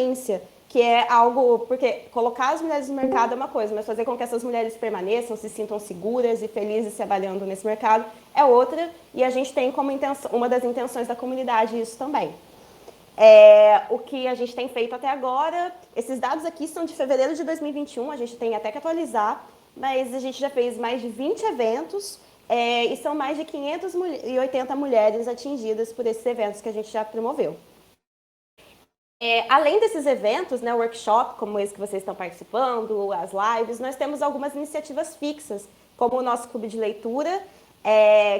permanência, que é algo, porque colocar as mulheres no mercado é uma coisa, mas fazer com que essas mulheres permaneçam, se sintam seguras e felizes trabalhando nesse mercado é outra, e a gente tem como intenção, uma das intenções da comunidade isso também. O que a gente tem feito até agora, esses dados aqui são de fevereiro de 2021, a gente tem até que atualizar, mas a gente já fez mais de 20 eventos e são mais de 580 mulheres atingidas por esses eventos que a gente já promoveu. Além desses eventos, né, workshop como esse que vocês estão participando, as lives, nós temos algumas iniciativas fixas, como o nosso clube de leitura,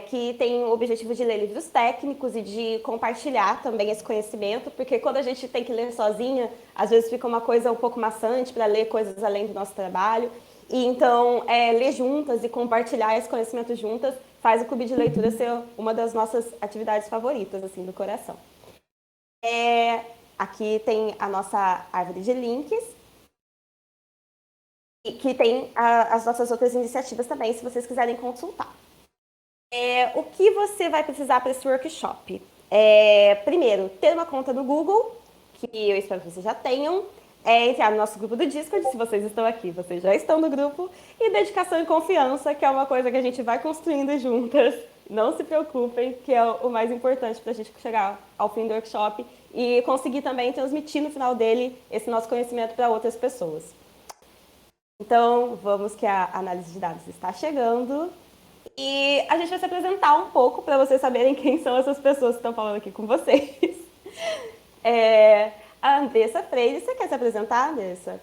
que tem o objetivo de ler livros técnicos e de compartilhar também esse conhecimento, porque quando a gente tem que ler sozinha, às vezes fica uma coisa um pouco maçante para ler coisas além do nosso trabalho. E então, ler juntas e compartilhar esse conhecimento juntas faz o clube de leitura ser uma das nossas atividades favoritas, assim, do coração. Aqui tem a nossa árvore de links, que tem as nossas outras iniciativas também, se vocês quiserem consultar. O que você vai precisar para esse workshop? Primeiro, ter uma conta no Google, que eu espero que vocês já tenham, entrar no nosso grupo do Discord, se vocês estão aqui, vocês já estão no grupo, e dedicação e confiança, que é uma coisa que a gente vai construindo juntas. Não se preocupem, que é o mais importante para a gente chegar ao fim do workshop e conseguir também transmitir no final dele esse nosso conhecimento para outras pessoas. Então, vamos que a análise de dados está chegando. E a gente vai se apresentar um pouco para vocês saberem quem são essas pessoas que estão falando aqui com vocês. A Andressa Freire, você quer se apresentar, Andressa?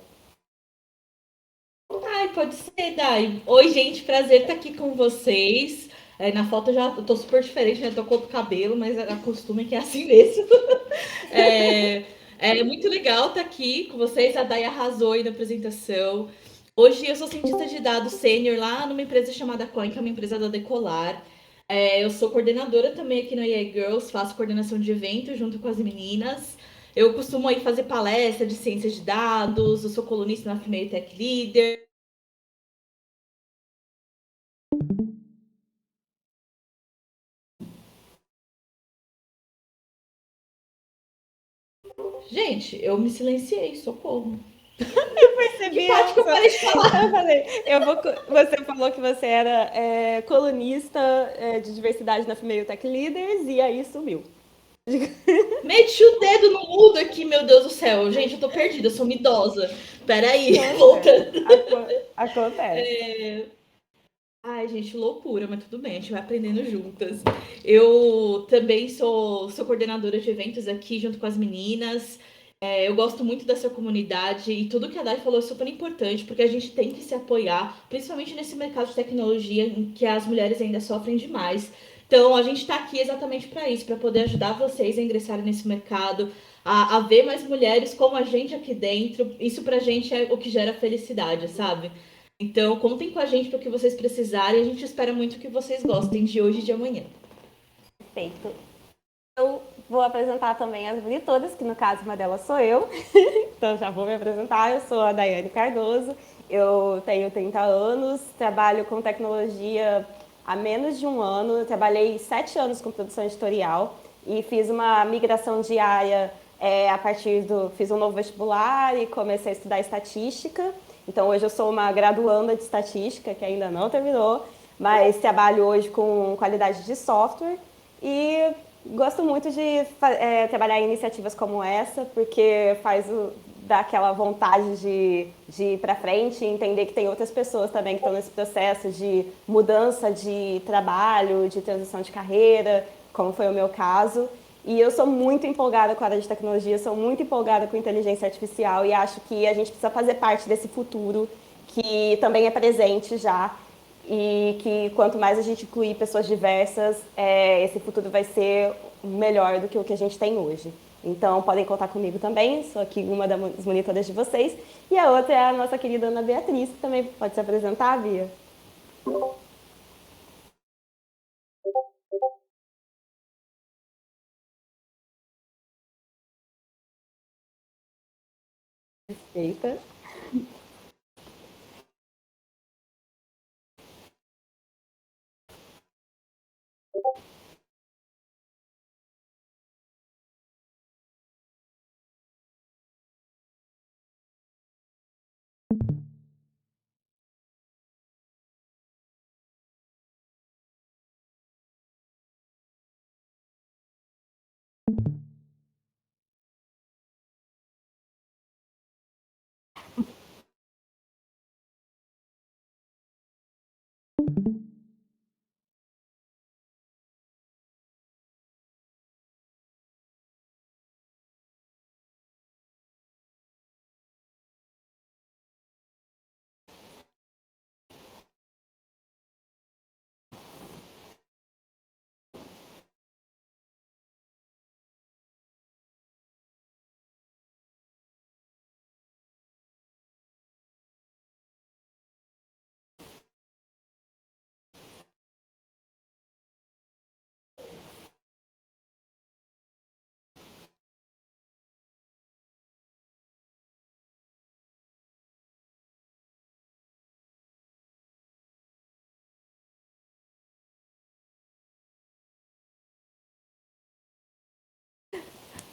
Ai, pode ser, Dai. Oi, gente, prazer estar aqui com vocês. Na foto eu tô super diferente, né? Tô com outro cabelo, mas a costume que é assim mesmo. É, é muito legal estar aqui com vocês. A Dai arrasou aí na apresentação. Hoje eu sou cientista de dados sênior lá numa empresa chamada Coin, que é uma empresa da Decolar. Eu sou coordenadora também aqui no EA Girls, faço coordenação de eventos junto com as meninas. Eu costumo aí fazer palestra de ciência de dados, eu sou colunista na Female Tech Leader. Gente, eu me silenciei, socorro. Eu Que percebi parte que eu essa. parei de falar? Eu falei, você falou que você era colunista de diversidade na Female Tech Leaders e aí sumiu. Meti o dedo no mudo aqui, meu Deus do céu. Gente, eu tô perdida, eu sou uma idosa. Peraí, Acontece. voltando. Acontece. Ai, gente, loucura, mas tudo bem, a gente vai aprendendo juntas. Eu também sou coordenadora de eventos aqui junto com as meninas. Eu gosto muito dessa comunidade e tudo que a Dai falou é super importante, porque a gente tem que se apoiar, principalmente nesse mercado de tecnologia em que as mulheres ainda sofrem demais. Então, a gente está aqui exatamente para isso, para poder ajudar vocês a ingressarem nesse mercado, a ver mais mulheres como a gente aqui dentro. Isso pra gente é o que gera felicidade, sabe? Então, contem com a gente para o que vocês precisarem. A gente espera muito que vocês gostem de hoje e de amanhã. Perfeito. Eu vou apresentar também as monitoras, que no caso uma delas sou eu. Então já vou me apresentar. Eu sou a Daiane Cardoso, eu tenho 30 anos, trabalho com tecnologia há menos de um ano. Eu trabalhei 7 anos com produção editorial e fiz uma migração diária a partir do... Fiz um novo vestibular e comecei a estudar estatística. Então hoje eu sou uma graduanda de estatística, que ainda não terminou, mas trabalho hoje com qualidade de software e gosto muito de trabalhar em iniciativas como essa, porque dá aquela vontade de ir para frente e entender que tem outras pessoas também que estão nesse processo de mudança de trabalho, de transição de carreira, como foi o meu caso. E eu sou muito empolgada com a área de tecnologia, sou muito empolgada com inteligência artificial e acho que a gente precisa fazer parte desse futuro que também é presente já e que quanto mais a gente incluir pessoas diversas, esse futuro vai ser melhor do que o que a gente tem hoje. Então, podem contar comigo também, sou aqui uma das monitoras de vocês. E a outra é a nossa querida Ana Beatriz, que também pode se apresentar, Bia? Perfeita.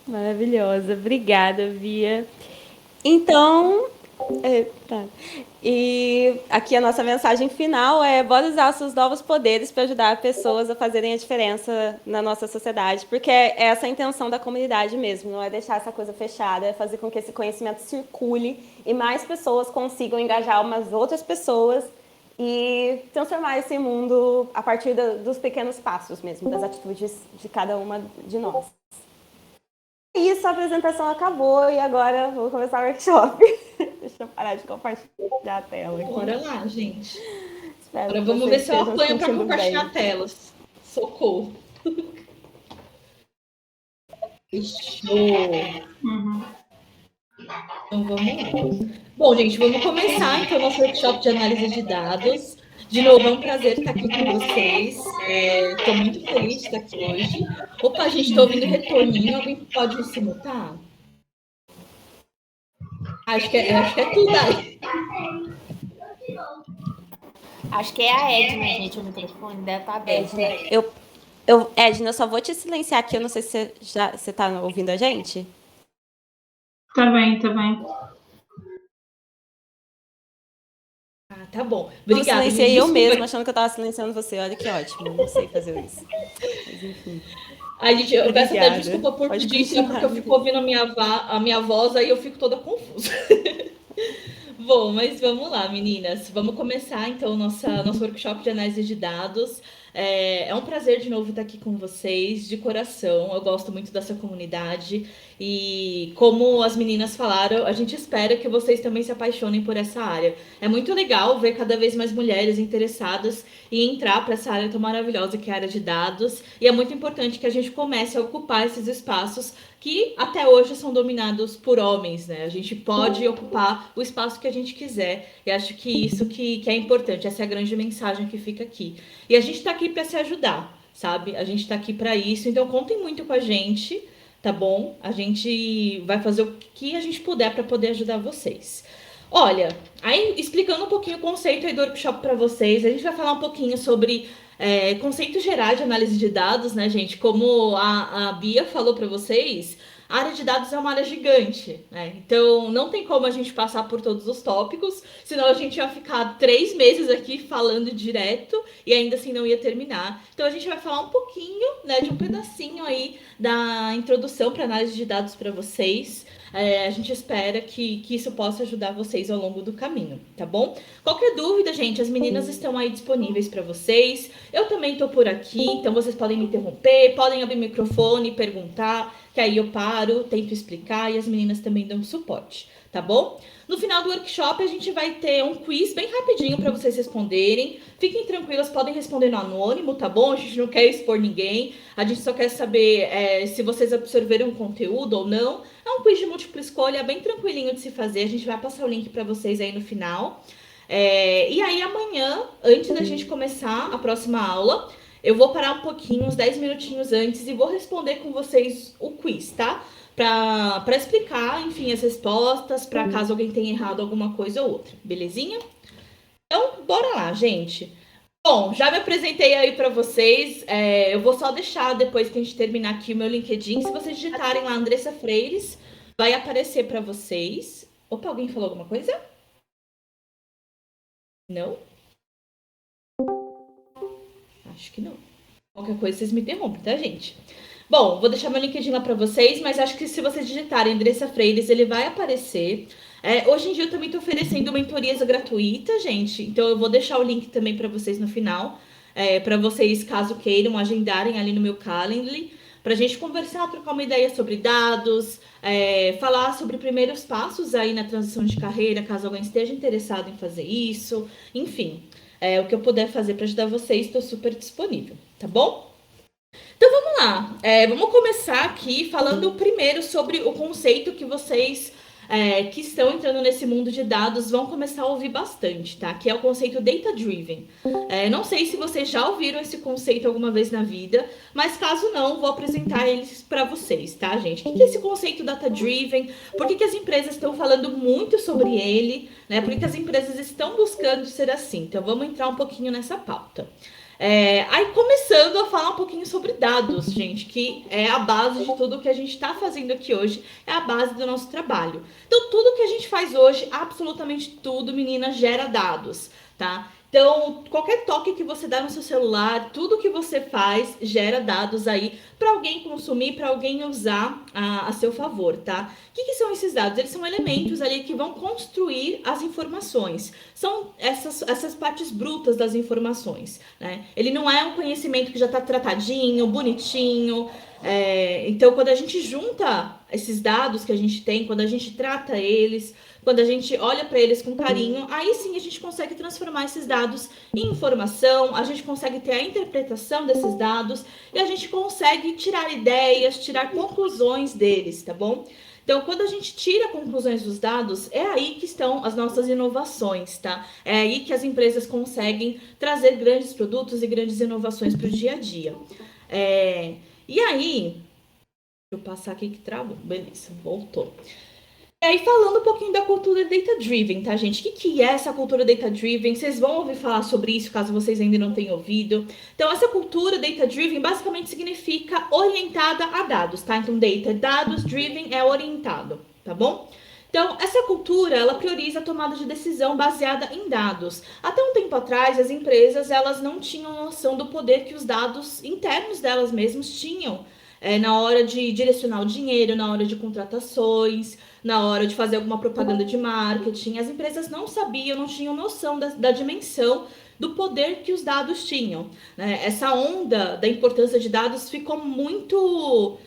Maravilhosa. Obrigada, Bia. Então, tá. E aqui a nossa mensagem final é: bora usar seus novos poderes para ajudar pessoas a fazerem a diferença na nossa sociedade, porque é essa a intenção da comunidade mesmo, não é deixar essa coisa fechada, é fazer com que esse conhecimento circule e mais pessoas consigam engajar umas outras pessoas e transformar esse mundo a partir dos pequenos passos mesmo, das atitudes de cada uma de nós. Isso, a apresentação acabou e agora vou começar o workshop. Deixa eu parar de compartilhar a tela aqui. Bora lá, gente. Espero Agora que vamos ver vocês se eu estejam apanho para sentindo compartilhar bem. telas. Socorro. Show. Então vamos lá. Bom, gente, vamos começar então nosso workshop de análise de dados. De novo, é um prazer estar aqui com vocês. Estou muito feliz de estar aqui hoje. Opa, gente, estou ouvindo retorninho. Alguém pode se mutar? Acho que é tudo aí. Acho que é a Edna, gente, o microfone deve estar aberto. Edna, eu só vou te silenciar aqui, eu não sei se você tá ouvindo a gente. Tá bem, tá bem. Ah, tá bom. Eu Obrigada, gente. silenciei eu Desculpa. mesma, achando que eu tava silenciando você. Olha que ótimo, eu não sei fazer isso. Mas enfim. Ai, gente, eu peço até Obrigada. desculpa por Pode pedir isso, é porque eu continuar. fico ouvindo a minha voz, aí eu fico toda confusa. Bom, mas vamos lá, meninas. Vamos começar então o nosso workshop de análise de dados. É um prazer de novo estar aqui com vocês, de coração. Eu gosto muito dessa comunidade. E como as meninas falaram, a gente espera que vocês também se apaixonem por essa área. É muito legal ver cada vez mais mulheres interessadas em entrar para essa área tão maravilhosa que é a área de dados. E é muito importante que a gente comece a ocupar esses espaços que até hoje são dominados por homens, né? A gente pode ocupar o espaço que a gente quiser. E acho que isso que é importante, essa é a grande mensagem que fica aqui. E a gente está aqui para se ajudar, sabe? A gente está aqui para isso, então contem muito com a gente, tá bom? A gente vai fazer o que a gente puder para poder ajudar vocês. Olha, aí explicando um pouquinho o conceito aí do workshop para vocês, a gente vai falar um pouquinho sobre conceitos gerais de análise de dados, né, gente? Como a Bia falou para vocês, a área de dados é uma área gigante, né? Então não tem como a gente passar por todos os tópicos, senão a gente ia ficar 3 meses aqui falando direto e ainda assim não ia terminar. Então a gente vai falar um pouquinho, né, de um pedacinho aí da introdução para análise de dados para vocês. A gente espera que isso possa ajudar vocês ao longo do caminho, tá bom? Qualquer dúvida, gente, as meninas estão aí disponíveis para vocês. Eu também estou por aqui, então vocês podem me interromper, podem abrir o microfone, perguntar, que aí eu paro, tento explicar e as meninas também dão suporte, tá bom? No final do workshop, a gente vai ter um quiz bem rapidinho para vocês responderem. Fiquem tranquilas, podem responder no anônimo, tá bom? A gente não quer expor ninguém. A gente só quer saber se vocês absorveram o conteúdo ou não. É um quiz de múltipla escolha, bem tranquilinho de se fazer. A gente vai passar o link para vocês aí no final. E aí, amanhã, antes da gente começar a próxima aula, eu vou parar um pouquinho, uns 10 minutinhos antes, e vou responder com vocês o quiz, tá? Para explicar, enfim, as respostas, para caso alguém tenha errado alguma coisa ou outra, belezinha? Então, bora lá, gente. Bom, já me apresentei aí para vocês. Eu vou só deixar, depois que a gente terminar aqui, o meu LinkedIn. Se vocês digitarem lá Andressa Freires, vai aparecer para vocês. Opa, alguém falou alguma coisa? Não? Acho que não. Qualquer coisa vocês me interrompem, tá, gente? Bom, vou deixar meu LinkedIn lá para vocês, mas acho que se vocês digitarem Andressa Freires, ele vai aparecer. Hoje em dia eu também estou oferecendo mentorias gratuitas, gente. Então eu vou deixar o link também para vocês no final, para vocês, caso queiram, agendarem ali no meu Calendly, para a gente conversar, trocar uma ideia sobre dados, falar sobre primeiros passos aí na transição de carreira, caso alguém esteja interessado em fazer isso. Enfim, o que eu puder fazer para ajudar vocês, estou super disponível, tá bom? Então vamos lá, vamos começar aqui falando primeiro sobre o conceito que vocês que estão entrando nesse mundo de dados vão começar a ouvir bastante, tá? Que é o conceito Data Driven. Não sei se vocês já ouviram esse conceito alguma vez na vida, mas caso não, vou apresentar eles para vocês, tá, gente? O que é esse conceito Data Driven? Por que as empresas estão falando muito sobre ele? Né? Por que as empresas estão buscando ser assim? Então vamos entrar um pouquinho nessa pauta. Aí começando a falar um pouquinho sobre dados, gente, que é a base de tudo que a gente está fazendo aqui hoje, é a base do nosso trabalho. Então, tudo que a gente faz hoje, absolutamente tudo, meninas, gera dados, tá? Então, qualquer toque que você dá no seu celular, tudo que você faz gera dados aí para alguém consumir, para alguém usar a seu favor, tá? O que são esses dados? Eles são elementos ali que vão construir as informações. São essas partes brutas das informações, né? Ele não é um conhecimento que já está tratadinho, bonitinho. Então, quando a gente junta esses dados que a gente tem, quando a gente trata eles, quando a gente olha para eles com carinho, aí sim a gente consegue transformar esses dados em informação, a gente consegue ter a interpretação desses dados e a gente consegue tirar ideias, tirar conclusões deles, tá bom? Então, quando a gente tira conclusões dos dados, é aí que estão as nossas inovações, tá? É aí que as empresas conseguem trazer grandes produtos e grandes inovações para o dia a dia. E aí, deixa eu passar aqui que travou. Beleza, voltou. E aí, falando um pouquinho da cultura data-driven, tá, gente? O que é essa cultura data-driven? Vocês vão ouvir falar sobre isso, caso vocês ainda não tenham ouvido. Então, essa cultura data-driven basicamente significa orientada a dados, tá? Então, dados, driven é orientado, tá bom? Então, essa cultura, ela prioriza a tomada de decisão baseada em dados. Até um tempo atrás, as empresas, elas não tinham noção do poder que os dados internos delas mesmas tinham na hora de direcionar o dinheiro, na hora de contratações, na hora de fazer alguma propaganda de marketing. As empresas não sabiam, não tinham noção da dimensão do poder que os dados tinham, né? Essa onda da importância de dados ficou muito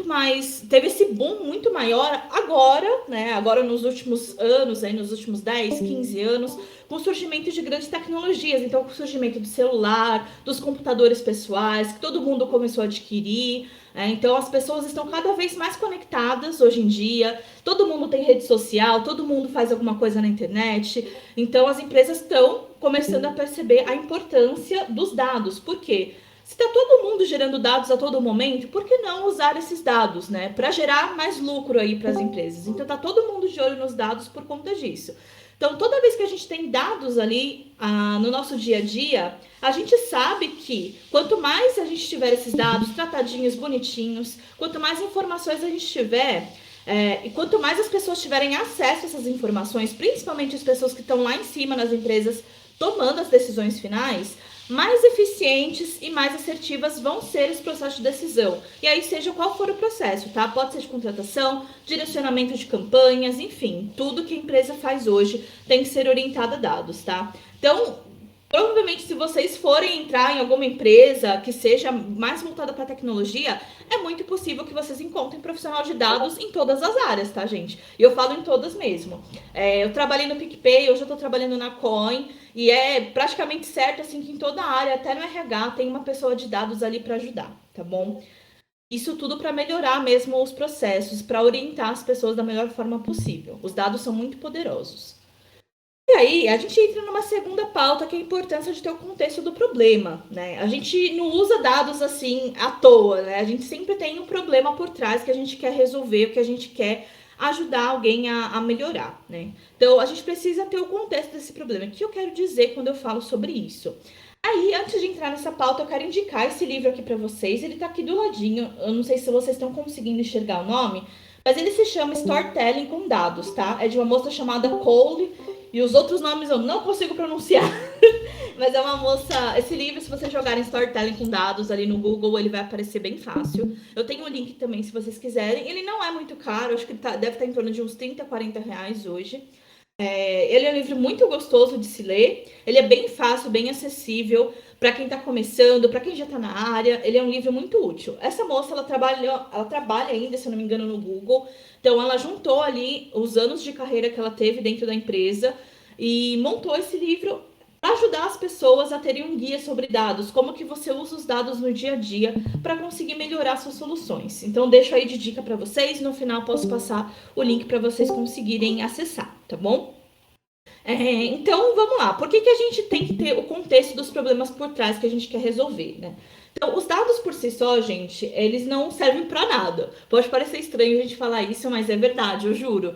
mais, teve esse boom muito maior agora, né? Agora nos últimos anos, aí nos últimos 10, 15 anos, com o surgimento de grandes tecnologias. Então, com o surgimento do celular, dos computadores pessoais, que todo mundo começou a adquirir. Então, as pessoas estão cada vez mais conectadas hoje em dia. Todo mundo tem rede social, todo mundo faz alguma coisa na internet. Então, as empresas estão começando a perceber a importância dos dados. Por quê? Se está todo mundo gerando dados a todo momento, por que não usar esses dados, né? Para gerar mais lucro aí para as empresas. Então, está todo mundo de olho nos dados por conta disso. Então, toda vez que a gente tem dados ali no nosso dia a dia, a gente sabe que quanto mais a gente tiver esses dados tratadinhos, bonitinhos, quanto mais informações a gente tiver, e quanto mais as pessoas tiverem acesso a essas informações, principalmente as pessoas que estão lá em cima nas empresas tomando as decisões finais, mais eficientes e mais assertivas vão ser os processos de decisão. E aí, seja qual for o processo, tá? Pode ser de contratação, direcionamento de campanhas, enfim, tudo que a empresa faz hoje tem que ser orientado a dados, tá? Então, provavelmente, se vocês forem entrar em alguma empresa que seja mais voltada para tecnologia, é muito possível que vocês encontrem profissional de dados em todas as áreas, tá, gente? E eu falo em todas mesmo. Eu trabalhei no PicPay, hoje eu tô trabalhando na Coin, e é praticamente certo, assim, que em toda a área, até no RH, tem uma pessoa de dados ali para ajudar, tá bom? Isso tudo para melhorar mesmo os processos, para orientar as pessoas da melhor forma possível. Os dados são muito poderosos. E aí, a gente entra numa segunda pauta, que é a importância de ter o contexto do problema, né? A gente não usa dados assim à toa, né? A gente sempre tem um problema por trás que a gente quer resolver, o que a gente quer ajudar alguém a melhorar, né? Então, a gente precisa ter o contexto desse problema. O que eu quero dizer quando eu falo sobre isso? Aí, antes de entrar nessa pauta, eu quero indicar esse livro aqui para vocês. Ele tá aqui do ladinho. Eu não sei se vocês estão conseguindo enxergar o nome, mas ele se chama Storytelling com Dados, tá? É de uma moça chamada Cole, e os outros nomes eu não consigo pronunciar. Mas é uma moça. Esse livro, se vocês jogarem Storytelling com dados ali no Google, ele vai aparecer bem fácil. Eu tenho o link também, se vocês quiserem. Ele não é muito caro, acho que deve estar em torno de uns 30, 40 reais hoje. Ele é um livro muito gostoso de se ler. Ele é bem fácil, bem acessível para quem está começando, para quem já está na área. Ele é um livro muito útil. Essa moça, ela trabalha ainda, se eu não me engano, no Google. Então, ela juntou ali os anos de carreira que ela teve dentro da empresa e montou esse livro para ajudar as pessoas a terem um guia sobre dados, como que você usa os dados no dia a dia para conseguir melhorar suas soluções. Então, deixo aí de dica para vocês, no final posso passar o link para vocês conseguirem acessar, tá bom? Então, vamos lá. Por que a gente tem que ter o contexto dos problemas por trás que a gente quer resolver, né? Então, os dados por si só, gente, eles não servem para nada. Pode parecer estranho a gente falar isso, mas é verdade, eu juro.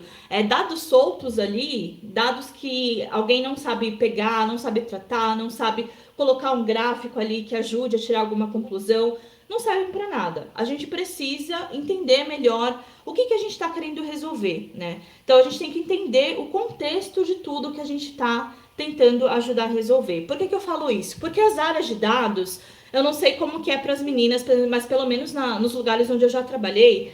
Dados soltos ali, dados que alguém não sabe pegar, não sabe tratar, não sabe colocar um gráfico ali que ajude a tirar alguma conclusão, não servem para nada. A gente precisa entender melhor o que a gente está querendo resolver, né? Então, a gente tem que entender o contexto de tudo que a gente está tentando ajudar a resolver. Por que eu falo isso? Porque as áreas de dados, eu não sei como que é para as meninas, mas pelo menos nos lugares onde eu já trabalhei,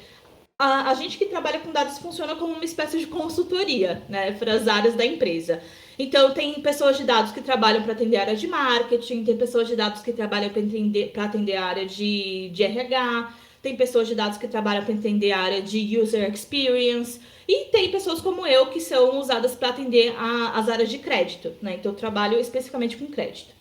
a gente que trabalha com dados funciona como uma espécie de consultoria, né, para as áreas da empresa. Então, tem pessoas de dados que trabalham para atender a área de marketing, tem pessoas de dados que trabalham para atender a área de RH, tem pessoas de dados que trabalham para atender a área de user experience, e tem pessoas como eu que são usadas para atender as áreas de crédito, né? Então, eu trabalho especificamente com crédito.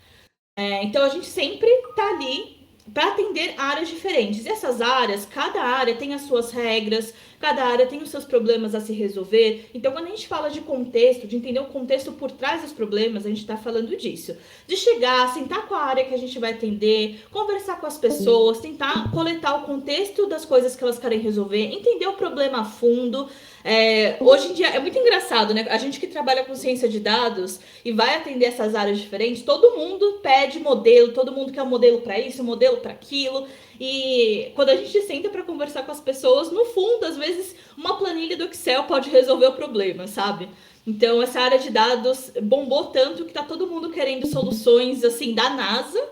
Então, a gente sempre está ali para atender áreas diferentes. E essas áreas, cada área tem as suas regras, cada área tem os seus problemas a se resolver. Então, quando a gente fala de contexto, de entender o contexto por trás dos problemas, a gente está falando disso. De chegar, sentar com a área que a gente vai atender, conversar com as pessoas, tentar coletar o contexto das coisas que elas querem resolver, entender o problema a fundo. Hoje em dia é muito engraçado, né? A gente que trabalha com ciência de dados e vai atender essas áreas diferentes, todo mundo pede modelo, todo mundo quer um modelo para isso, um modelo para aquilo. E quando a gente senta para conversar com as pessoas, no fundo, às vezes, uma planilha do Excel pode resolver o problema, sabe? Então, essa área de dados bombou tanto que tá todo mundo querendo soluções, assim, da NASA,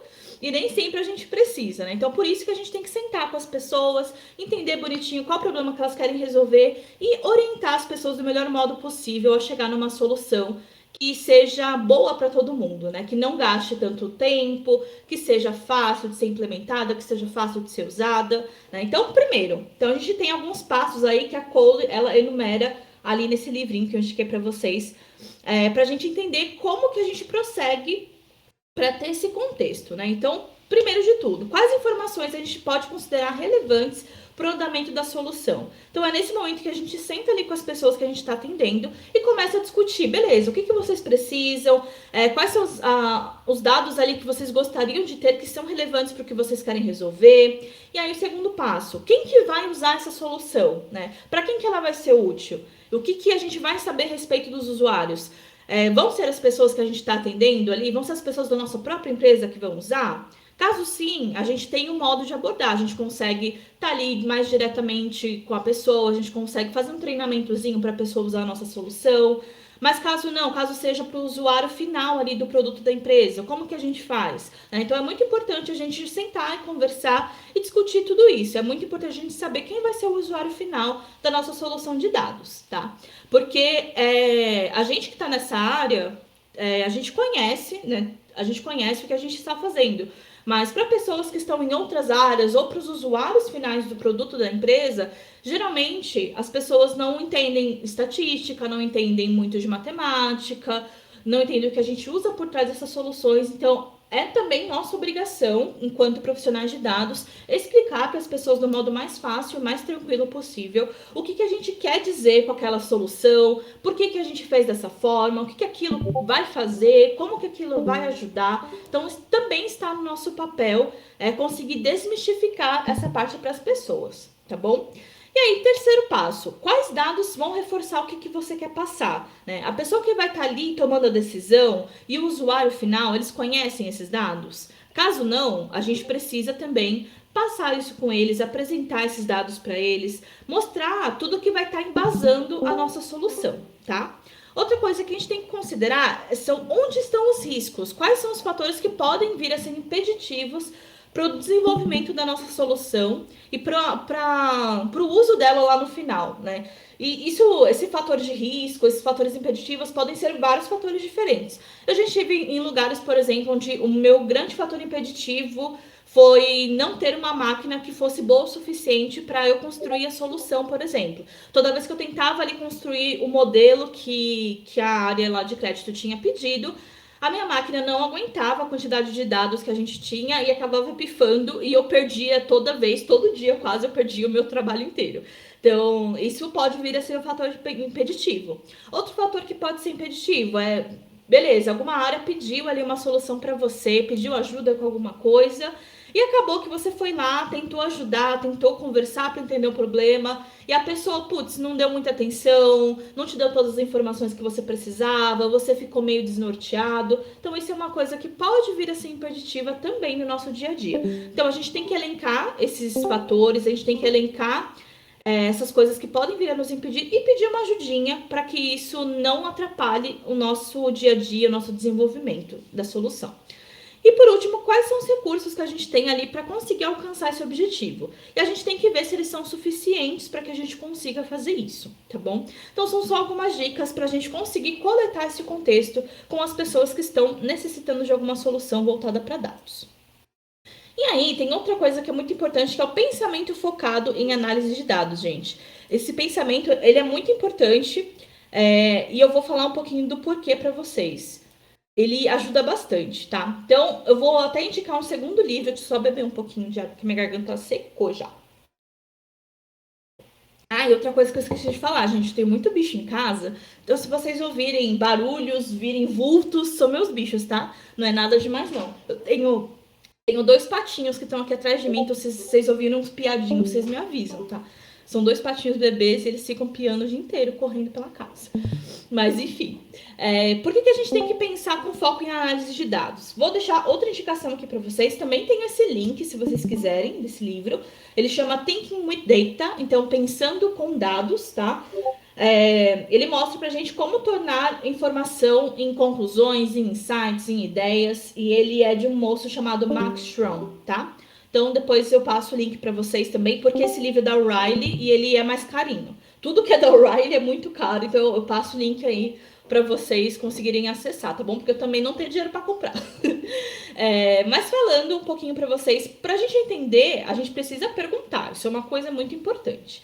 e nem sempre a gente precisa, né? Então, por isso que a gente tem que sentar com as pessoas, entender bonitinho qual o problema que elas querem resolver e orientar as pessoas do melhor modo possível a chegar numa solução que seja boa para todo mundo, né? Que não gaste tanto tempo, que seja fácil de ser implementada, que seja fácil de ser usada, né? Então, primeiro, a gente tem alguns passos aí que a Cole, ela enumera ali nesse livrinho que eu indiquei para vocês, para a gente entender como que a gente prossegue para ter esse contexto, né? Então, primeiro de tudo, quais informações a gente pode considerar relevantes para o andamento da solução? Então, é nesse momento que a gente senta ali com as pessoas que a gente está atendendo e começa a discutir, beleza, o que vocês precisam, quais são os dados ali que vocês gostariam de ter que são relevantes para o que vocês querem resolver. E aí, o segundo passo, quem que vai usar essa solução, né? Para quem que ela vai ser útil? O que a gente vai saber a respeito dos usuários? Vão ser as pessoas que a gente está atendendo ali? Vão ser as pessoas da nossa própria empresa que vão usar? Caso sim, a gente tem um modo de abordar, a gente consegue estar ali mais diretamente com a pessoa, a gente consegue fazer um treinamentozinho para a pessoa usar a nossa solução. Mas caso não, caso seja para o usuário final ali do produto da empresa, como que a gente faz? Então é muito importante a gente sentar e conversar e discutir tudo isso. É muito importante a gente saber quem vai ser o usuário final da nossa solução de dados, tá? Porque a gente que está nessa área, a gente conhece, né? A gente conhece o que a gente está fazendo. Mas para pessoas que estão em outras áreas ou para os usuários finais do produto da empresa, geralmente as pessoas não entendem estatística, não entendem muito de matemática, não entendem o que a gente usa por trás dessas soluções. Então, é também nossa obrigação, enquanto profissionais de dados, explicar para as pessoas do modo mais fácil, mais tranquilo possível, o que a gente quer dizer com aquela solução, por que a gente fez dessa forma, o que aquilo vai fazer, como que aquilo vai ajudar. Então, também está no nosso papel conseguir desmistificar essa parte para as pessoas, tá bom? E aí, terceiro passo, quais dados vão reforçar o que você quer passar, né? A pessoa que vai estar ali tomando a decisão e o usuário final, eles conhecem esses dados? Caso não, a gente precisa também passar isso com eles, apresentar esses dados para eles, mostrar tudo que vai estar embasando a nossa solução, tá? Outra coisa que a gente tem que considerar são onde estão os riscos, quais são os fatores que podem vir a ser impeditivos para o desenvolvimento da nossa solução e para o uso dela lá no final, né? E esse fator de risco, esses fatores impeditivos podem ser vários fatores diferentes. Eu já estive em lugares, por exemplo, onde o meu grande fator impeditivo foi não ter uma máquina que fosse boa o suficiente para eu construir a solução, por exemplo. Toda vez que eu tentava ali construir o modelo que a área lá de crédito tinha pedido, a minha máquina não aguentava a quantidade de dados que a gente tinha e acabava pifando e eu perdia toda vez, todo dia quase eu perdia o meu trabalho inteiro. Então, isso pode vir a ser um fator impeditivo. Outro fator que pode ser impeditivo é, beleza, alguma área pediu ali uma solução para você, pediu ajuda com alguma coisa e acabou que você foi lá, tentou ajudar, tentou conversar para entender o problema e a pessoa, putz, não deu muita atenção, não te deu todas as informações que você precisava, você ficou meio desnorteado. Então, isso é uma coisa que pode vir a ser impeditiva também no nosso dia a dia. Então, a gente tem que elencar esses fatores, a gente tem que elencar essas coisas que podem vir a nos impedir e pedir uma ajudinha para que isso não atrapalhe o nosso dia a dia, o nosso desenvolvimento da solução. E por último, quais são os recursos que a gente tem ali para conseguir alcançar esse objetivo? E a gente tem que ver se eles são suficientes para que a gente consiga fazer isso, tá bom? Então são só algumas dicas para a gente conseguir coletar esse contexto com as pessoas que estão necessitando de alguma solução voltada para dados. E aí, tem outra coisa que é muito importante, que é o pensamento focado em análise de dados, gente. Esse pensamento, ele é muito importante e eu vou falar um pouquinho do porquê para vocês. Ele ajuda bastante, tá? Então, eu vou até indicar um segundo livro, deixa eu só beber um pouquinho de água, porque minha garganta secou já. Ah, e outra coisa que eu esqueci de falar, gente, tem muito bicho em casa, então se vocês ouvirem barulhos, virem vultos, são meus bichos, tá? Não é nada demais, não. Eu tenho 2 patinhos que estão aqui atrás de mim, então se vocês ouviram uns piadinhos, vocês me avisam, tá? São 2 patinhos bebês e eles ficam piando o dia inteiro, correndo pela casa. Mas, enfim. Por que a gente tem que pensar com foco em análise de dados? Vou deixar outra indicação aqui para vocês. Também tem esse link, se vocês quiserem, desse livro. Ele chama Thinking with Data, então, pensando com dados, tá? Ele mostra pra gente como tornar informação em conclusões, em insights, em ideias. E ele é de um moço chamado Max Schroen, tá? Então, depois eu passo o link para vocês também, porque esse livro é da O'Reilly e ele é mais carinho. Tudo que é da O'Reilly é muito caro, então eu passo o link aí para vocês conseguirem acessar, tá bom? Porque eu também não tenho dinheiro para comprar. Mas falando um pouquinho para vocês, para a gente entender, a gente precisa perguntar. Isso é uma coisa muito importante.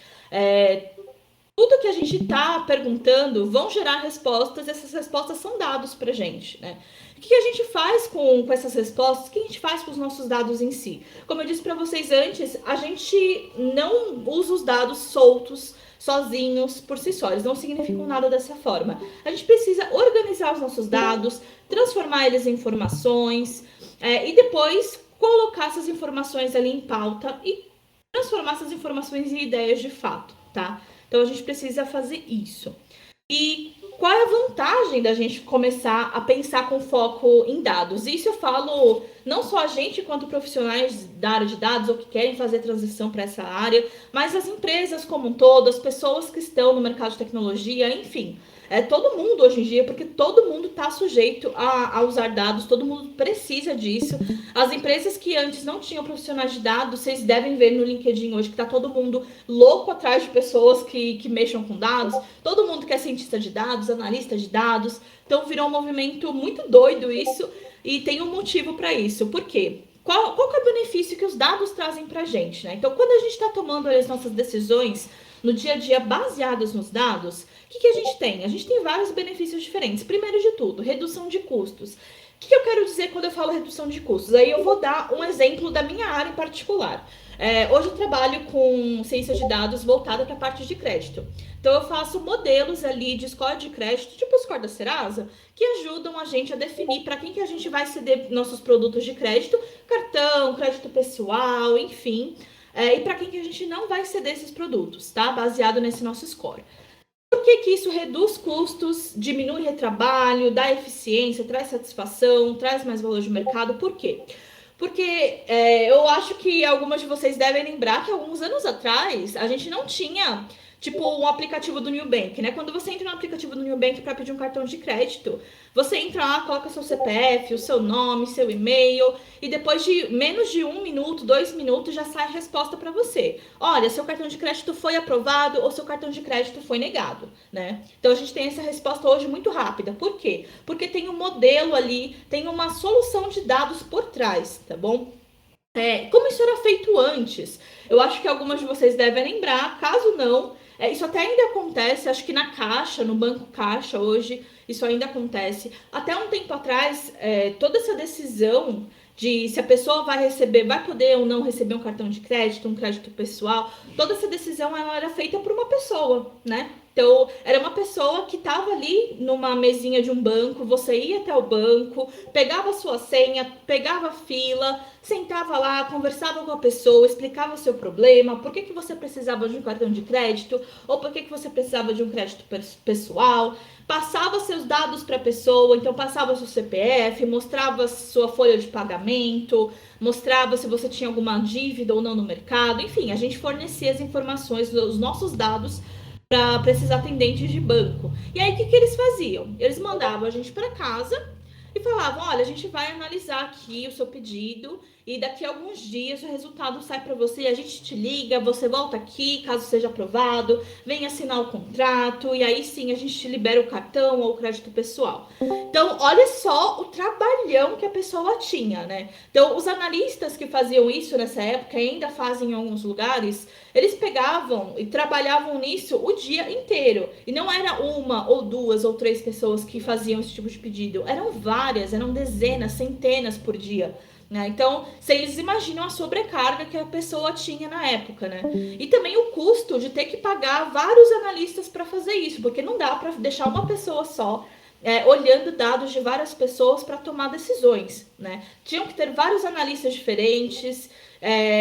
Tudo que a gente está perguntando vão gerar respostas, essas respostas são dados para a gente, né? O que a gente faz com essas respostas? O que a gente faz com os nossos dados em si? Como eu disse para vocês antes, a gente não usa os dados soltos, sozinhos, por si só. Eles não significam nada dessa forma. A gente precisa organizar os nossos dados, transformar eles em informações e depois colocar essas informações ali em pauta e transformar essas informações em ideias de fato, tá? Então, a gente precisa fazer isso. E qual é a vantagem da gente começar a pensar com foco em dados? Isso eu falo não só a gente, quanto profissionais da área de dados ou que querem fazer transição para essa área, mas as empresas como um todo, as pessoas que estão no mercado de tecnologia, enfim. Todo mundo hoje em dia, porque todo mundo está sujeito a usar dados, todo mundo precisa disso. As empresas que antes não tinham profissionais de dados, vocês devem ver no LinkedIn hoje que está todo mundo louco atrás de pessoas que mexam com dados. Todo mundo quer cientista de dados, analista de dados. Então virou um movimento muito doido isso e tem um motivo para isso. Por quê? Qual que é o benefício que os dados trazem para a gente, né? Então, quando a gente está tomando as nossas decisões no dia a dia baseadas nos dados, o que a gente tem? A gente tem vários benefícios diferentes. Primeiro de tudo, redução de custos. O que eu quero dizer quando eu falo redução de custos? Aí eu vou dar um exemplo da minha área em particular. Hoje eu trabalho com ciência de dados voltada para a parte de crédito. Então eu faço modelos ali de score de crédito, tipo o score da Serasa, que ajudam a gente a definir para quem que a gente vai ceder nossos produtos de crédito, cartão, crédito pessoal, enfim, e para quem que a gente não vai ceder esses produtos, tá? Baseado nesse nosso score. Por que isso reduz custos, diminui retrabalho, dá eficiência, traz satisfação, traz mais valor de mercado? Por quê? Porque eu acho que algumas de vocês devem lembrar que alguns anos atrás a gente não tinha, tipo, um aplicativo do Nubank, né? Quando você entra no aplicativo do Nubank para pedir um cartão de crédito, você entra lá, coloca seu CPF, o seu nome, seu e-mail, e depois de menos de 1 minuto, 2 minutos, já sai a resposta para você. Olha, seu cartão de crédito foi aprovado ou seu cartão de crédito foi negado, né? Então a gente tem essa resposta hoje muito rápida. Por quê? Porque tem um modelo ali, tem uma solução de dados por trás, tá bom? Como isso era feito antes? Eu acho que algumas de vocês devem lembrar, caso não, isso até ainda acontece, acho que na Caixa, no Banco Caixa hoje, isso ainda acontece. Até um tempo atrás, toda essa decisão de se a pessoa vai receber, vai poder ou não receber um cartão de crédito, um crédito pessoal, toda essa decisão ela era feita por uma pessoa, né? Então, era uma pessoa que estava ali numa mesinha de um banco, você ia até o banco, pegava a sua senha, pegava a fila, sentava lá, conversava com a pessoa, explicava o seu problema, por que você precisava de um cartão de crédito, ou por que você precisava de um crédito pessoal, passava seus dados para a pessoa, então passava seu CPF, mostrava sua folha de pagamento, mostrava se você tinha alguma dívida ou não no mercado, enfim, a gente fornecia as informações, os nossos dados para esses atendentes de banco. E aí, o que eles faziam? Eles mandavam a gente para casa e falavam, olha, a gente vai analisar aqui o seu pedido e daqui a alguns dias o resultado sai para você, a gente te liga, você volta aqui, caso seja aprovado, vem assinar o contrato e aí sim a gente te libera o cartão ou o crédito pessoal. Então, olha só o trabalhão que a pessoa tinha, né? Então, os analistas que faziam isso nessa época, ainda fazem em alguns lugares, eles pegavam e trabalhavam nisso o dia inteiro. E não era uma ou duas ou três pessoas que faziam esse tipo de pedido. Eram várias, eram dezenas, centenas por dia. Né? Então, vocês imaginam a sobrecarga que a pessoa tinha na época, né? E também o custo de ter que pagar vários analistas para fazer isso, porque não dá para deixar uma pessoa só olhando dados de várias pessoas para tomar decisões, né? Tinham que ter vários analistas diferentes,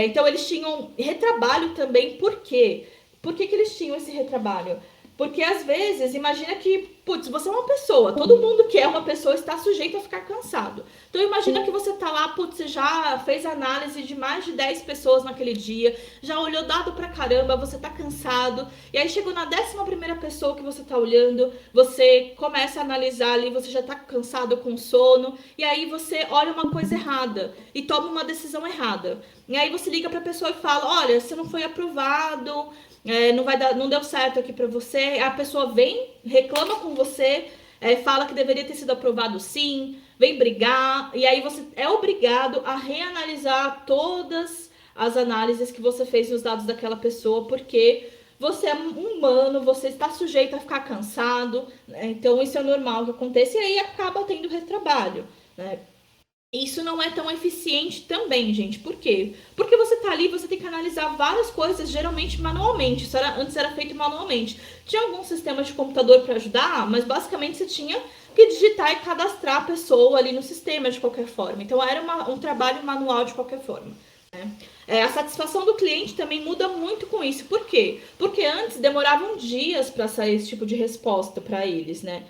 então eles tinham retrabalho também. Por quê? Por que eles tinham esse retrabalho? Porque às vezes, imagina que, putz, você é uma pessoa, todo mundo que é uma pessoa está sujeito a ficar cansado. Então imagina que você tá lá, putz, você já fez análise de mais de 10 pessoas naquele dia, já olhou dado pra caramba, você tá cansado, e aí chegou na 11ª pessoa que você tá olhando, você começa a analisar ali, você já tá cansado com sono, e aí você olha uma coisa errada e toma uma decisão errada. E aí você liga pra pessoa e fala, olha, você não foi aprovado, não deu certo aqui pra você. A pessoa vem, reclama com você, fala que deveria ter sido aprovado sim, vem brigar, e aí você é obrigado a reanalisar todas as análises que você fez nos dados daquela pessoa, porque você é humano, você está sujeito a ficar cansado, né? Então isso é normal que aconteça, e aí acaba tendo retrabalho, né? Isso não é tão eficiente também, gente. Por quê? Porque você tá ali, você tem que analisar várias coisas, geralmente manualmente. Antes era feito manualmente. Tinha algum sistema de computador para ajudar, mas basicamente você tinha que digitar e cadastrar a pessoa ali no sistema de qualquer forma. Então era um trabalho manual de qualquer forma, né? A satisfação do cliente também muda muito com isso. Por quê? Porque antes demoravam dias para sair esse tipo de resposta para eles, né?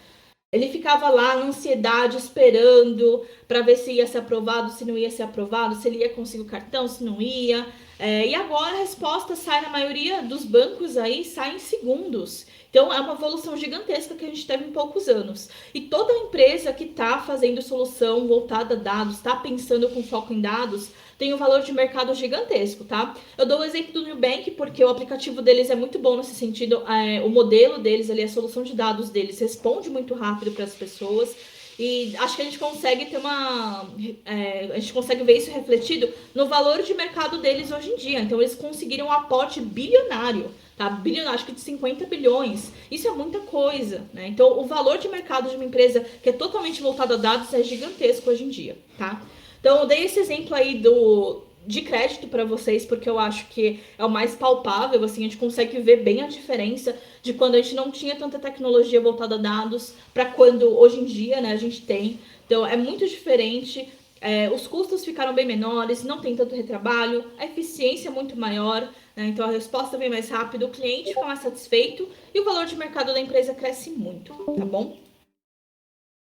Ele ficava lá na ansiedade, esperando para ver se ia ser aprovado, se não ia ser aprovado, se ele ia conseguir o cartão, se não ia. E agora a resposta sai na maioria dos bancos aí, sai em segundos. Então é uma evolução gigantesca que a gente teve em poucos anos. E toda empresa que está fazendo solução voltada a dados, está pensando com foco em dados, tem um valor de mercado gigantesco, tá? Eu dou o exemplo do Nubank porque o aplicativo deles é muito bom nesse sentido. O modelo deles, ali, a solução de dados deles responde muito rápido para as pessoas. E acho que a gente consegue ter a gente consegue ver isso refletido no valor de mercado deles hoje em dia. Então eles conseguiram um aporte bilionário, tá? Bilionário, acho que de 50 bilhões. Isso é muita coisa, né? Então o valor de mercado de uma empresa que é totalmente voltada a dados é gigantesco hoje em dia, tá? Então eu dei esse exemplo aí de crédito para vocês, porque eu acho que é o mais palpável, assim, a gente consegue ver bem a diferença de quando a gente não tinha tanta tecnologia voltada a dados para quando hoje em dia, né, a gente tem. Então é muito diferente, os custos ficaram bem menores, não tem tanto retrabalho, a eficiência é muito maior, né, então a resposta vem mais rápido, o cliente fica mais satisfeito e o valor de mercado da empresa cresce muito, tá bom?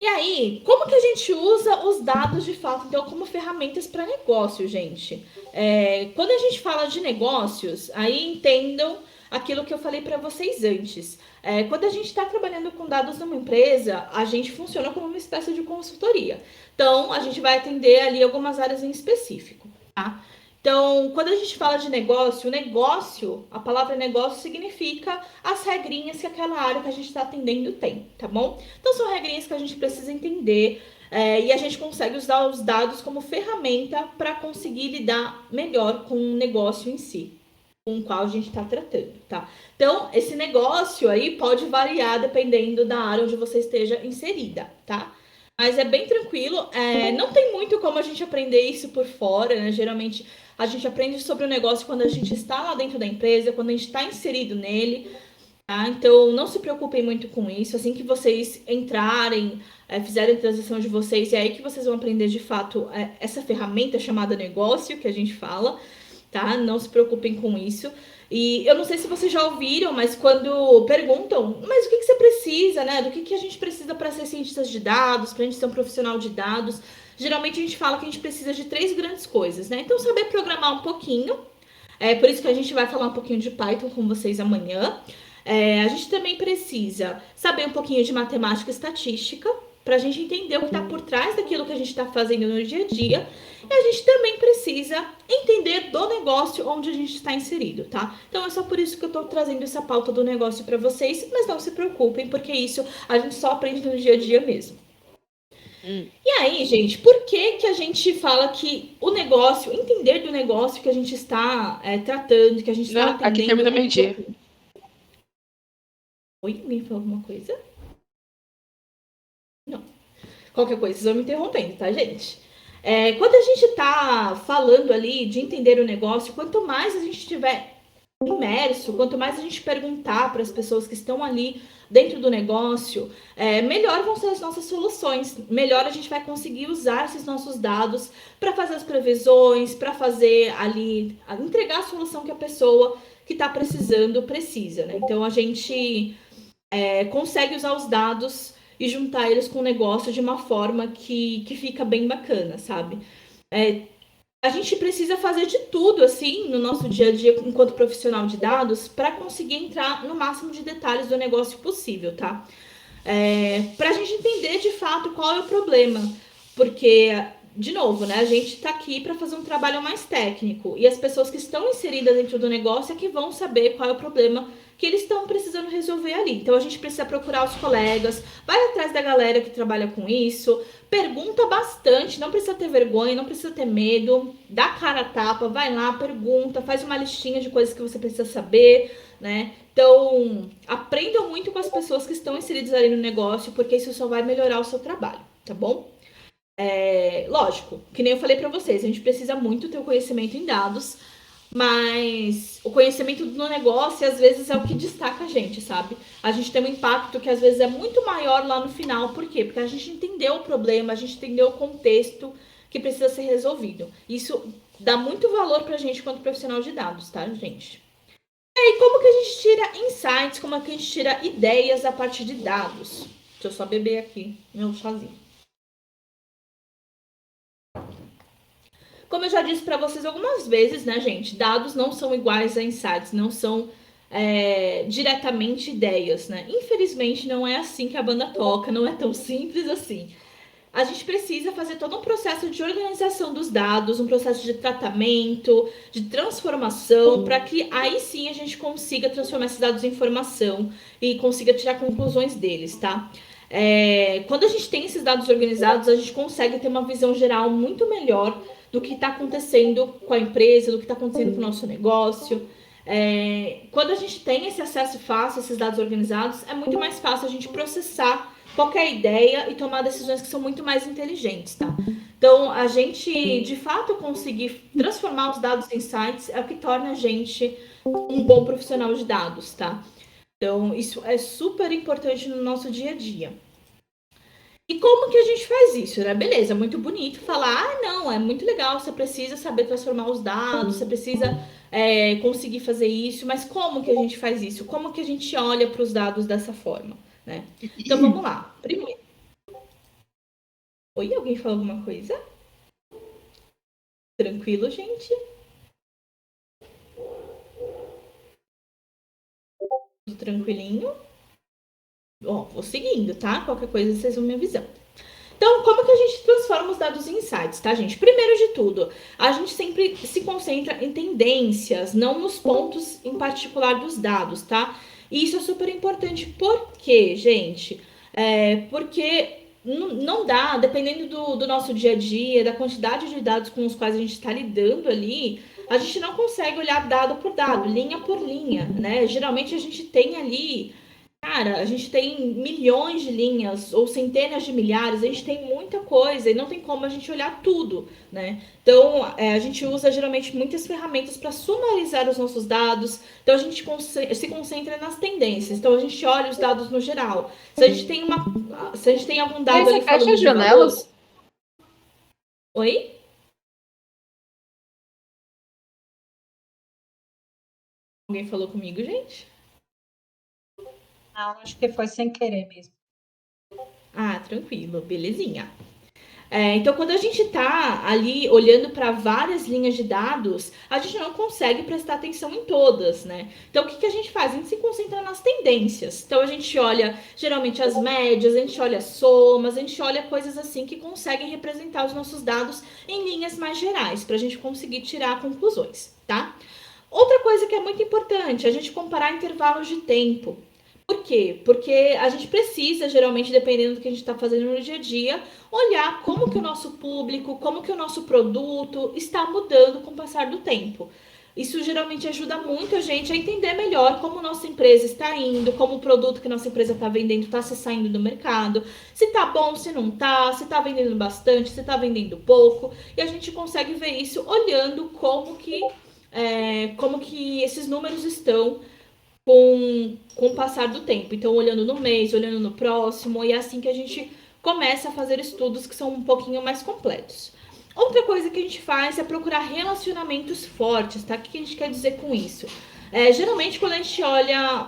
E aí, como que a gente usa os dados de fato, então, como ferramentas para negócio, gente? Quando a gente fala de negócios, aí entendam aquilo que eu falei para vocês antes. Quando a gente está trabalhando com dados numa empresa, a gente funciona como uma espécie de consultoria. Então, a gente vai atender ali algumas áreas em específico, tá? Então, quando a gente fala de negócio, a palavra negócio significa as regrinhas que aquela área que a gente está atendendo tem, tá bom? Então, são regrinhas que a gente precisa entender e a gente consegue usar os dados como ferramenta para conseguir lidar melhor com o negócio em si, com o qual a gente está tratando, tá? Então, esse negócio aí pode variar dependendo da área onde você esteja inserida, tá? Mas é bem tranquilo, não tem muito como a gente aprender isso por fora, né? Geralmente a gente aprende sobre o negócio quando a gente está lá dentro da empresa, quando a gente está inserido nele, tá? Então não se preocupem muito com isso. Assim que vocês entrarem, fizerem a transição de vocês, é aí que vocês vão aprender de fato essa ferramenta chamada negócio que a gente fala, tá? Não se preocupem com isso. E eu não sei se vocês já ouviram, mas quando perguntam, mas o que você precisa, né? Do que a gente precisa para ser cientista de dados, para a gente ser um profissional de dados? Geralmente a gente fala que a gente precisa de 3 grandes coisas, né? Então, saber programar um pouquinho. Por isso que a gente vai falar um pouquinho de Python com vocês amanhã. A gente também precisa saber um pouquinho de matemática e estatística, para a gente entender o que está por trás daquilo que a gente está fazendo no dia a dia. E a gente também precisa entender do negócio onde a gente está inserido, tá? Então é só por isso que eu estou trazendo essa pauta do negócio para vocês, mas não se preocupem, porque isso a gente só aprende no dia a dia mesmo. E aí, gente, por que a gente fala que o negócio, entender do negócio que a gente está tratando, que a gente está atendendo... Aqui termina meio-dia. Oi, alguém falou alguma coisa? Não. Qualquer coisa, vocês vão me interrompendo, tá, gente? Quando a gente está falando ali de entender o negócio, quanto mais a gente estiver imerso, quanto mais a gente perguntar para as pessoas que estão ali dentro do negócio, melhor vão ser as nossas soluções, melhor a gente vai conseguir usar esses nossos dados para fazer as previsões, para fazer ali, entregar a solução que a pessoa que está precisando precisa, né? Então a gente consegue usar os dados e juntar eles com o negócio de uma forma que fica bem bacana, sabe? A gente precisa fazer de tudo, assim, no nosso dia a dia, enquanto profissional de dados, para conseguir entrar no máximo de detalhes do negócio possível, tá? Para a gente entender, de fato, qual é o problema. Porque, de novo, né, a gente está aqui para fazer um trabalho mais técnico. E as pessoas que estão inseridas dentro do negócio é que vão saber qual é o problema que eles estão precisando resolver ali. Então, a gente precisa procurar os colegas, vai atrás da galera que trabalha com isso, pergunta bastante, não precisa ter vergonha, não precisa ter medo, dá cara a tapa, vai lá, pergunta, faz uma listinha de coisas que você precisa saber, né? Então, aprendam muito com as pessoas que estão inseridas ali no negócio, porque isso só vai melhorar o seu trabalho, tá bom? Lógico, que nem eu falei para vocês, a gente precisa muito ter o conhecimento em dados, mas o conhecimento do negócio às vezes é o que destaca a gente, sabe? A gente tem um impacto que às vezes é muito maior lá no final. Por quê? Porque a gente entendeu o problema, a gente entendeu o contexto que precisa ser resolvido. Isso dá muito valor pra gente quanto profissional de dados, tá, gente? E aí, como que a gente tira insights, como é que a gente tira ideias a partir de dados? Deixa eu só beber aqui meu chazinho. Como eu já disse para vocês algumas vezes, né, gente? Dados não são iguais a insights, não são diretamente ideias, né? Infelizmente, não é assim que a banda toca, não é tão simples assim. A gente precisa fazer todo um processo de organização dos dados, um processo de tratamento, de transformação, para que aí sim a gente consiga transformar esses dados em informação e consiga tirar conclusões deles, tá? Quando a gente tem esses dados organizados, a gente consegue ter uma visão geral muito melhor do que está acontecendo com a empresa, do que está acontecendo com o nosso negócio. Quando a gente tem esse acesso fácil a esses dados organizados, é muito mais fácil a gente processar qualquer ideia e tomar decisões que são muito mais inteligentes, tá? Então, a gente, de fato, conseguir transformar os dados em insights é o que torna a gente um bom profissional de dados, tá? Então, isso é super importante no nosso dia a dia. E como que a gente faz isso, né? Beleza, muito bonito falar, não, é muito legal, você precisa saber transformar os dados, você precisa conseguir fazer isso, mas como que a gente faz isso? Como que a gente olha para os dados dessa forma, né? Então, vamos lá. Primeiro, Oi, alguém falou alguma coisa? Tranquilo, gente? Tudo tranquilinho? Ó, vou seguindo, tá? Qualquer coisa vocês vão me avisando. Então, como que a gente transforma os dados em insights, tá, gente? Primeiro de tudo, a gente sempre se concentra em tendências, não nos pontos em particular dos dados, tá? E isso é super importante. Por quê, gente? Porque não dá, dependendo do nosso dia a dia, da quantidade de dados com os quais a gente está lidando ali, a gente não consegue olhar dado por dado, linha por linha, né? Geralmente a gente tem ali. Cara, a gente tem milhões de linhas ou centenas de milhares, a gente tem muita coisa e não tem como a gente olhar tudo, né? Então, a gente usa geralmente muitas ferramentas para sumarizar os nossos dados. Então, a gente se concentra nas tendências. Então, a gente olha os dados no geral. Se a gente tem algum dado ali Fecha falando as de janelas. valor... Oi? Alguém falou comigo, gente? Não, acho que foi sem querer mesmo. Ah, tranquilo, belezinha. Então, quando a gente está ali olhando para várias linhas de dados, a gente não consegue prestar atenção em todas, né? Então, o que a gente faz? A gente se concentra nas tendências. Então, a gente olha geralmente as médias, a gente olha as somas, a gente olha coisas assim que conseguem representar os nossos dados em linhas mais gerais, para a gente conseguir tirar conclusões, tá? Outra coisa que é muito importante, a gente comparar intervalos de tempo. Por quê? Porque a gente precisa, geralmente, dependendo do que a gente está fazendo no dia a dia, olhar como que o nosso público, como que o nosso produto está mudando com o passar do tempo. Isso geralmente ajuda muito a gente a entender melhor como nossa empresa está indo, como o produto que nossa empresa está vendendo está se saindo do mercado, se está bom, se não está, se está vendendo bastante, se está vendendo pouco. E a gente consegue ver isso olhando como que esses números estão com o passar do tempo. Então, olhando no mês, olhando no próximo, e é assim que a gente começa a fazer estudos que são um pouquinho mais completos. Outra coisa que a gente faz é procurar relacionamentos fortes, tá? O que a gente quer dizer com isso? Geralmente, quando a gente olha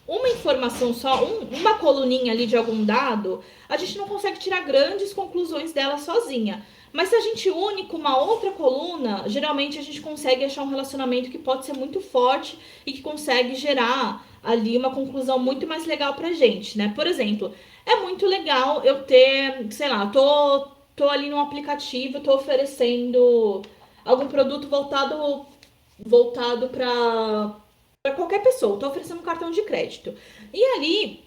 uma informação só, uma coluninha ali de algum dado, a gente não consegue tirar grandes conclusões dela sozinha. Mas se a gente une com uma outra coluna, geralmente a gente consegue achar um relacionamento que pode ser muito forte e que consegue gerar ali uma conclusão muito mais legal pra gente, né? Por exemplo, é muito legal eu ter, sei lá, tô ali no aplicativo, tô oferecendo algum produto voltado para qualquer pessoa, tô oferecendo um cartão de crédito. E ali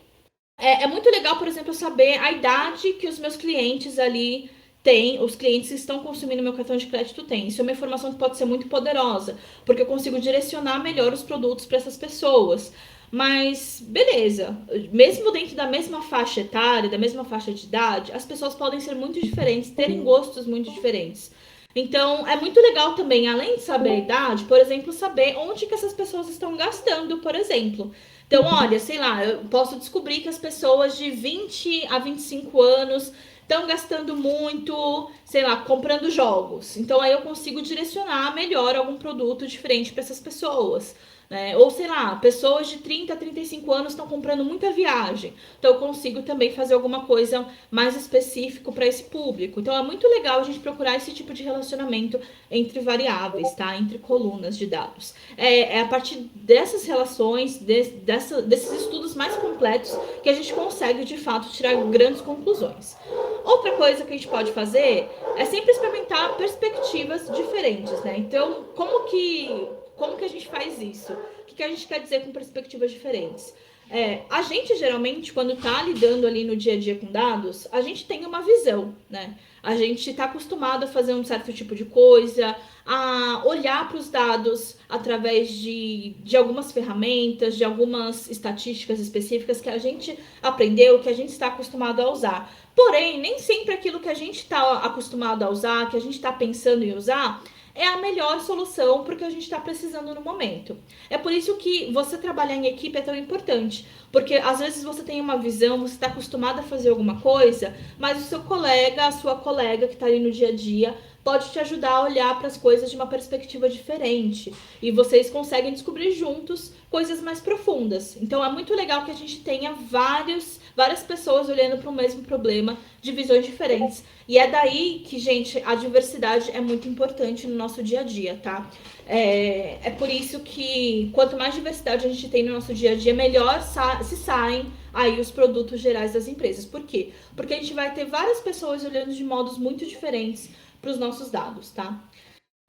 é muito legal, por exemplo, eu saber a idade que os meus clientes ali têm, os clientes que estão consumindo meu cartão de crédito têm. Isso é uma informação que pode ser muito poderosa, porque eu consigo direcionar melhor os produtos para essas pessoas. Mas, beleza, mesmo dentro da mesma faixa etária, da mesma faixa de idade, as pessoas podem ser muito diferentes, terem gostos muito diferentes. Então, é muito legal também, além de saber a idade, por exemplo, saber onde que essas pessoas estão gastando, por exemplo. Então, olha, sei lá, eu posso descobrir que as pessoas de 20 a 25 anos estão gastando muito, sei lá, comprando jogos. Então, aí eu consigo direcionar melhor algum produto diferente para essas pessoas. Né? Ou, sei lá, pessoas de 30 a 35 anos estão comprando muita viagem. Então, eu consigo também fazer alguma coisa mais específico para esse público. Então, é muito legal a gente procurar esse tipo de relacionamento entre variáveis, tá? Entre colunas de dados. É a partir dessas relações, desses estudos mais completos, que a gente consegue, de fato, tirar grandes conclusões. Outra coisa que a gente pode fazer é sempre experimentar perspectivas diferentes, né? Então, como que a gente faz isso? O que a gente quer dizer com perspectivas diferentes? A gente, geralmente, quando está lidando ali no dia a dia com dados, a gente tem uma visão, né? A gente está acostumado a fazer um certo tipo de coisa, a olhar para os dados através de algumas ferramentas, de algumas estatísticas específicas que a gente aprendeu, que a gente está acostumado a usar. Porém, nem sempre aquilo que a gente está acostumado a usar, que a gente está pensando em usar, é a melhor solução para o que a gente está precisando no momento. É por isso que você trabalhar em equipe é tão importante, porque às vezes você tem uma visão, você está acostumado a fazer alguma coisa, mas o seu colega, a sua colega que está ali no dia a dia, pode te ajudar a olhar para as coisas de uma perspectiva diferente. E vocês conseguem descobrir juntos coisas mais profundas. Então é muito legal que a gente tenha várias pessoas olhando para o mesmo problema de visões diferentes. E é daí que, gente, a diversidade é muito importante no nosso dia a dia, tá? É por isso que quanto mais diversidade a gente tem no nosso dia a dia, melhor se saem aí os produtos gerais das empresas. Por quê? Porque a gente vai ter várias pessoas olhando de modos muito diferentes para os nossos dados, tá?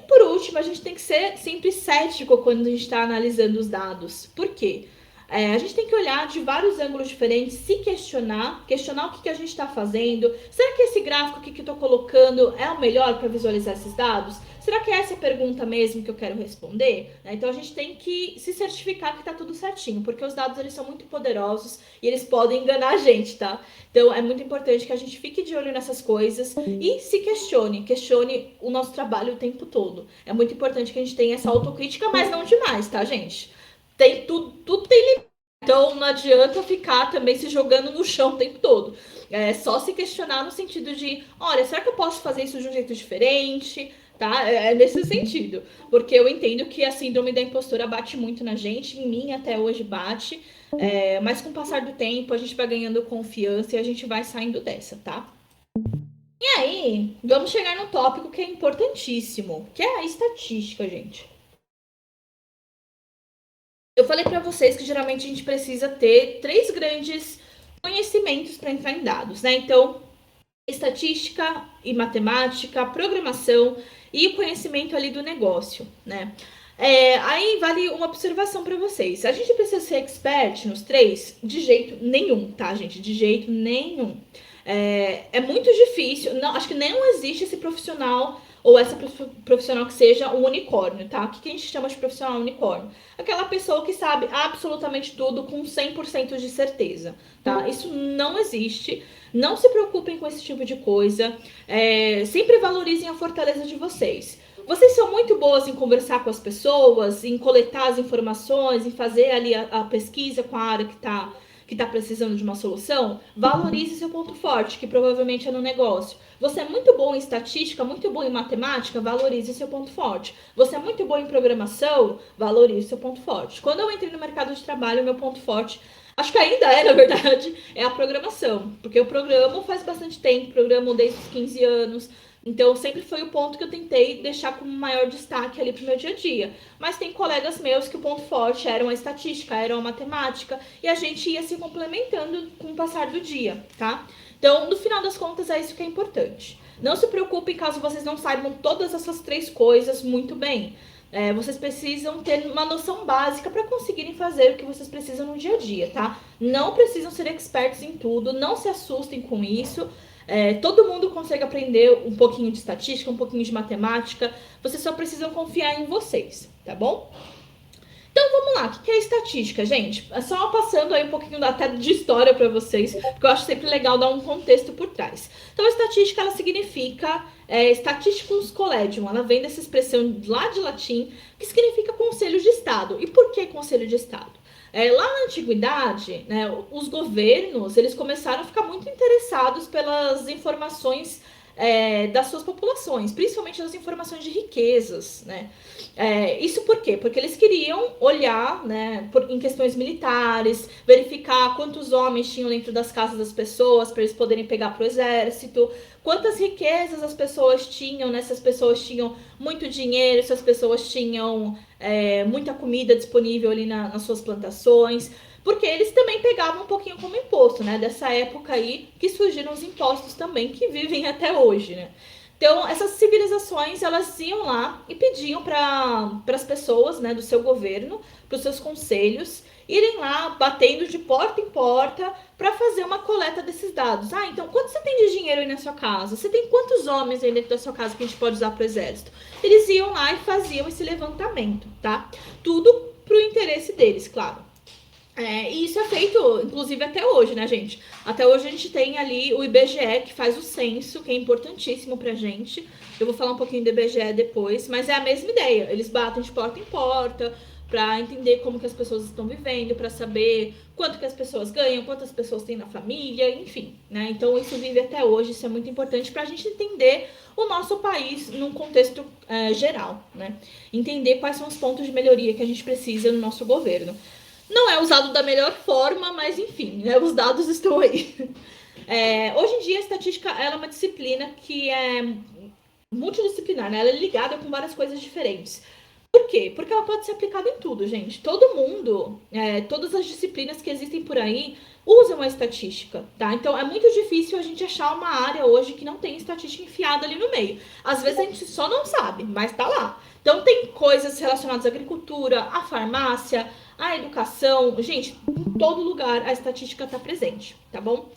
E por último, a gente tem que ser sempre cético quando a gente está analisando os dados. Por quê? A gente tem que olhar de vários ângulos diferentes, se questionar o que a gente está fazendo. Será que esse gráfico aqui que eu estou colocando é o melhor para visualizar esses dados? Será que é essa a pergunta mesmo que eu quero responder? Então, a gente tem que se certificar que está tudo certinho, porque os dados eles são muito poderosos e eles podem enganar a gente, tá? Então, é muito importante que a gente fique de olho nessas coisas e se questione o nosso trabalho o tempo todo. É muito importante que a gente tenha essa autocrítica, mas não demais, tá, gente? Tem tudo tem limite. Então não adianta ficar também se jogando no chão o tempo todo. É só se questionar no sentido de, olha, será que eu posso fazer isso de um jeito diferente? Tá? É nesse sentido. Porque eu entendo que a síndrome da impostora bate muito na gente, em mim até hoje bate. Mas com o passar do tempo a gente vai ganhando confiança e a gente vai saindo dessa, tá? E aí, vamos chegar no tópico que é importantíssimo, que é a estatística, gente. Eu falei para vocês que geralmente a gente precisa ter 3 grandes conhecimentos para entrar em dados, né? Então, estatística e matemática, programação e o conhecimento ali do negócio, né? Aí vale uma observação para vocês. A gente precisa ser expert nos 3? De jeito nenhum, tá, gente? De jeito nenhum. É muito difícil, não, acho que não existe esse profissional ou essa profissional que seja um unicórnio, tá? O que a gente chama de profissional unicórnio? Aquela pessoa que sabe absolutamente tudo com 100% de certeza, tá? Isso não existe. Não se preocupem com esse tipo de coisa. Sempre valorizem a fortaleza de vocês. Vocês são muito boas em conversar com as pessoas, em coletar as informações, em fazer ali a pesquisa com a área que tá precisando de uma solução. Valorize seu ponto forte, que provavelmente é no negócio. Você é muito bom em estatística, muito bom em matemática, valorize seu ponto forte. Você é muito bom em programação, valorize seu ponto forte. Quando eu entrei no mercado de trabalho, meu ponto forte, acho que ainda é, na verdade, é a programação. Porque eu programo faz bastante tempo, programo desde os 15 anos. Então, sempre foi o ponto que eu tentei deixar como maior destaque ali pro meu dia a dia. Mas tem colegas meus que o ponto forte era a estatística, era a matemática, e a gente ia se complementando com o passar do dia, tá? Então, no final das contas, é isso que é importante. Não se preocupem caso vocês não saibam todas essas 3 coisas muito bem. Vocês precisam ter uma noção básica para conseguirem fazer o que vocês precisam no dia a dia, tá? Não precisam ser expertos em tudo, não se assustem com isso. Todo mundo consegue aprender um pouquinho de estatística, um pouquinho de matemática. Vocês só precisam confiar em vocês, tá bom? Então vamos lá, o que é estatística, gente? Só passando aí um pouquinho até de história para vocês, porque eu acho sempre legal dar um contexto por trás. Então a estatística, ela significa Statisticus Collegium, ela vem dessa expressão lá de latim, que significa Conselho de Estado. E por que Conselho de Estado? Lá na antiguidade, né, os governos eles começaram a ficar muito interessados pelas informações das suas populações, principalmente as informações de riquezas, né? Isso por quê? Porque eles queriam olhar, né, em questões militares, verificar quantos homens tinham dentro das casas das pessoas para eles poderem pegar para o exército, quantas riquezas as pessoas tinham, né? Se as pessoas tinham muito dinheiro, se as pessoas tinham muita comida disponível ali nas suas plantações, porque eles também pegavam um pouquinho como imposto, né? Dessa época aí que surgiram os impostos também, que vivem até hoje, né? Então, essas civilizações, elas iam lá e pediam para as pessoas, né, do seu governo, para os seus conselhos, irem lá batendo de porta em porta para fazer uma coleta desses dados. Então, quanto você tem de dinheiro aí na sua casa? Você tem quantos homens aí dentro da sua casa que a gente pode usar para o exército? Eles iam lá e faziam esse levantamento, tá? Tudo pro interesse deles, claro. E isso é feito, inclusive, até hoje, né, gente? Até hoje a gente tem ali o IBGE, que faz o censo, que é importantíssimo pra gente. Eu vou falar um pouquinho do IBGE depois, mas é a mesma ideia. Eles batem de porta em porta pra entender como que as pessoas estão vivendo, pra saber quanto que as pessoas ganham, quantas pessoas têm na família, enfim, né? Então, isso vive até hoje, isso é muito importante pra gente entender o nosso país num contexto geral, né? Entender quais são os pontos de melhoria que a gente precisa no nosso governo. não é usado da melhor forma, mas enfim, né, os dados estão aí. Hoje em dia, a estatística ela é uma disciplina que é multidisciplinar, né? Ela é ligada com várias coisas diferentes. Por quê? Porque ela pode ser aplicada em tudo, gente. Todo mundo, todas as disciplinas que existem por aí usam a estatística, tá? Então, é muito difícil a gente achar uma área hoje que não tem estatística enfiada ali no meio. Às vezes a gente só não sabe, mas tá lá. Então, tem coisas relacionadas à agricultura, à farmácia, à educação. Gente, em todo lugar a estatística tá presente, tá bom?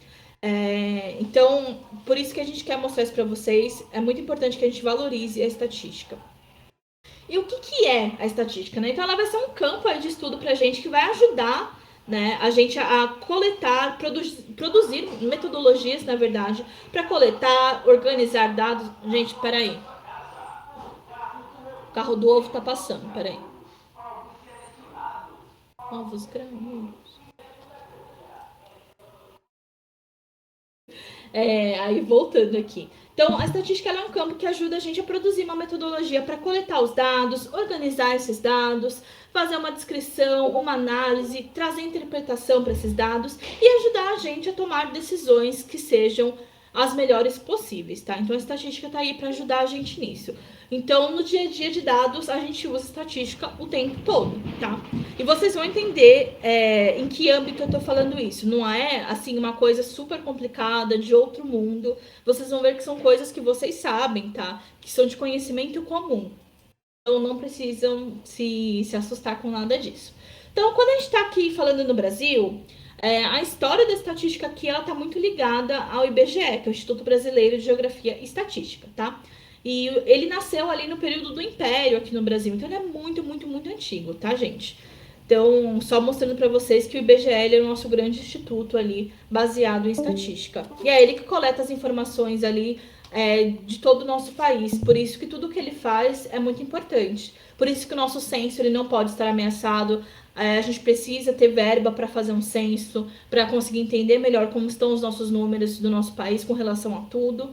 Então, por isso que a gente quer mostrar isso para vocês. É muito importante que a gente valorize a estatística. E o que é a estatística, né? Então, ela vai ser um campo aí de estudo para a gente que vai ajudar, né, a gente a coletar, produzir metodologias, na verdade, para coletar, organizar dados. Gente, peraí. O carro do ovo tá passando, peraí. Ovos graúdos. Aí voltando aqui. Então, a estatística ela é um campo que ajuda a gente a produzir uma metodologia para coletar os dados, organizar esses dados, fazer uma descrição, uma análise, trazer interpretação para esses dados e ajudar a gente a tomar decisões que sejam as melhores possíveis, tá? Então, a estatística está aí para ajudar a gente nisso. Então, no dia a dia de dados, a gente usa estatística o tempo todo, tá? E vocês vão entender em que âmbito eu tô falando isso. Não é, assim, uma coisa super complicada, de outro mundo. Vocês vão ver que são coisas que vocês sabem, tá? Que são de conhecimento comum. Então, não precisam se assustar com nada disso. Então, quando a gente tá aqui falando no Brasil, a história da estatística aqui, ela tá muito ligada ao IBGE, que é o Instituto Brasileiro de Geografia e Estatística, tá? E ele nasceu ali no período do Império aqui no Brasil. Então, ele é muito, muito, muito antigo, tá, gente? Então, só mostrando para vocês que o IBGE é o nosso grande instituto ali, baseado em estatística. E é ele que coleta as informações ali de todo o nosso país. Por isso que tudo que ele faz é muito importante. Por isso que o nosso censo ele não pode estar ameaçado. A gente precisa ter verba para fazer um censo, para conseguir entender melhor como estão os nossos números do nosso país com relação a tudo.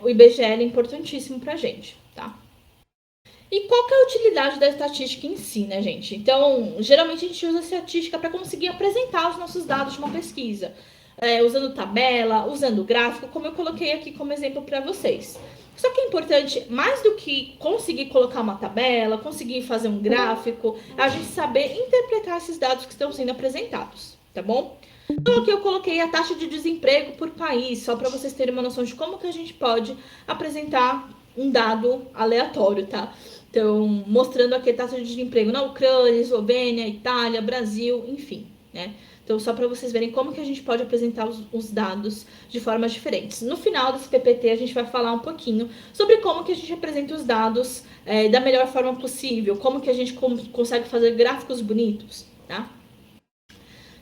O IBGE é importantíssimo para a gente, tá? E qual que é a utilidade da estatística em si, né, gente? Então, geralmente a gente usa a estatística para conseguir apresentar os nossos dados de uma pesquisa, usando tabela, usando gráfico, como eu coloquei aqui como exemplo para vocês. Só que é importante, mais do que conseguir colocar uma tabela, conseguir fazer um gráfico, a gente saber interpretar esses dados que estão sendo apresentados, tá bom? Então, aqui eu coloquei a taxa de desemprego por país, só para vocês terem uma noção de como que a gente pode apresentar um dado aleatório, tá? Então, mostrando aqui a taxa de desemprego na Ucrânia, Eslovênia, Itália, Brasil, enfim, né? Então, só para vocês verem como que a gente pode apresentar os dados de formas diferentes. No final desse PPT, a gente vai falar um pouquinho sobre como que a gente apresenta os dados da melhor forma possível, como que a gente consegue fazer gráficos bonitos, tá?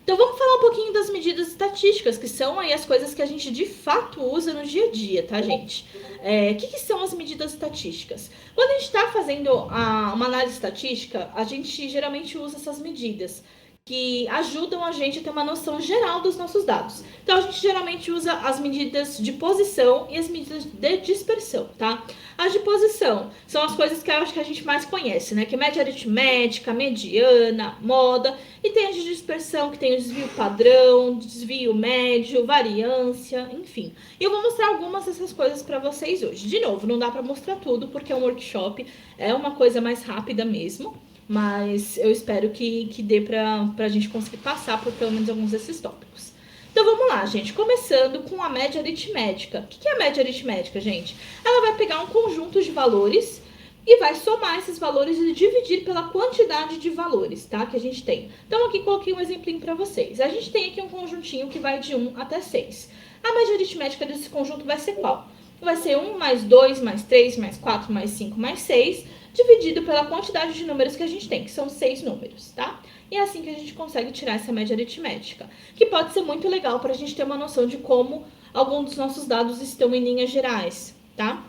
Então, vamos falar um pouquinho das medidas estatísticas, que são aí as coisas que a gente de fato usa no dia a dia, tá, gente? O que são as medidas estatísticas? Quando a gente está fazendo uma análise estatística, a gente geralmente usa essas medidas que ajudam a gente a ter uma noção geral dos nossos dados. Então, a gente geralmente usa as medidas de posição e as medidas de dispersão, tá? As de posição são as coisas que eu acho que a gente mais conhece, né? Que é média aritmética, mediana, moda. E tem as de dispersão, que tem o desvio padrão, desvio médio, variância, enfim. E eu vou mostrar algumas dessas coisas para vocês hoje. De novo, não dá para mostrar tudo, porque é um workshop, é uma coisa mais rápida mesmo. Mas eu espero que dê pra gente conseguir passar por pelo menos alguns desses tópicos. Então vamos lá, gente. Começando com a média aritmética. O que é a média aritmética, gente? Ela vai pegar um conjunto de valores e vai somar esses valores e dividir pela quantidade de valores, tá? Que a gente tem. Então aqui coloquei um exemplinho para vocês. A gente tem aqui um conjuntinho que vai de 1 até 6. A média aritmética desse conjunto vai ser qual? Vai ser 1 mais 2 mais 3 mais 4 mais 5 mais 6... dividido pela quantidade de números que a gente tem, que são 6 números, tá? E é assim que a gente consegue tirar essa média aritmética, que pode ser muito legal para a gente ter uma noção de como alguns dos nossos dados estão em linhas gerais, tá?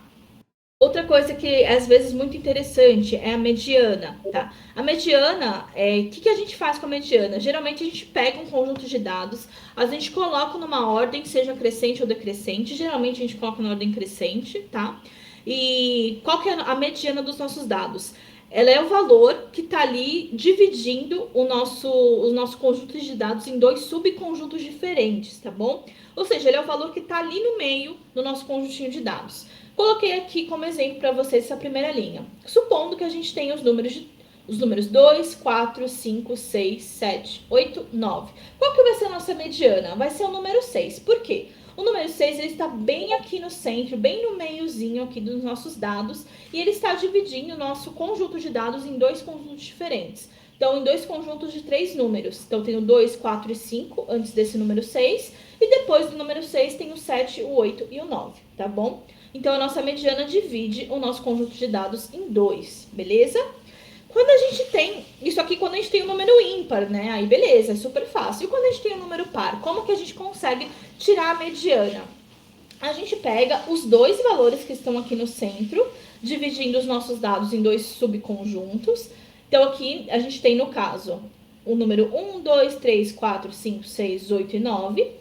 Outra coisa que é às vezes muito interessante é a mediana, tá? A mediana, o que a gente faz com a mediana? Geralmente a gente pega um conjunto de dados, a gente coloca numa ordem, seja crescente ou decrescente, geralmente a gente coloca na ordem crescente, tá? E qual que é a mediana dos nossos dados? ela é o valor que está ali dividindo o nosso conjunto de dados em dois subconjuntos diferentes, tá bom? Ou seja, ele é o valor que está ali no meio do nosso conjuntinho de dados. Coloquei aqui como exemplo para vocês essa primeira linha. Supondo que a gente tenha os números 2, 4, 5, 6, 7, 8, 9. Qual que vai ser a nossa mediana? Vai ser o número 6. Por quê? O número 6 ele está bem aqui no centro, bem no meiozinho aqui dos nossos dados, e ele está dividindo o nosso conjunto de dados em dois conjuntos diferentes. Então, em dois conjuntos de 3 números. Então, tem o 2, 4 e 5 antes desse número 6, e depois do número 6 tem o 7, o 8 e o 9, tá bom? Então, a nossa mediana divide o nosso conjunto de dados em 2, beleza? Quando a gente tem, isso aqui quando a gente tem um número ímpar, né? Aí beleza, é super fácil. E quando a gente tem um número par, como que a gente consegue tirar a mediana? A gente pega os dois valores que estão aqui no centro, dividindo os nossos dados em dois subconjuntos. Então aqui a gente tem no caso o número 1, 2, 3, 4, 5, 6, 8 e 9.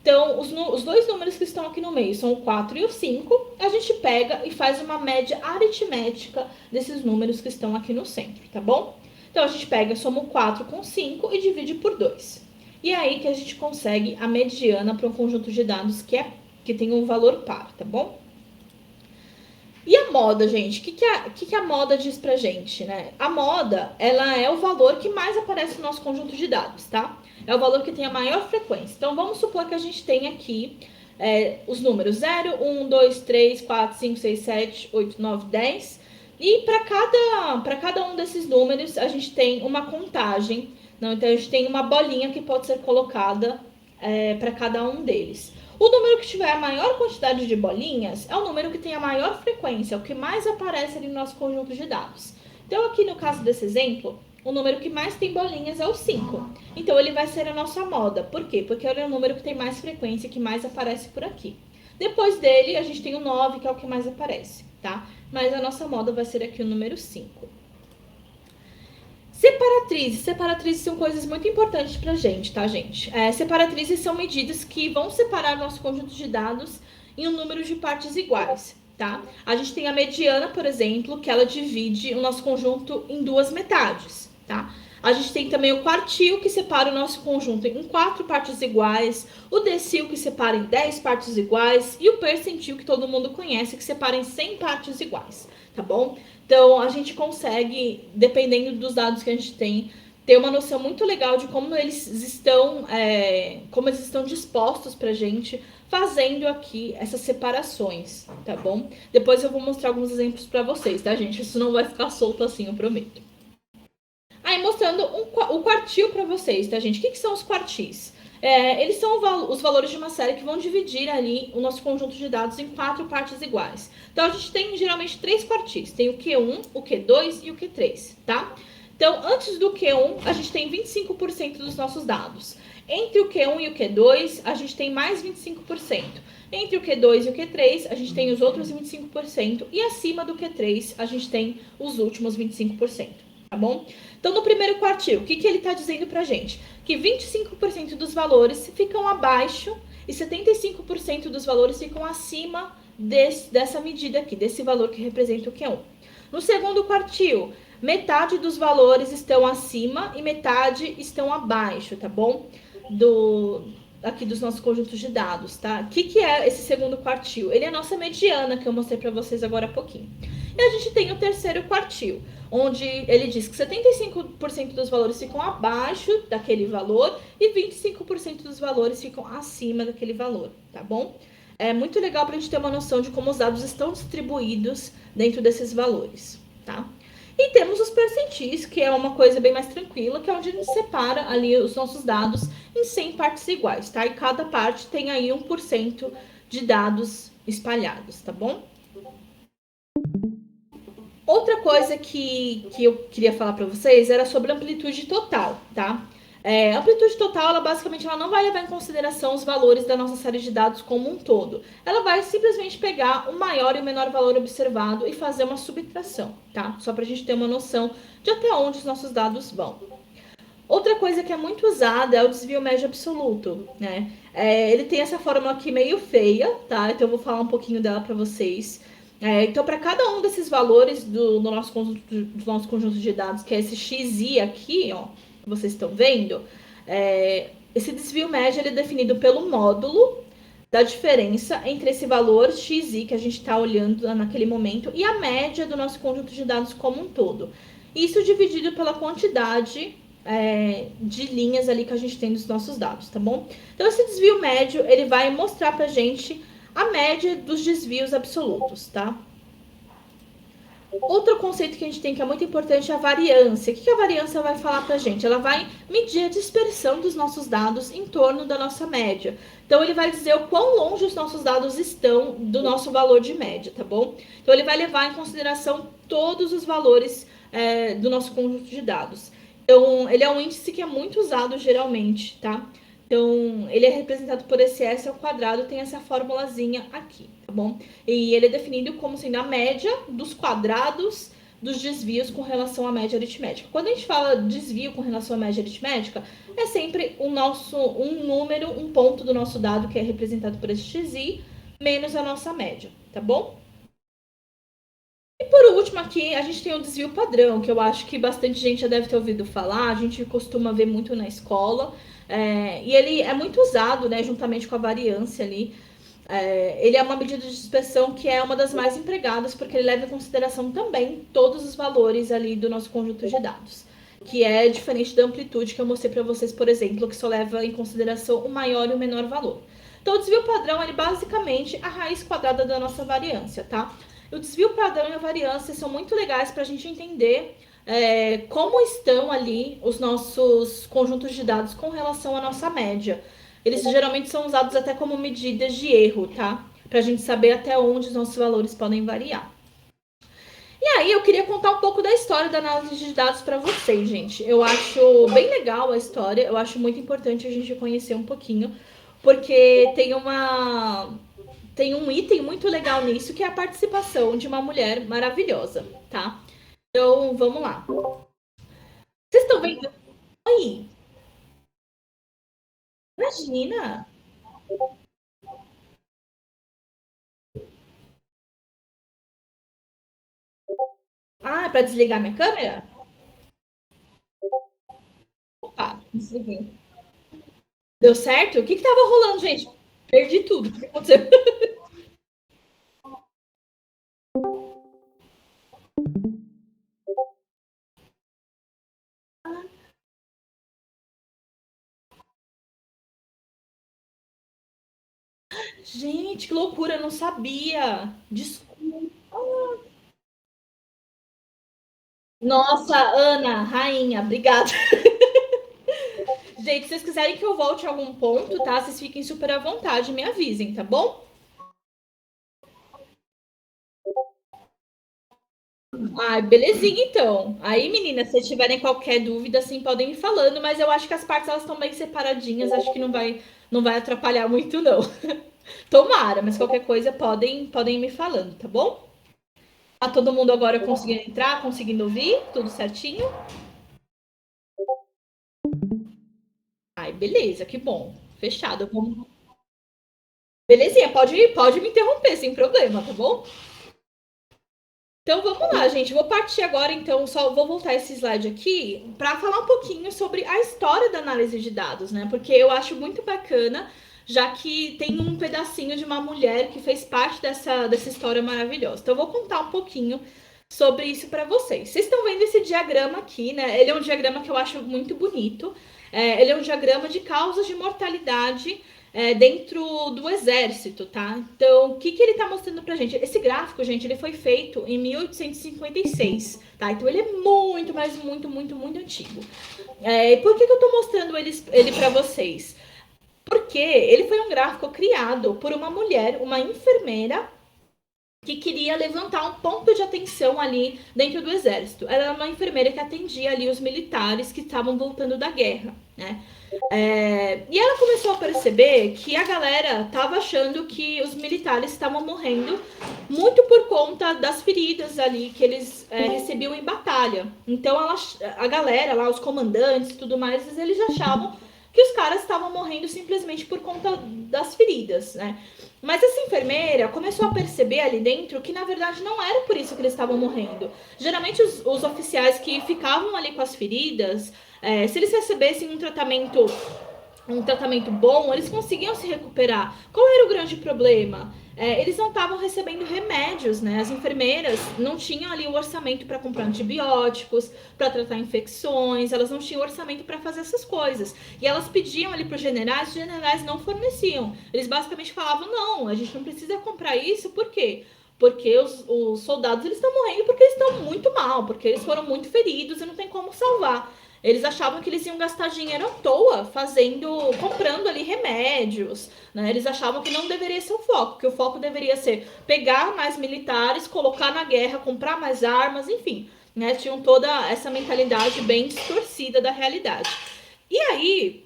Então, os dois números que estão aqui no meio são o 4 e o 5. A gente pega e faz uma média aritmética desses números que estão aqui no centro, tá bom? Então, a gente pega, soma o 4 com 5 e divide por 2. E é aí que a gente consegue a mediana para um conjunto de dados que tem um valor par, tá bom? E a moda, gente? O que a moda diz pra gente, né? A moda, ela é o valor que mais aparece no nosso conjunto de dados, tá? É o valor que tem a maior frequência. Então, vamos supor que a gente tem aqui os números 0, 1, 2, 3, 4, 5, 6, 7, 8, 9, 10. E para cada um desses números, a gente tem uma contagem. Não? Então, a gente tem uma bolinha que pode ser colocada para cada um deles. O número que tiver a maior quantidade de bolinhas é o número que tem a maior frequência, é o que mais aparece ali no nosso conjunto de dados. Então, aqui no caso desse exemplo, o número que mais tem bolinhas é o 5. Então, ele vai ser a nossa moda. Por quê? Porque ele é o número que tem mais frequência, que mais aparece por aqui. Depois dele, a gente tem o 9, que é o que mais aparece, tá? Mas a nossa moda vai ser aqui o número 5. Separatrizes. Separatrizes são coisas muito importantes pra gente, tá, gente? Separatrizes são medidas que vão separar nosso conjunto de dados em um número de partes iguais, tá? A gente tem a mediana, por exemplo, que ela divide o nosso conjunto em duas metades, tá? A gente tem também o quartil, que separa o nosso conjunto em 4 partes iguais, o decil, que separa em 10 partes iguais, e o percentil, que todo mundo conhece, que separa em 100 partes iguais, tá bom? Então, a gente consegue, dependendo dos dados que a gente tem, ter uma noção muito legal de como eles estão dispostos pra gente, fazendo aqui essas separações, tá bom? Depois eu vou mostrar alguns exemplos pra vocês, tá, gente? Isso não vai ficar solto assim, eu prometo. Aí, mostrando o quartil pra vocês, tá, gente? O que são os quartis? Eles são os valores de uma série que vão dividir ali o nosso conjunto de dados em 4 partes iguais. Então, a gente tem geralmente 3 quartis. Tem o Q1, o Q2 e o Q3, tá? Então, antes do Q1, a gente tem 25% dos nossos dados. Entre o Q1 e o Q2, a gente tem mais 25%. Entre o Q2 e o Q3, a gente tem os outros 25%. E acima do Q3, a gente tem os últimos 25%, tá bom? Então, no primeiro quartil, o que ele está dizendo pra gente? Que 25% dos valores ficam abaixo e 75% dos valores ficam acima dessa medida aqui, desse valor que representa o Q1. No segundo quartil, metade dos valores estão acima e metade estão abaixo, tá bom? Aqui dos nossos conjuntos de dados, tá? O que é esse segundo quartil? Ele é a nossa mediana, que eu mostrei pra vocês agora há pouquinho. E a gente tem o terceiro quartil, onde ele diz que 75% dos valores ficam abaixo daquele valor e 25% dos valores ficam acima daquele valor, tá bom? É muito legal pra gente ter uma noção de como os dados estão distribuídos dentro desses valores, tá? E temos os percentis, que é uma coisa bem mais tranquila, que é onde a gente separa ali os nossos dados em 100 partes iguais, tá? E cada parte tem aí 1% de dados espalhados, tá bom? Outra coisa que eu queria falar para vocês era sobre a amplitude total, tá? A amplitude total, ela basicamente não vai levar em consideração os valores da nossa série de dados como um todo. Ela vai simplesmente pegar o maior e o menor valor observado e fazer uma subtração, tá? Só para a gente ter uma noção de até onde os nossos dados vão. Outra coisa que é muito usada é o desvio médio absoluto, né? Ele tem essa fórmula aqui meio feia, tá? Então eu vou falar um pouquinho dela para vocês. Então, para cada um desses valores do nosso conjunto de dados, que é esse XI aqui, ó, que vocês estão vendo, esse desvio médio ele é definido pelo módulo da diferença entre esse valor XI que a gente está olhando naquele momento e a média do nosso conjunto de dados como um todo. Isso dividido pela quantidade de linhas ali que a gente tem dos nossos dados, tá bom? Então, esse desvio médio, ele vai mostrar pra gente a média dos desvios absolutos, tá? Outro conceito que a gente tem que é muito importante é a variância. O que a variância vai falar pra gente? Ela vai medir a dispersão dos nossos dados em torno da nossa média. Então, ele vai dizer o quão longe os nossos dados estão do nosso valor de média, tá bom? Então, ele vai levar em consideração todos os valores do nosso conjunto de dados. Então, ele é um índice que é muito usado geralmente, tá? Então, ele é representado por esse S ao quadrado, tem essa formulazinha aqui, tá bom? E ele é definido como sendo a média dos quadrados dos desvios com relação à média aritmética. Quando a gente fala desvio com relação à média aritmética, é sempre um número, um ponto do nosso dado que é representado por esse XI, menos a nossa média, tá bom? E por último aqui, a gente tem o desvio padrão, que eu acho que bastante gente já deve ter ouvido falar, a gente costuma ver muito na escola, e ele é muito usado, né, juntamente com a variância ali. Ele é uma medida de dispersão que é uma das mais empregadas, porque ele leva em consideração também todos os valores ali do nosso conjunto de dados, que é diferente da amplitude que eu mostrei para vocês, por exemplo, que só leva em consideração o maior e o menor valor. Então, o desvio padrão, ele basicamente a raiz quadrada da nossa variância, tá? O desvio padrão e a variância são muito legais para a gente entender como estão ali os nossos conjuntos de dados com relação à nossa média. Eles geralmente são usados até como medidas de erro, tá? Para a gente saber até onde os nossos valores podem variar. E aí, eu queria contar um pouco da história da análise de dados para vocês, gente. Eu acho bem legal a história, eu acho muito importante a gente conhecer um pouquinho, porque tem um item muito legal nisso, que é a participação de uma mulher maravilhosa, tá? Então, vamos lá. Vocês estão vendo? Oi! Imagina! Ah, para desligar minha câmera? Opa, desliguei. Deu certo? O que tava rolando, gente? Perdi tudo. O que aconteceu? Gente, que loucura, eu não sabia. Desculpa. Nossa, Ana, rainha, obrigada. Gente, se vocês quiserem que eu volte a algum ponto, tá? Vocês fiquem super à vontade, me avisem, tá bom? Ah, belezinha então. Aí, meninas, se tiverem qualquer dúvida, assim, podem ir falando, mas eu acho que as partes elas estão bem separadinhas, acho que não vai atrapalhar muito, não. Tomara, mas qualquer coisa podem ir me falando, tá bom? Tá todo mundo agora conseguindo entrar, conseguindo ouvir? Tudo certinho? Ai, beleza, que bom. Fechado. Belezinha, pode me interromper sem problema, tá bom? Então vamos lá, gente. Vou partir agora, então, só vou voltar esse slide aqui para falar um pouquinho sobre a história da análise de dados, né? Porque eu acho muito bacana, já que tem um pedacinho de uma mulher que fez parte dessa história maravilhosa. Então, eu vou contar um pouquinho sobre isso para vocês. Vocês estão vendo esse diagrama aqui, né? Ele é um diagrama que eu acho muito bonito. Ele é um diagrama de causas de mortalidade dentro do exército, tá? Então, o que ele tá mostrando pra gente? Esse gráfico, gente, ele foi feito em 1856, tá? Então, ele é muito, mas muito, muito, muito antigo. E por que eu tô mostrando ele pra vocês? Porque ele foi um gráfico criado por uma mulher, uma enfermeira, que queria levantar um ponto de atenção ali dentro do exército. Ela era uma enfermeira que atendia ali os militares que estavam voltando da guerra, né? E ela começou a perceber que a galera estava achando que os militares estavam morrendo muito por conta das feridas ali que eles recebiam em batalha. Então a galera lá, os comandantes e tudo mais, eles achavam que os caras estavam morrendo simplesmente por conta das feridas, né? Mas essa enfermeira começou a perceber ali dentro que, na verdade, não era por isso que eles estavam morrendo. Geralmente, os oficiais que ficavam ali com as feridas, se eles recebessem um tratamento bom, eles conseguiam se recuperar. Qual era o grande problema? Eles não estavam recebendo remédios, né? As enfermeiras não tinham ali o orçamento para comprar antibióticos, para tratar infecções, elas não tinham orçamento para fazer essas coisas. E elas pediam ali para os generais não forneciam. Eles basicamente falavam, não, a gente não precisa comprar isso, por quê? Porque os soldados eles estão morrendo porque eles estão muito mal, porque eles foram muito feridos e não tem como salvar. Eles achavam que eles iam gastar dinheiro à toa, comprando ali remédios, né? Eles achavam que não deveria ser o foco, que o foco deveria ser pegar mais militares, colocar na guerra, comprar mais armas, enfim, né? Tinham toda essa mentalidade bem distorcida da realidade. E aí,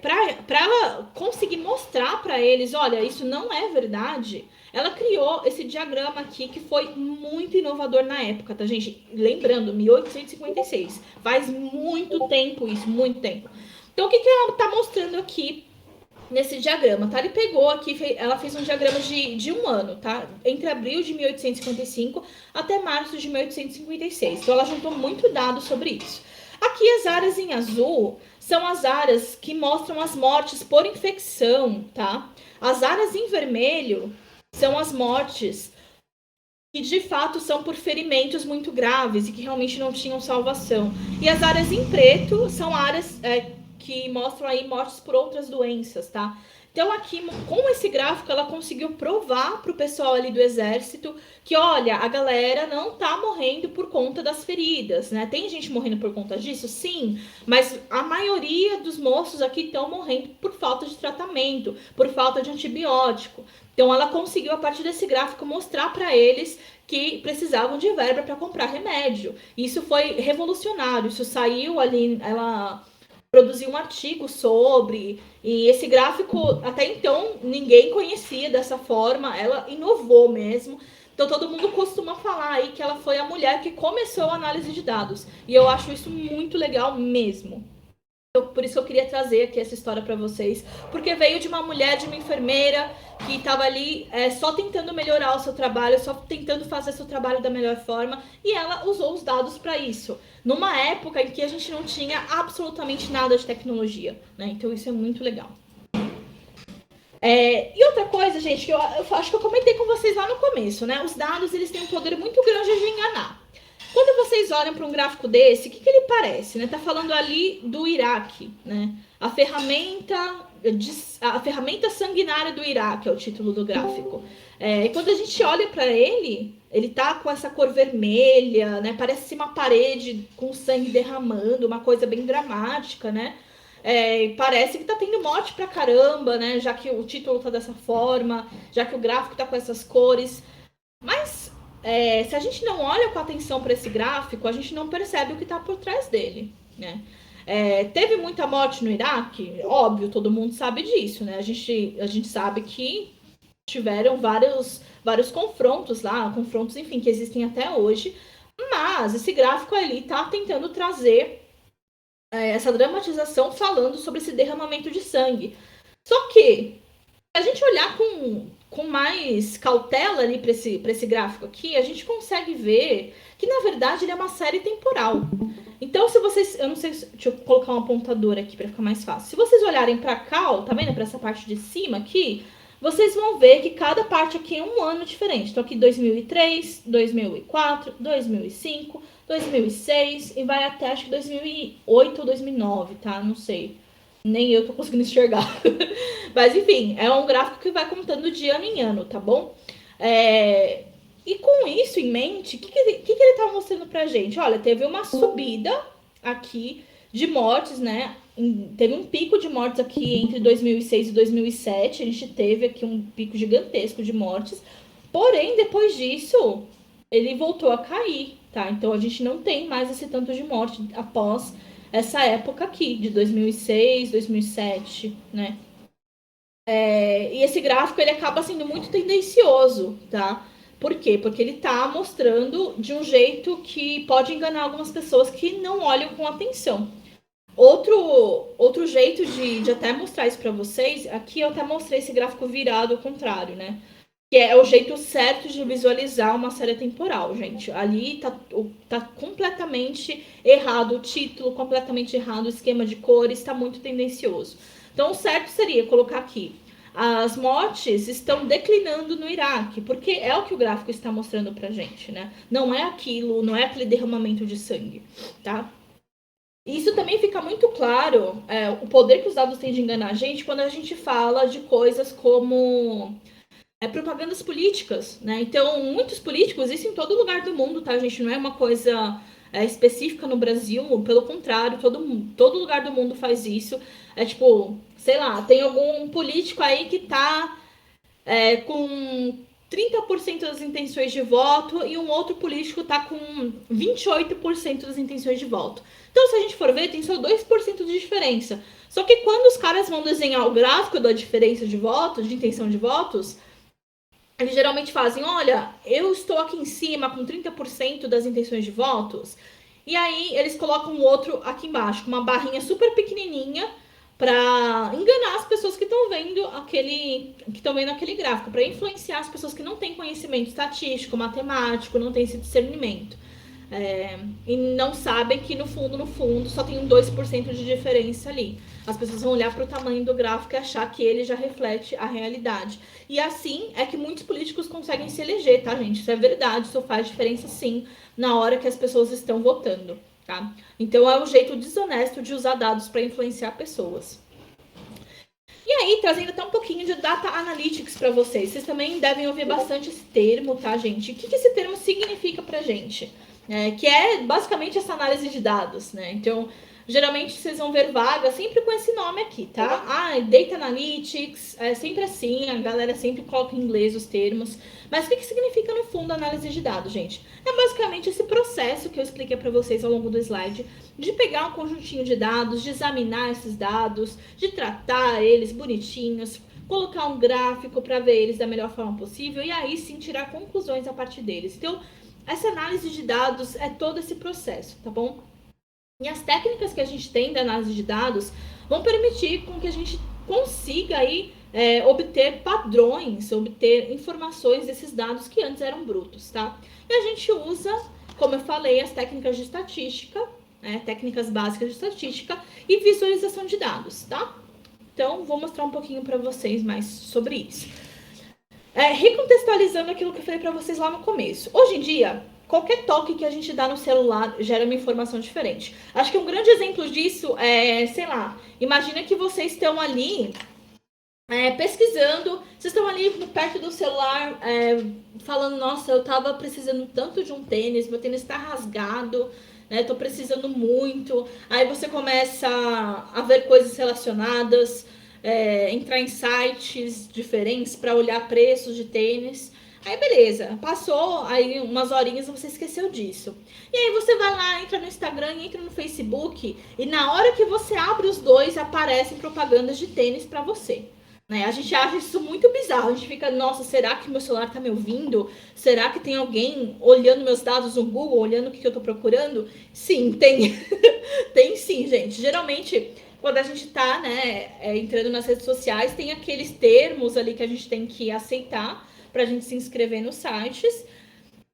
para ela conseguir mostrar para eles, olha, isso não é verdade, ela criou esse diagrama aqui que foi muito inovador na época, tá, gente? Lembrando, 1856. Faz muito tempo isso, muito tempo. Então, o que ela tá mostrando aqui nesse diagrama, tá? Ele pegou aqui, ela fez um diagrama de um ano, tá? Entre abril de 1855 até março de 1856. Então, ela juntou muito dado sobre isso. Aqui, as áreas em azul são as áreas que mostram as mortes por infecção, tá? As áreas em vermelho são as mortes que de fato são por ferimentos muito graves e que realmente não tinham salvação. E as áreas em preto são áreas que mostram aí mortes por outras doenças, tá? Então aqui, com esse gráfico, ela conseguiu provar para o pessoal ali do exército que, olha, a galera não tá morrendo por conta das feridas, né? Tem gente morrendo por conta disso? Sim, mas a maioria dos moços aqui estão morrendo por falta de tratamento, por falta de antibiótico. Então ela conseguiu, a partir desse gráfico, mostrar para eles que precisavam de verba para comprar remédio. Isso foi revolucionário, isso saiu ali, ela produziu um artigo sobre, e esse gráfico, até então, ninguém conhecia dessa forma, ela inovou mesmo. Então, todo mundo costuma falar aí que ela foi a mulher que começou a análise de dados. E eu acho isso muito legal mesmo. Por isso eu queria trazer aqui essa história para vocês, porque veio de uma mulher, de uma enfermeira que estava ali só tentando melhorar o seu trabalho, só tentando fazer seu trabalho da melhor forma, e ela usou os dados para isso, numa época em que a gente não tinha absolutamente nada de tecnologia, né? Então isso é muito legal. E outra coisa, gente, que eu acho que eu comentei com vocês lá no começo, né? Os dados, eles têm um poder muito grande de enganar. Quando vocês olham para um gráfico desse, o que ele parece? Né? Tá falando ali do Iraque, né? A ferramenta sanguinária do Iraque é o título do gráfico. E quando a gente olha para ele tá com essa cor vermelha, né? Parece uma parede com sangue derramando, uma coisa bem dramática, né? Parece que tá tendo morte pra caramba, né? Já que o título tá dessa forma, já que o gráfico tá com essas cores. Mas se a gente não olha com atenção para esse gráfico, a gente não percebe o que está por trás dele, né? Teve muita morte no Iraque? Óbvio, todo mundo sabe disso, né? A gente sabe que tiveram vários confrontos lá, enfim, que existem até hoje, mas esse gráfico ali está tentando trazer essa dramatização falando sobre esse derramamento de sangue. Só que, se a gente olhar com mais cautela ali para esse gráfico aqui, a gente consegue ver que, na verdade, ele é uma série temporal. Então, se vocês... Eu não sei... Deixa eu colocar um apontador aqui para ficar mais fácil. Se vocês olharem para cá, ó, tá vendo? Para essa parte de cima aqui, vocês vão ver que cada parte aqui é um ano diferente. Então, aqui 2003, 2004, 2005, 2006 e vai até, acho que 2008 ou 2009, tá? Não sei. Nem eu tô conseguindo enxergar. Mas, enfim, é um gráfico que vai contando de ano em ano, tá bom? E com isso em mente, o que ele tá mostrando pra gente? Olha, teve uma subida aqui de mortes, né? Teve um pico de mortes aqui entre 2006 e 2007. A gente teve aqui um pico gigantesco de mortes. Porém, depois disso, ele voltou a cair, tá? Então, a gente não tem mais esse tanto de morte após essa época aqui, de 2006, 2007, né? E esse gráfico, ele acaba sendo muito tendencioso, tá? Por quê? Porque ele tá mostrando de um jeito que pode enganar algumas pessoas que não olham com atenção. Outro jeito de até mostrar isso para vocês, aqui eu até mostrei esse gráfico virado ao contrário, né? Que é o jeito certo de visualizar uma série temporal, gente. Ali tá completamente errado o título, completamente errado o esquema de cores, tá muito tendencioso. Então, o certo seria colocar aqui: as mortes estão declinando no Iraque, porque é o que o gráfico está mostrando pra gente, né? Não é aquilo, não é aquele derramamento de sangue, tá? Isso também fica muito claro, o poder que os dados têm de enganar a gente quando a gente fala de coisas como propagandas políticas, né? Então, muitos políticos, isso em todo lugar do mundo, tá, gente? Não é uma coisa específica no Brasil, pelo contrário, todo lugar do mundo faz isso. É tipo, sei lá, tem algum político aí que tá com 30% das intenções de voto e um outro político tá com 28% das intenções de voto. Então, se a gente for ver, tem só 2% de diferença. Só que quando os caras vão desenhar o gráfico da diferença de votos, de intenção de votos, eles geralmente fazem: olha, eu estou aqui em cima com 30% das intenções de votos. E aí eles colocam o outro aqui embaixo, com uma barrinha super pequenininha, para enganar as pessoas que estão vendo aquele gráfico, para influenciar as pessoas que não têm conhecimento estatístico, matemático, não têm esse discernimento. E não sabem que no fundo, só tem um 2% de diferença ali. As pessoas vão olhar para o tamanho do gráfico e achar que ele já reflete a realidade. E assim é que muitos políticos conseguem se eleger, tá, gente? Isso é verdade, isso faz diferença sim na hora que as pessoas estão votando, tá? Então é um jeito desonesto de usar dados para influenciar pessoas. E aí, trazendo até um pouquinho de Data Analytics para vocês. Vocês também devem ouvir bastante esse termo, tá, gente? O que esse termo significa pra gente? Que é basicamente essa análise de dados, né? Então, geralmente vocês vão ver vagas sempre com esse nome aqui, tá? Data Analytics, é sempre assim, a galera sempre coloca em inglês os termos. Mas o que significa, no fundo, análise de dados, gente? É basicamente esse processo que eu expliquei para vocês ao longo do slide, de pegar um conjuntinho de dados, de examinar esses dados, de tratar eles bonitinhos, colocar um gráfico para ver eles da melhor forma possível e aí sim tirar conclusões a partir deles. Então, essa análise de dados é todo esse processo, tá bom? E as técnicas que a gente tem da análise de dados vão permitir com que a gente consiga aí obter padrões, obter informações desses dados que antes eram brutos, tá? E a gente usa, como eu falei, as técnicas de estatística, técnicas básicas de estatística e visualização de dados, tá? Então, vou mostrar um pouquinho para vocês mais sobre isso. Recontextualizando aquilo que eu falei para vocês lá no começo. Hoje em dia, qualquer toque que a gente dá no celular gera uma informação diferente. Acho que um grande exemplo disso é, sei lá, imagina que vocês estão ali pesquisando, vocês estão ali perto do celular falando: nossa, eu tava precisando tanto de um tênis, meu tênis tá rasgado, né, tô precisando muito. Aí você começa a ver coisas relacionadas, entrar em sites diferentes para olhar preços de tênis. Aí beleza, passou aí umas horinhas e você esqueceu disso. E aí você vai lá, entra no Instagram, entra no Facebook, e na hora que você abre os dois, aparecem propagandas de tênis para você. Né? A gente acha isso muito bizarro, a gente fica: nossa, será que meu celular tá me ouvindo? Será que tem alguém olhando meus dados no Google, olhando o que eu tô procurando? Sim, tem. Tem sim, gente. Geralmente, quando a gente tá, entrando nas redes sociais, tem aqueles termos ali que a gente tem que aceitar pra gente se inscrever nos sites.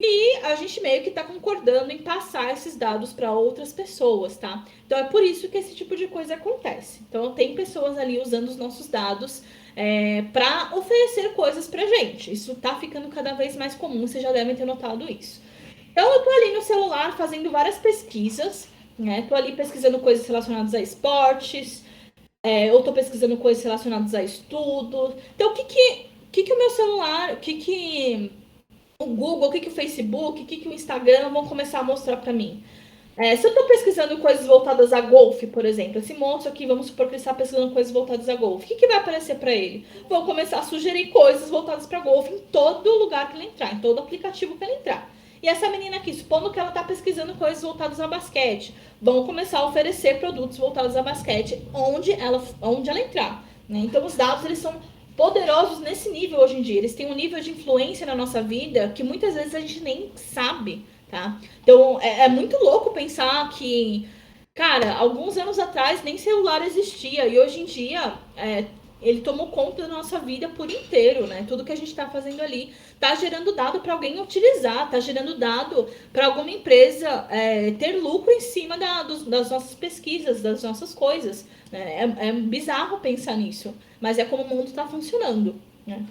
E a gente meio que tá concordando em passar esses dados para outras pessoas, tá? Então é por isso que esse tipo de coisa acontece. Então tem pessoas ali usando os nossos dados para oferecer coisas pra gente. Isso tá ficando cada vez mais comum, vocês já devem ter notado isso. Então eu tô ali no celular fazendo várias pesquisas, né? Tô ali pesquisando coisas relacionadas a esportes, eu tô pesquisando coisas relacionadas a estudo. Então o que o meu celular, o que o Google, o que o Facebook, o que o Instagram vão começar a mostrar para mim? Se eu estou pesquisando coisas voltadas a golfe, por exemplo, esse monstro aqui, vamos supor que ele está pesquisando coisas voltadas a golfe, o que vai aparecer para ele? Vão começar a sugerir coisas voltadas para golfe em todo lugar que ele entrar, em todo aplicativo que ele entrar. E essa menina aqui, supondo que ela está pesquisando coisas voltadas a basquete, vão começar a oferecer produtos voltados a basquete onde ela entrar. Né? Então, os dados, eles são poderosos nesse nível hoje em dia. Eles têm um nível de influência na nossa vida que muitas vezes a gente nem sabe, tá? Então, é muito louco pensar que Cara, alguns anos atrás nem celular existia e hoje em dia ele tomou conta da nossa vida por inteiro, né? Tudo que a gente está fazendo ali tá gerando dado para alguém utilizar, tá gerando dado para alguma empresa ter lucro em cima das nossas pesquisas, das nossas coisas. Né? É bizarro pensar nisso, mas é como o mundo está funcionando, né?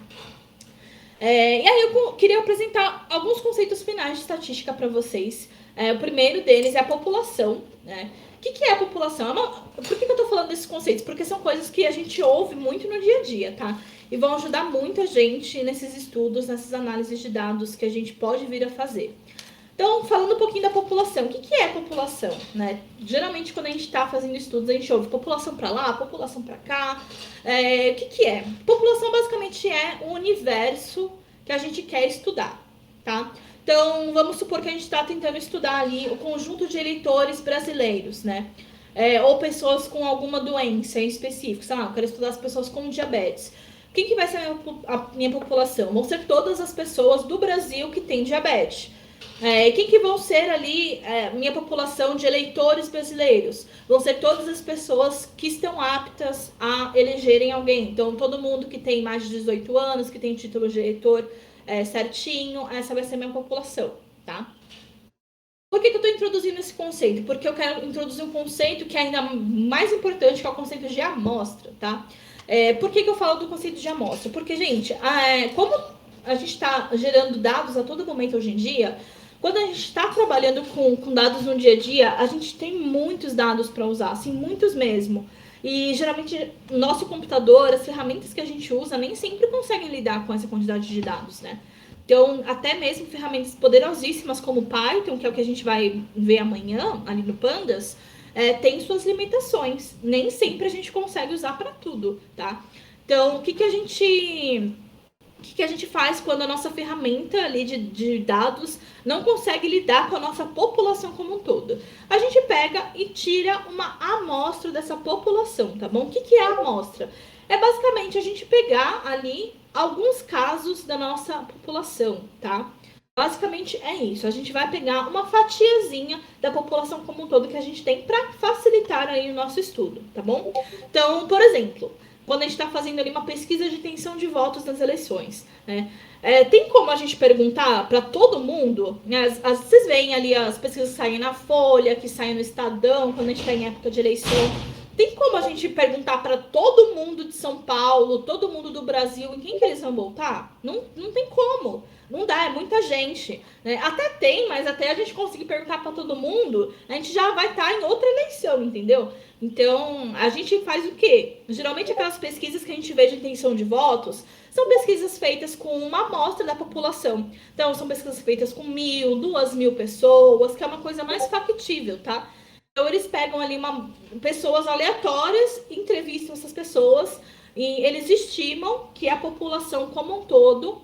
E aí eu queria apresentar alguns conceitos finais de estatística para vocês. O primeiro deles é a população, né? O que é a população? Por que eu estou falando desses conceitos? Porque são coisas que a gente ouve muito no dia a dia, tá? E vão ajudar muita gente nesses estudos, nessas análises de dados que a gente pode vir a fazer. Então, falando um pouquinho da população, o que é população? Né? Geralmente, quando a gente está fazendo estudos, a gente ouve população para lá, população para cá. O que é? População, basicamente, é o universo que a gente quer estudar, tá? Então, vamos supor que a gente está tentando estudar ali o conjunto de eleitores brasileiros, né? Ou pessoas com alguma doença em específico. Sei lá, eu quero estudar as pessoas com diabetes. Quem que vai ser a minha população? Vão ser todas as pessoas do Brasil que têm diabetes. Quem que vão ser ali minha população de eleitores brasileiros? Vão ser todas as pessoas que estão aptas a elegerem alguém. Então, todo mundo que tem mais de 18 anos, que tem título de eleitor certinho, essa vai ser minha população, tá? Por que eu estou introduzindo esse conceito? Porque eu quero introduzir um conceito que é ainda mais importante, que é o conceito de amostra, tá? Por que eu falo do conceito de amostra? Porque, gente, como a gente está gerando dados a todo momento hoje em dia, quando a gente está trabalhando com dados no dia a dia, a gente tem muitos dados para usar, assim, muitos mesmo. E geralmente o nosso computador, as ferramentas que a gente usa, nem sempre conseguem lidar com essa quantidade de dados, né? Então, até mesmo ferramentas poderosíssimas como Python, que é o que a gente vai ver amanhã, ali no Pandas, tem suas limitações. Nem sempre a gente consegue usar para tudo, tá? Então, o que a gente faz quando a nossa ferramenta ali de dados não consegue lidar com a nossa população como um todo? A gente pega e tira uma amostra dessa população, tá bom? O que é a amostra? É basicamente a gente pegar ali alguns casos da nossa população, tá? Basicamente é isso. A gente vai pegar uma fatiazinha da população como um todo que a gente tem para facilitar aí o nosso estudo, tá bom? Então, por exemplo, quando a gente está fazendo ali uma pesquisa de intenção de votos nas eleições, né? Tem como a gente perguntar para todo mundo, né? Vocês veem ali as pesquisas que saem na Folha, que saem no Estadão, quando a gente está em época de eleição. Tem como a gente perguntar para todo mundo de São Paulo, todo mundo do Brasil, em quem que eles vão votar? Não tem como. Não dá, é muita gente. Né? Até tem, mas até a gente conseguir perguntar para todo mundo, a gente já vai estar em outra eleição, entendeu? Então, a gente faz o quê? Geralmente aquelas pesquisas que a gente vê de intenção de votos são pesquisas feitas com uma amostra da população. Então, são pesquisas feitas com 1.000, 2.000 pessoas, que é uma coisa mais factível, tá? Então, eles pegam ali pessoas aleatórias, entrevistam essas pessoas e eles estimam que a população como um todo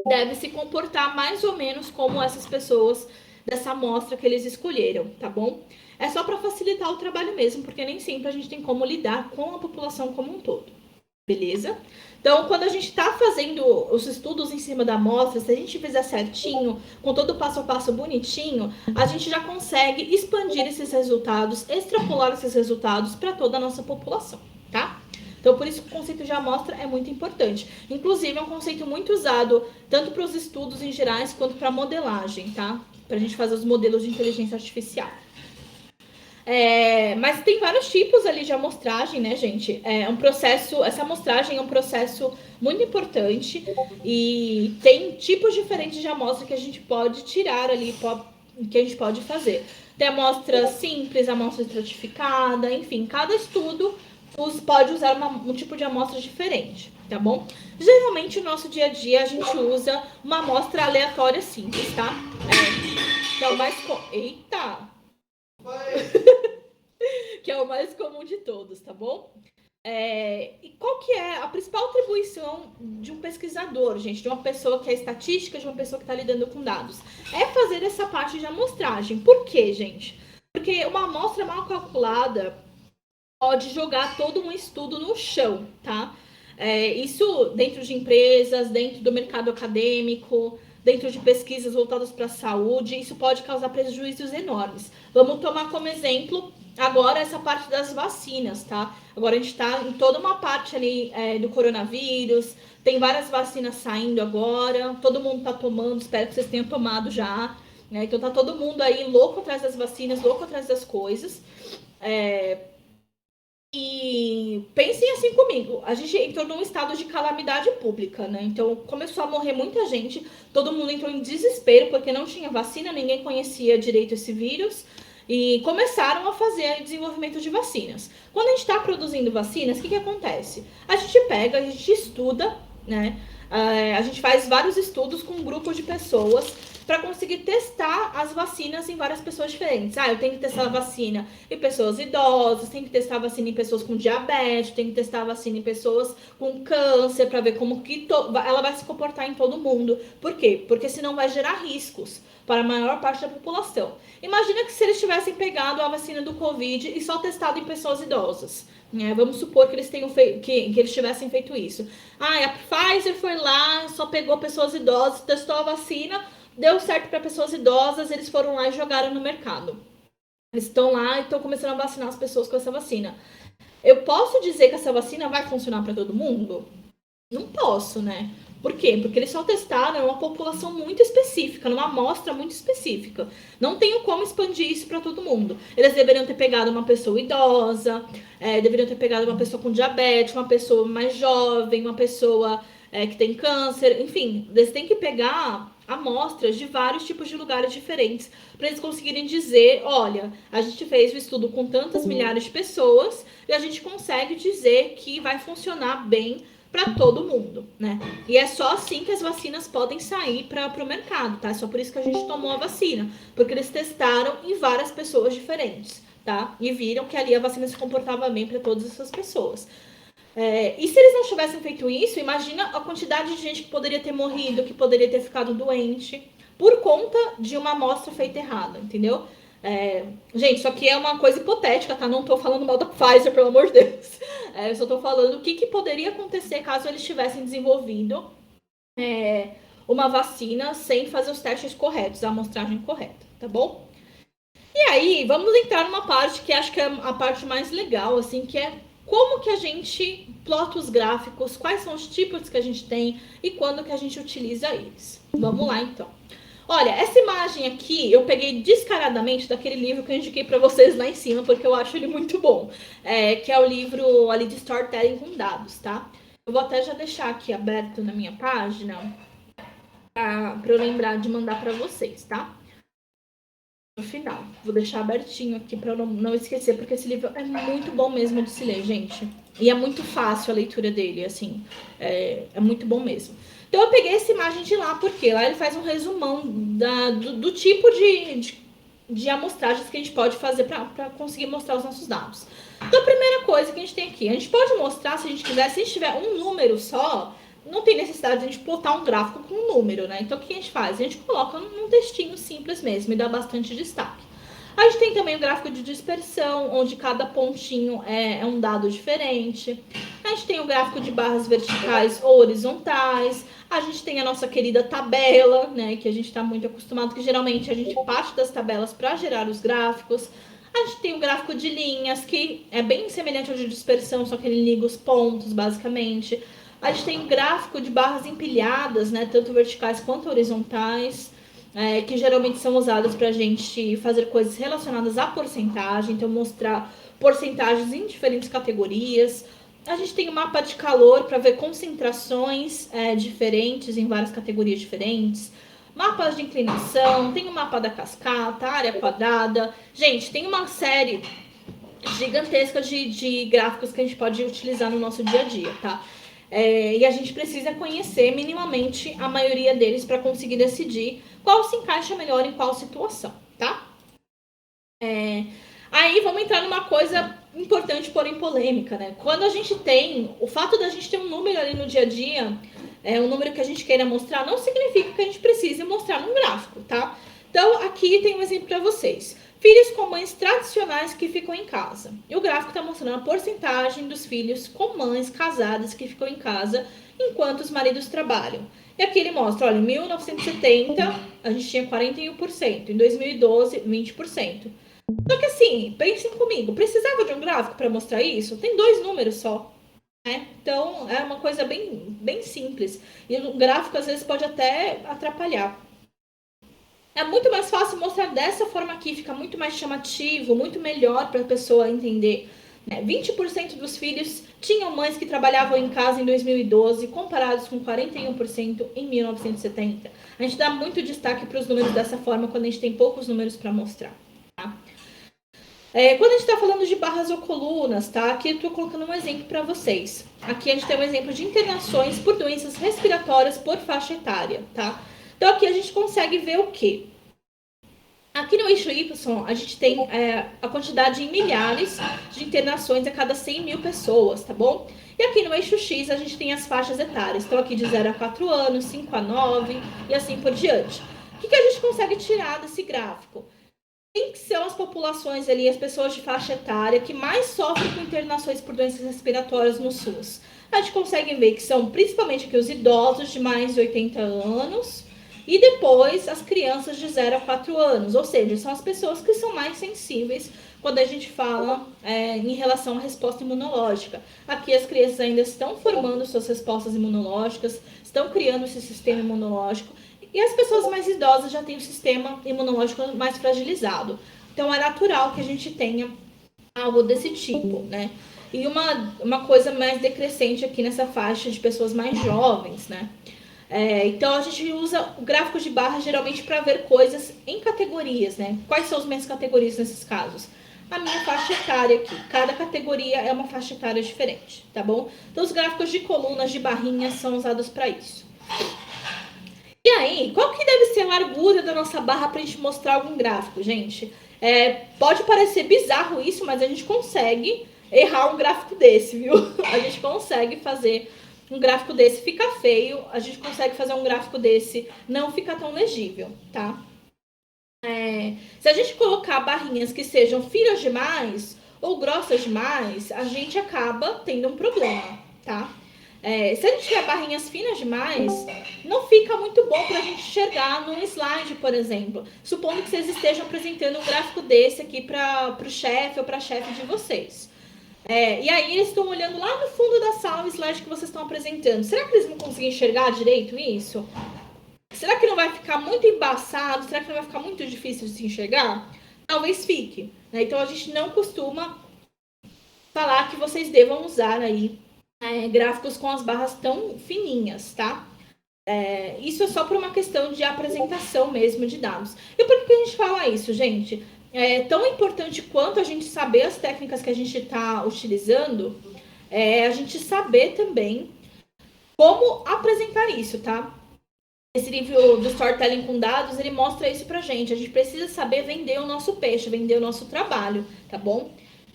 deve se comportar mais ou menos como essas pessoas dessa amostra que eles escolheram, tá bom? É só para facilitar o trabalho mesmo, porque nem sempre a gente tem como lidar com a população como um todo, beleza? Então, quando a gente está fazendo os estudos em cima da amostra, se a gente fizer certinho, com todo o passo a passo bonitinho, a gente já consegue expandir esses resultados, extrapolar esses resultados para toda a nossa população, tá? Então, por isso que o conceito de amostra é muito importante. Inclusive, é um conceito muito usado tanto para os estudos em gerais quanto para modelagem, tá? Para a gente fazer os modelos de inteligência artificial. Mas tem vários tipos ali de amostragem, né, gente? Essa amostragem é um processo muito importante e tem tipos diferentes de amostra que a gente pode tirar ali, que a gente pode fazer. Tem amostra simples, amostra estratificada, enfim, cada estudo pode usar um tipo de amostra diferente, tá bom? Geralmente, no nosso dia a dia, a gente usa uma amostra aleatória simples, tá? Que é o mais... Eita! Que é o mais comum de todos, tá bom? E qual que é a principal atribuição de um pesquisador, gente? De uma pessoa que é estatística, de uma pessoa que está lidando com dados? É fazer essa parte de amostragem. Por quê, gente? Porque uma amostra mal calculada pode jogar todo um estudo no chão, tá? Isso dentro de empresas, dentro do mercado acadêmico, dentro de pesquisas voltadas para a saúde, isso pode causar prejuízos enormes. Vamos tomar como exemplo agora essa parte das vacinas, tá? Agora a gente tá em toda uma parte ali do coronavírus, tem várias vacinas saindo agora, todo mundo tá tomando, espero que vocês tenham tomado já, né? Então tá todo mundo aí louco atrás das vacinas, louco atrás das coisas. E pensem assim comigo, a gente entrou num estado de calamidade pública, né? Então começou a morrer muita gente, todo mundo entrou em desespero porque não tinha vacina, ninguém conhecia direito esse vírus e começaram a fazer desenvolvimento de vacinas. Quando a gente está produzindo vacinas, o que acontece? A gente pega, a gente estuda, né? A gente faz vários estudos com um grupo de pessoas para conseguir testar as vacinas em várias pessoas diferentes. Eu tenho que testar a vacina em pessoas idosas, tenho que testar a vacina em pessoas com diabetes, tenho que testar a vacina em pessoas com câncer, para ver como que ela vai se comportar em todo mundo. Por quê? Porque senão vai gerar riscos para a maior parte da população. Imagina que se eles tivessem pegado a vacina do Covid e só testado em pessoas idosas. Vamos supor que eles tenham que eles tivessem feito isso. A Pfizer foi lá, só pegou pessoas idosas, testou a vacina, deu certo para pessoas idosas, eles foram lá e jogaram no mercado. Eles estão lá e estão começando a vacinar as pessoas com essa vacina. Eu posso dizer que essa vacina vai funcionar para todo mundo? Não posso, né? Por quê? Porque eles só testaram uma população muito específica, numa amostra muito específica. Não tenho como expandir isso para todo mundo. Eles deveriam ter pegado uma pessoa idosa, deveriam ter pegado uma pessoa com diabetes, uma pessoa mais jovem, uma pessoa que tem câncer, enfim, eles têm que pegar amostras de vários tipos de lugares diferentes para eles conseguirem dizer, olha, a gente fez o estudo com tantas milhares de pessoas e a gente consegue dizer que vai funcionar bem para todo mundo, né? E é só assim que as vacinas podem sair para o mercado, tá? É só por isso que a gente tomou a vacina, porque eles testaram em várias pessoas diferentes, tá? E viram que ali a vacina se comportava bem para todas essas pessoas. E se eles não tivessem feito isso, imagina a quantidade de gente que poderia ter morrido, que poderia ter ficado doente por conta de uma amostra feita errada, entendeu? Gente, isso aqui é uma coisa hipotética, tá? Não tô falando mal da Pfizer, pelo amor de Deus. Eu só tô falando o que poderia acontecer caso eles tivessem desenvolvido uma vacina sem fazer os testes corretos, a amostragem correta, tá bom? E aí, vamos entrar numa parte que acho que é a parte mais legal, assim, que é como que a gente plota os gráficos, quais são os tipos que a gente tem e quando que a gente utiliza eles. Vamos lá, então. Olha, essa imagem aqui eu peguei descaradamente daquele livro que eu indiquei para vocês lá em cima, porque eu acho ele muito bom. Que é o livro ali de Storytelling com dados, tá? Eu vou até já deixar aqui aberto na minha página para eu lembrar de mandar para vocês, tá? No final. Vou deixar abertinho aqui para eu não esquecer, porque esse livro é muito bom mesmo de se ler, gente. E é muito fácil a leitura dele, assim. É muito bom mesmo. Então, eu peguei essa imagem de lá, porque lá ele faz um resumão do tipo de amostragens que a gente pode fazer para conseguir mostrar os nossos dados. Então, a primeira coisa que a gente tem aqui, a gente pode mostrar, se a gente quiser, se a gente tiver um número só, não tem necessidade de a gente plotar um gráfico com um número, né? Então, o que a gente faz? A gente coloca num textinho simples mesmo e dá bastante destaque. A gente tem também o gráfico de dispersão, onde cada pontinho é um dado diferente. A gente tem o gráfico de barras verticais ou horizontais. A gente tem a nossa querida tabela, né? Que a gente está muito acostumado, que geralmente a gente parte das tabelas para gerar os gráficos. A gente tem o gráfico de linhas, que é bem semelhante ao de dispersão, só que ele liga os pontos, basicamente. A gente tem gráfico de barras empilhadas, né, tanto verticais quanto horizontais, que geralmente são usadas para a gente fazer coisas relacionadas à porcentagem, então mostrar porcentagens em diferentes categorias. A gente tem o mapa de calor para ver concentrações diferentes em várias categorias diferentes. Mapas de inclinação, tem o mapa da cascata, área quadrada. Gente, tem uma série gigantesca de gráficos que a gente pode utilizar no nosso dia a dia, tá? E a gente precisa conhecer minimamente a maioria deles para conseguir decidir qual se encaixa melhor em qual situação, tá? Aí vamos entrar numa coisa importante, porém polêmica, né? Quando a gente tem, o fato da gente ter um número ali no dia a dia, um número que a gente queira mostrar, não significa que a gente precise mostrar num gráfico, tá? Então, aqui tem um exemplo para vocês. Filhos com mães tradicionais que ficam em casa. E o gráfico está mostrando a porcentagem dos filhos com mães casadas que ficam em casa enquanto os maridos trabalham. E aqui ele mostra, olha, em 1970 a gente tinha 41%, em 2012, 20%. Só que assim, pensem comigo, precisava de um gráfico para mostrar isso? Tem 2 números só. Né? Então, é uma coisa bem simples. E o gráfico, às vezes, pode até atrapalhar. É muito mais fácil mostrar dessa forma aqui, fica muito mais chamativo, muito melhor para a pessoa entender. 20% dos filhos tinham mães que trabalhavam em casa em 2012, comparados com 41% em 1970. A gente dá muito destaque para os números dessa forma quando a gente tem poucos números para mostrar. Tá? Quando a gente está falando de barras ou colunas, tá? Aqui eu estou colocando um exemplo para vocês. Aqui a gente tem um exemplo de internações por doenças respiratórias por faixa etária, tá? Então aqui a gente consegue ver o quê? Aqui no eixo Y, a gente tem a quantidade em milhares de internações a cada 100 mil pessoas, tá bom? E aqui no eixo X, a gente tem as faixas etárias. Então, aqui de 0 a 4 anos, 5 a 9 e assim por diante. O que a gente consegue tirar desse gráfico? Quem são as populações ali, as pessoas de faixa etária que mais sofrem com internações por doenças respiratórias no SUS? A gente consegue ver que são principalmente aqui os idosos de mais de 80 anos, e depois as crianças de 0 a 4 anos, ou seja, são as pessoas que são mais sensíveis quando a gente fala em relação à resposta imunológica. Aqui as crianças ainda estão formando suas respostas imunológicas, estão criando esse sistema imunológico, e as pessoas mais idosas já têm o sistema imunológico mais fragilizado. Então é natural que a gente tenha algo desse tipo, né? E uma coisa mais decrescente aqui nessa faixa de pessoas mais jovens, né? Então a gente usa o gráfico de barra geralmente para ver coisas em categorias, né? Quais são as minhas categorias nesses casos? A minha faixa etária aqui. Cada categoria é uma faixa etária diferente, tá bom? Então os gráficos de colunas, de barrinhas são usados para isso. E aí, qual que deve ser a largura da nossa barra para a gente mostrar algum gráfico, gente? Pode parecer bizarro isso, mas a gente consegue errar um gráfico desse, viu? A gente consegue fazer um gráfico desse fica feio, a gente consegue fazer um gráfico desse não fica tão legível, tá? Se a gente colocar barrinhas que sejam finas demais ou grossas demais, a gente acaba tendo um problema, tá? Se a gente tiver barrinhas finas demais, não fica muito bom para a gente enxergar num slide, por exemplo. Supondo que vocês estejam apresentando um gráfico desse aqui para o chefe ou para a chefe de vocês. E aí eles estão olhando lá no fundo da sala o slide que vocês estão apresentando. Será que eles vão conseguir enxergar direito isso? Será que não vai ficar muito embaçado? Será que não vai ficar muito difícil de se enxergar? Talvez fique, né? Então a gente não costuma falar que vocês devam usar aí gráficos com as barras tão fininhas, tá? Isso é só por uma questão de apresentação mesmo de dados. E por que a gente fala isso, gente? É tão importante quanto a gente saber as técnicas que a gente está utilizando, a gente saber também como apresentar isso, tá? Esse livro do Storytelling com Dados, ele mostra isso pra gente. A gente precisa saber vender o nosso peixe, vender o nosso trabalho, tá bom?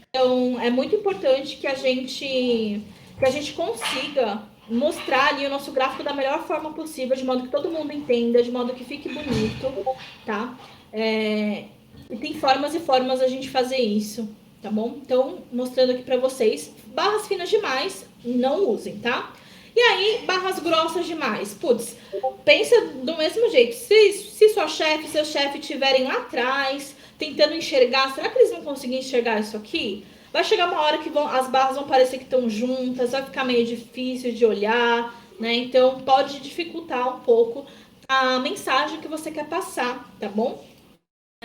Então, é muito importante que a gente consiga mostrar ali o nosso gráfico da melhor forma possível, de modo que todo mundo entenda, de modo que fique bonito, tá? E tem formas e formas a gente fazer isso, tá bom? Então, mostrando aqui pra vocês, barras finas demais, não usem, tá? E aí, barras grossas demais. Putz, pensa do mesmo jeito. Se sua chefe, seu chefe estiverem lá atrás, tentando enxergar, será que eles vão conseguir enxergar isso aqui? Vai chegar uma hora que as barras vão parecer que estão juntas, vai ficar meio difícil de olhar, né? Então, pode dificultar um pouco a mensagem que você quer passar, tá bom?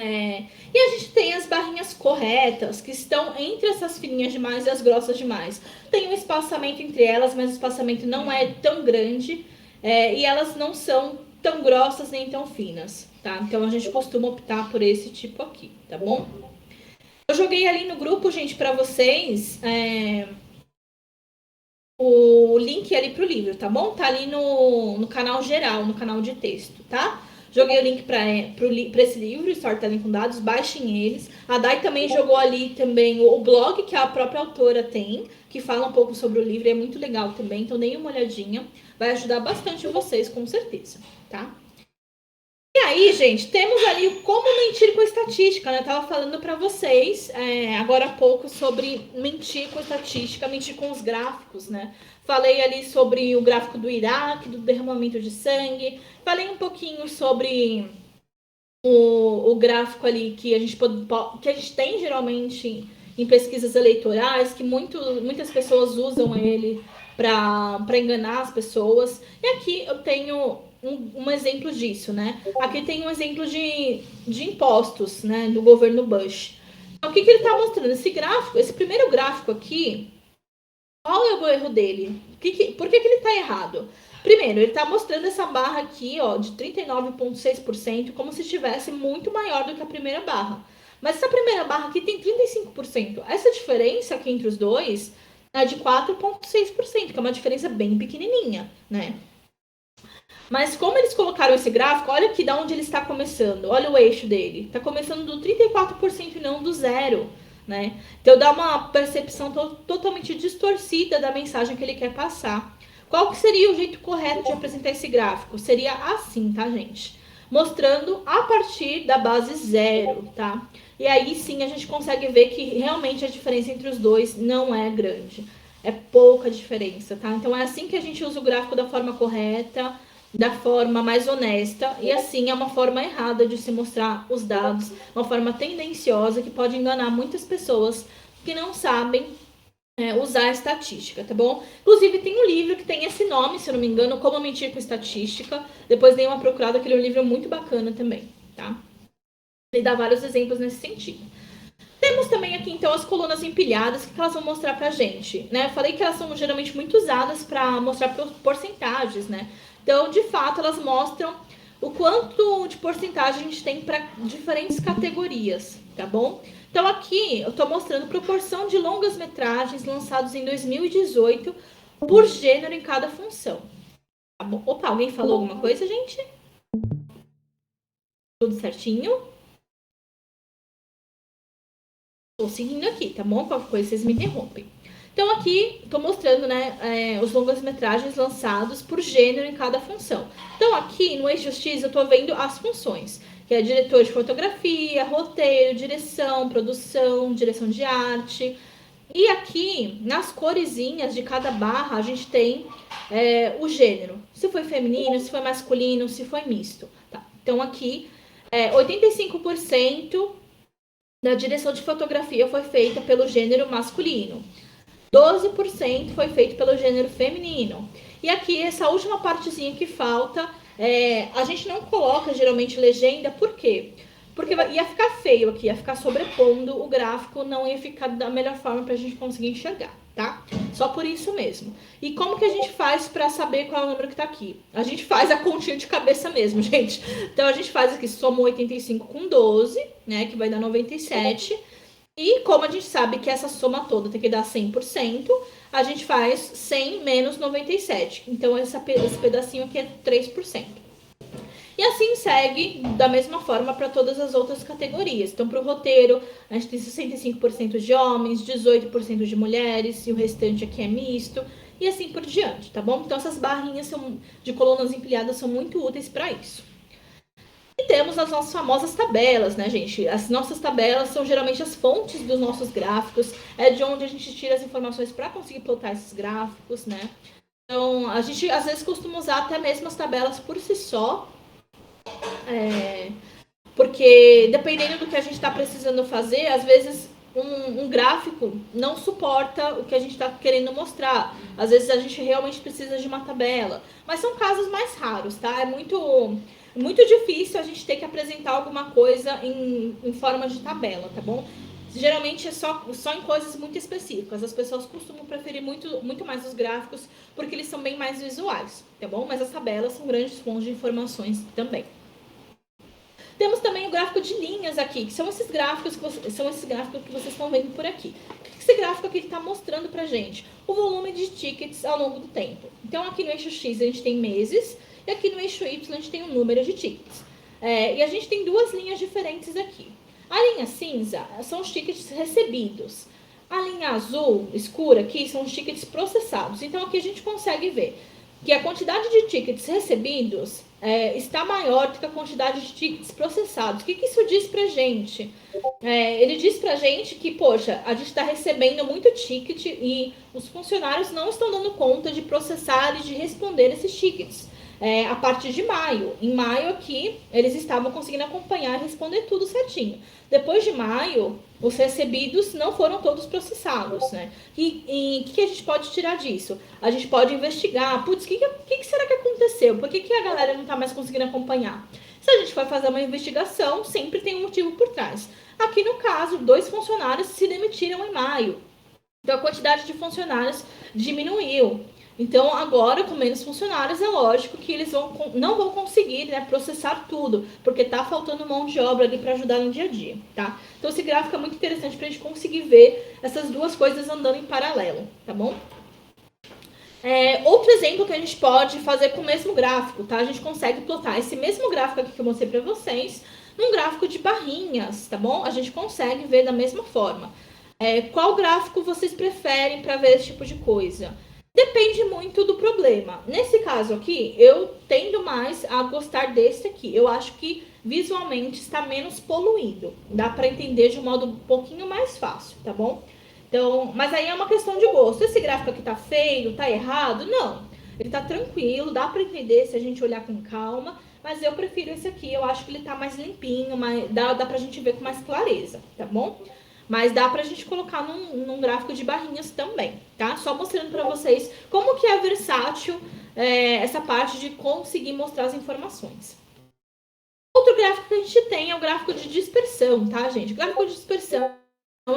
E a gente tem as barrinhas corretas, que estão entre essas fininhas demais e as grossas demais. Tem um espaçamento entre elas, mas o espaçamento não é tão grande, e elas não são tão grossas nem tão finas, tá? Então a gente costuma optar por esse tipo aqui, tá bom? Eu joguei ali no grupo, gente, para vocês o link ali pro livro, tá bom? Tá ali no canal geral, no canal de texto, tá? Joguei o link para esse livro, Storytelling com Dados, baixem eles. A Dai também jogou ali também o blog que a própria autora tem, que fala um pouco sobre o livro, é muito legal também, então deem uma olhadinha. Vai ajudar bastante vocês, com certeza, tá? E aí, gente, temos ali o como mentir com estatística, né? Eu tava falando para vocês agora há pouco sobre mentir com estatística, mentir com os gráficos, né? Falei ali sobre o gráfico do Iraque, do derramamento de sangue. Falei um pouquinho sobre o gráfico ali que a gente tem geralmente em pesquisas eleitorais, que muitas pessoas usam ele para enganar as pessoas. E aqui eu tenho um exemplo disso, né? Aqui tem um exemplo de impostos, né, do governo Bush. Então, o que ele está mostrando? Esse primeiro gráfico aqui, qual é o erro dele? Por que ele está errado? Primeiro, ele está mostrando essa barra aqui, ó, de 39,6%, como se estivesse muito maior do que a primeira barra. Mas essa primeira barra aqui tem 35%. Essa diferença aqui entre os dois é de 4,6%, que é uma diferença bem pequenininha, né? Mas como eles colocaram esse gráfico, olha aqui de onde ele está começando. Olha o eixo dele. Está começando do 34% e não do zero, né? Então dá uma percepção totalmente distorcida da mensagem que ele quer passar. Qual que seria o jeito correto de apresentar esse gráfico? Seria assim, tá, gente? Mostrando a partir da base zero, tá? E aí sim a gente consegue ver que realmente a diferença entre os dois não é grande. É pouca diferença, tá? Então é assim que a gente usa o gráfico da forma correta, da forma mais honesta, e assim é uma forma errada de se mostrar os dados, uma forma tendenciosa que pode enganar muitas pessoas que não sabem usar a estatística, tá bom? Inclusive tem um livro que tem esse nome, se eu não me engano, Como Mentir com Estatística. Depois dei uma procurada, aquele é um livro muito bacana também, tá? Ele dá vários exemplos nesse sentido. Temos também aqui, então, as colunas empilhadas, que elas vão mostrar pra gente, né? Eu falei que elas são geralmente muito usadas para mostrar porcentagens, né? Então, de fato, elas mostram o quanto de porcentagem a gente tem para diferentes categorias, tá bom? Então, aqui eu estou mostrando proporção de longas-metragens lançados em 2018 por gênero em cada função. Tá bom? Opa, alguém falou alguma coisa, gente? Tudo certinho? Estou seguindo aqui, tá bom? Qualquer coisa vocês me interrompem. Então, aqui estou mostrando, né, os longas-metragens lançados por gênero em cada função. Então, aqui no eixo X eu estou vendo as funções, que é diretor de fotografia, roteiro, direção, produção, direção de arte. E aqui, nas coresinhas de cada barra, a gente tem o gênero. Se foi feminino, se foi masculino, se foi misto. Tá? Então, aqui, 85% da direção de fotografia foi feita pelo gênero masculino. 12% foi feito pelo gênero feminino. E aqui, essa última partezinha que falta, a gente não coloca geralmente legenda, por quê? Porque ia ficar feio aqui, ia ficar sobrepondo o gráfico, não ia ficar da melhor forma para a gente conseguir enxergar, tá? Só por isso mesmo. E como que a gente faz para saber qual é o número que tá aqui? A gente faz a continha de cabeça mesmo, gente. Então, a gente faz aqui, soma 85 com 12, né, que vai dar 97. E como a gente sabe que essa soma toda tem que dar 100%, a gente faz 100 menos 97. Então, esse pedacinho aqui é 3%. E assim segue da mesma forma para todas as outras categorias. Então, para o roteiro, a gente tem 65% de homens, 18% de mulheres, e o restante aqui é misto, e assim por diante, tá bom? Então, essas barrinhas de colunas empilhadas são muito úteis para isso. E temos as nossas famosas tabelas, né, gente? As nossas tabelas são geralmente as fontes dos nossos gráficos, é de onde a gente tira as informações para conseguir plotar esses gráficos, né? Então, a gente às vezes costuma usar até mesmo as tabelas por si só, porque dependendo do que a gente está precisando fazer, às vezes um gráfico não suporta o que a gente está querendo mostrar. Às vezes a gente realmente precisa de uma tabela, mas são casos mais raros, tá? É muito difícil a gente ter que apresentar alguma coisa em forma de tabela, tá bom? Geralmente é só em coisas muito específicas. As pessoas costumam preferir muito mais os gráficos porque eles são bem mais visuais, tá bom? Mas as tabelas são grandes fontes de informações também. Temos também o gráfico de linhas aqui, que são esses gráficos que vocês estão vendo por aqui. O que esse gráfico aqui está mostrando pra gente? O volume de tickets ao longo do tempo. Então, aqui no eixo X a gente tem meses, e aqui no eixo Y a gente tem o número de tickets. E a gente tem duas linhas diferentes aqui. A linha cinza são os tickets recebidos. A linha azul escura aqui são os tickets processados. Então, aqui a gente consegue ver que a quantidade de tickets recebidos está maior do que a quantidade de tickets processados. O que isso diz pra gente? Ele diz pra gente que, poxa, a gente está recebendo muito ticket e os funcionários não estão dando conta de processar e de responder esses tickets. a partir de maio. Em maio aqui, eles estavam conseguindo acompanhar e responder tudo certinho. Depois de maio, os recebidos não foram todos processados, né? E o que a gente pode tirar disso? A gente pode investigar, putz, o que será que aconteceu? Por que a galera não está mais conseguindo acompanhar? Se a gente for fazer uma investigação, sempre tem um motivo por trás. Aqui no caso, 2 funcionários se demitiram em maio. Então a quantidade de funcionários diminuiu. Então, agora, com menos funcionários, é lógico que eles não vão conseguir, né, processar tudo, porque tá faltando mão de obra ali para ajudar no dia a dia, tá? Então, esse gráfico é muito interessante para a gente conseguir ver essas duas coisas andando em paralelo, tá bom? Outro exemplo que a gente pode fazer com o mesmo gráfico, tá? A gente consegue plotar esse mesmo gráfico aqui que eu mostrei para vocês num gráfico de barrinhas, tá bom? A gente consegue ver da mesma forma. Qual gráfico vocês preferem para ver esse tipo de coisa? Depende muito do problema. Nesse caso aqui, eu tendo mais a gostar desse aqui. Eu acho que visualmente está menos poluído. Dá para entender de um modo um pouquinho mais fácil, tá bom? Então, mas aí é uma questão de gosto. Esse gráfico aqui tá feio, tá errado? Não. Ele tá tranquilo, dá para entender se a gente olhar com calma. Mas eu prefiro esse aqui. Eu acho que ele tá mais limpinho, dá pra gente ver com mais clareza, tá bom? Mas dá pra gente colocar num gráfico de barrinhas também, tá? Só mostrando pra vocês como que é versátil essa parte de conseguir mostrar as informações. Outro gráfico que a gente tem é o gráfico de dispersão, tá, gente? O gráfico de dispersão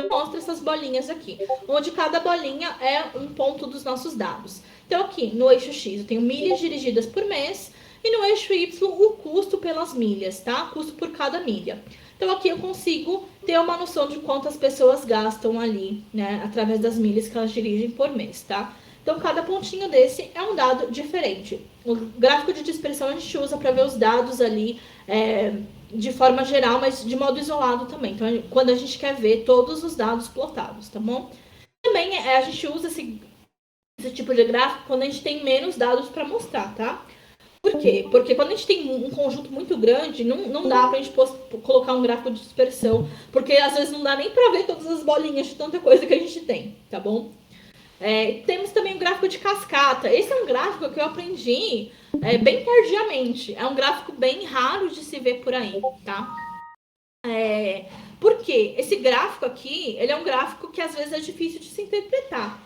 mostra essas bolinhas aqui, onde cada bolinha é um ponto dos nossos dados. Então, aqui no eixo X eu tenho milhas dirigidas por mês e no eixo Y o custo pelas milhas, tá? Custo por cada milha. Então, aqui eu consigo ter uma noção de quantas pessoas gastam ali, né? Através das milhas que elas dirigem por mês, tá? Então, cada pontinho desse é um dado diferente. O gráfico de dispersão a gente usa para ver os dados ali de forma geral, mas de modo isolado também. Então, quando a gente quer ver todos os dados plotados, tá bom? Também a gente usa esse tipo de gráfico quando a gente tem menos dados para mostrar, tá? Por quê? Porque quando a gente tem um conjunto muito grande, não dá pra gente colocar um gráfico de dispersão, porque às vezes não dá nem pra ver todas as bolinhas de tanta coisa que a gente tem, tá bom? Temos também o gráfico de cascata. Esse é um gráfico que eu aprendi bem tardiamente. É um gráfico bem raro de se ver por aí, tá? Por quê? Esse gráfico aqui, ele é um gráfico que às vezes é difícil de se interpretar.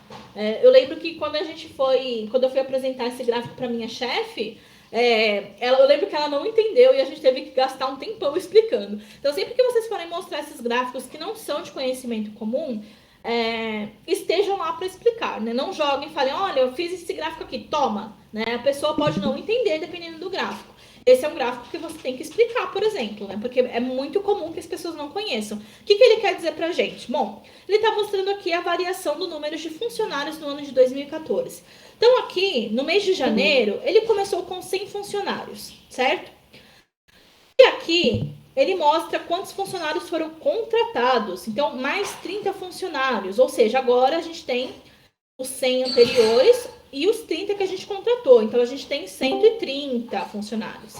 Eu lembro que quando eu fui apresentar esse gráfico para minha chefe, eu lembro que ela não entendeu e a gente teve que gastar um tempão explicando. Então, sempre que vocês forem mostrar esses gráficos que não são de conhecimento comum, estejam lá para explicar, né? Não joguem e falem, olha, eu fiz esse gráfico aqui, toma. Né? A pessoa pode não entender dependendo do gráfico. Esse é um gráfico que você tem que explicar, por exemplo, né? Porque é muito comum que as pessoas não conheçam. O que ele quer dizer pra gente? Bom, ele está mostrando aqui a variação do número de funcionários no ano de 2014. Então, aqui, no mês de janeiro, ele começou com 100 funcionários, certo? E aqui, ele mostra quantos funcionários foram contratados. Então, mais 30 funcionários. Ou seja, agora a gente tem os 100 anteriores e os 30 que a gente contratou. Então, a gente tem 130 funcionários.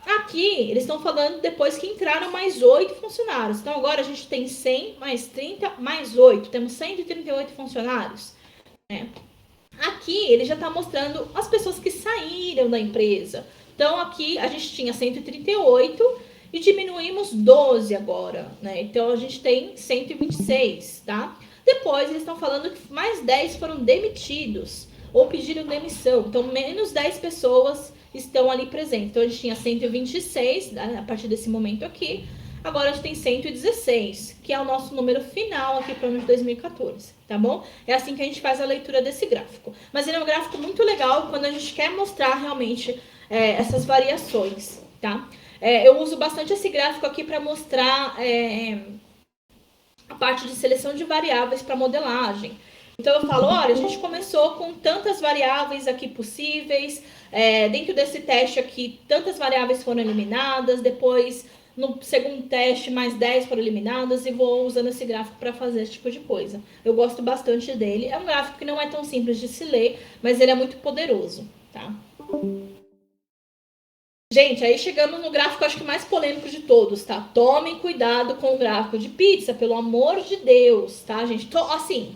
Aqui, eles estão falando depois que entraram mais 8 funcionários. Então, agora a gente tem 100 mais 30 mais 8. Temos 138 funcionários. Aqui, ele já está mostrando as pessoas que saíram da empresa. Então, aqui a gente tinha 138 e diminuímos 12 agora, né? Então, a gente tem 126, tá? Depois, eles estão falando que mais 10 foram demitidos ou pediram demissão. Então, menos 10 pessoas estão ali presentes. Então, a gente tinha 126, né, a partir desse momento aqui. Agora, a gente tem 116, que é o nosso número final aqui para o ano de 2014, tá bom? É assim que a gente faz a leitura desse gráfico. Mas ele é um gráfico muito legal quando a gente quer mostrar realmente essas variações, tá? Eu uso bastante esse gráfico aqui para mostrar a parte de seleção de variáveis para modelagem. Então, eu falo, olha, a gente começou com tantas variáveis aqui possíveis, dentro desse teste aqui, tantas variáveis foram eliminadas, depois, no segundo teste, mais 10 foram eliminadas, e vou usando esse gráfico para fazer esse tipo de coisa. Eu gosto bastante dele. É um gráfico que não é tão simples de se ler, mas ele é muito poderoso, tá? Gente, aí chegamos no gráfico, acho que mais polêmico de todos, tá? Tomem cuidado com o gráfico de pizza, pelo amor de Deus, tá, gente? Assim,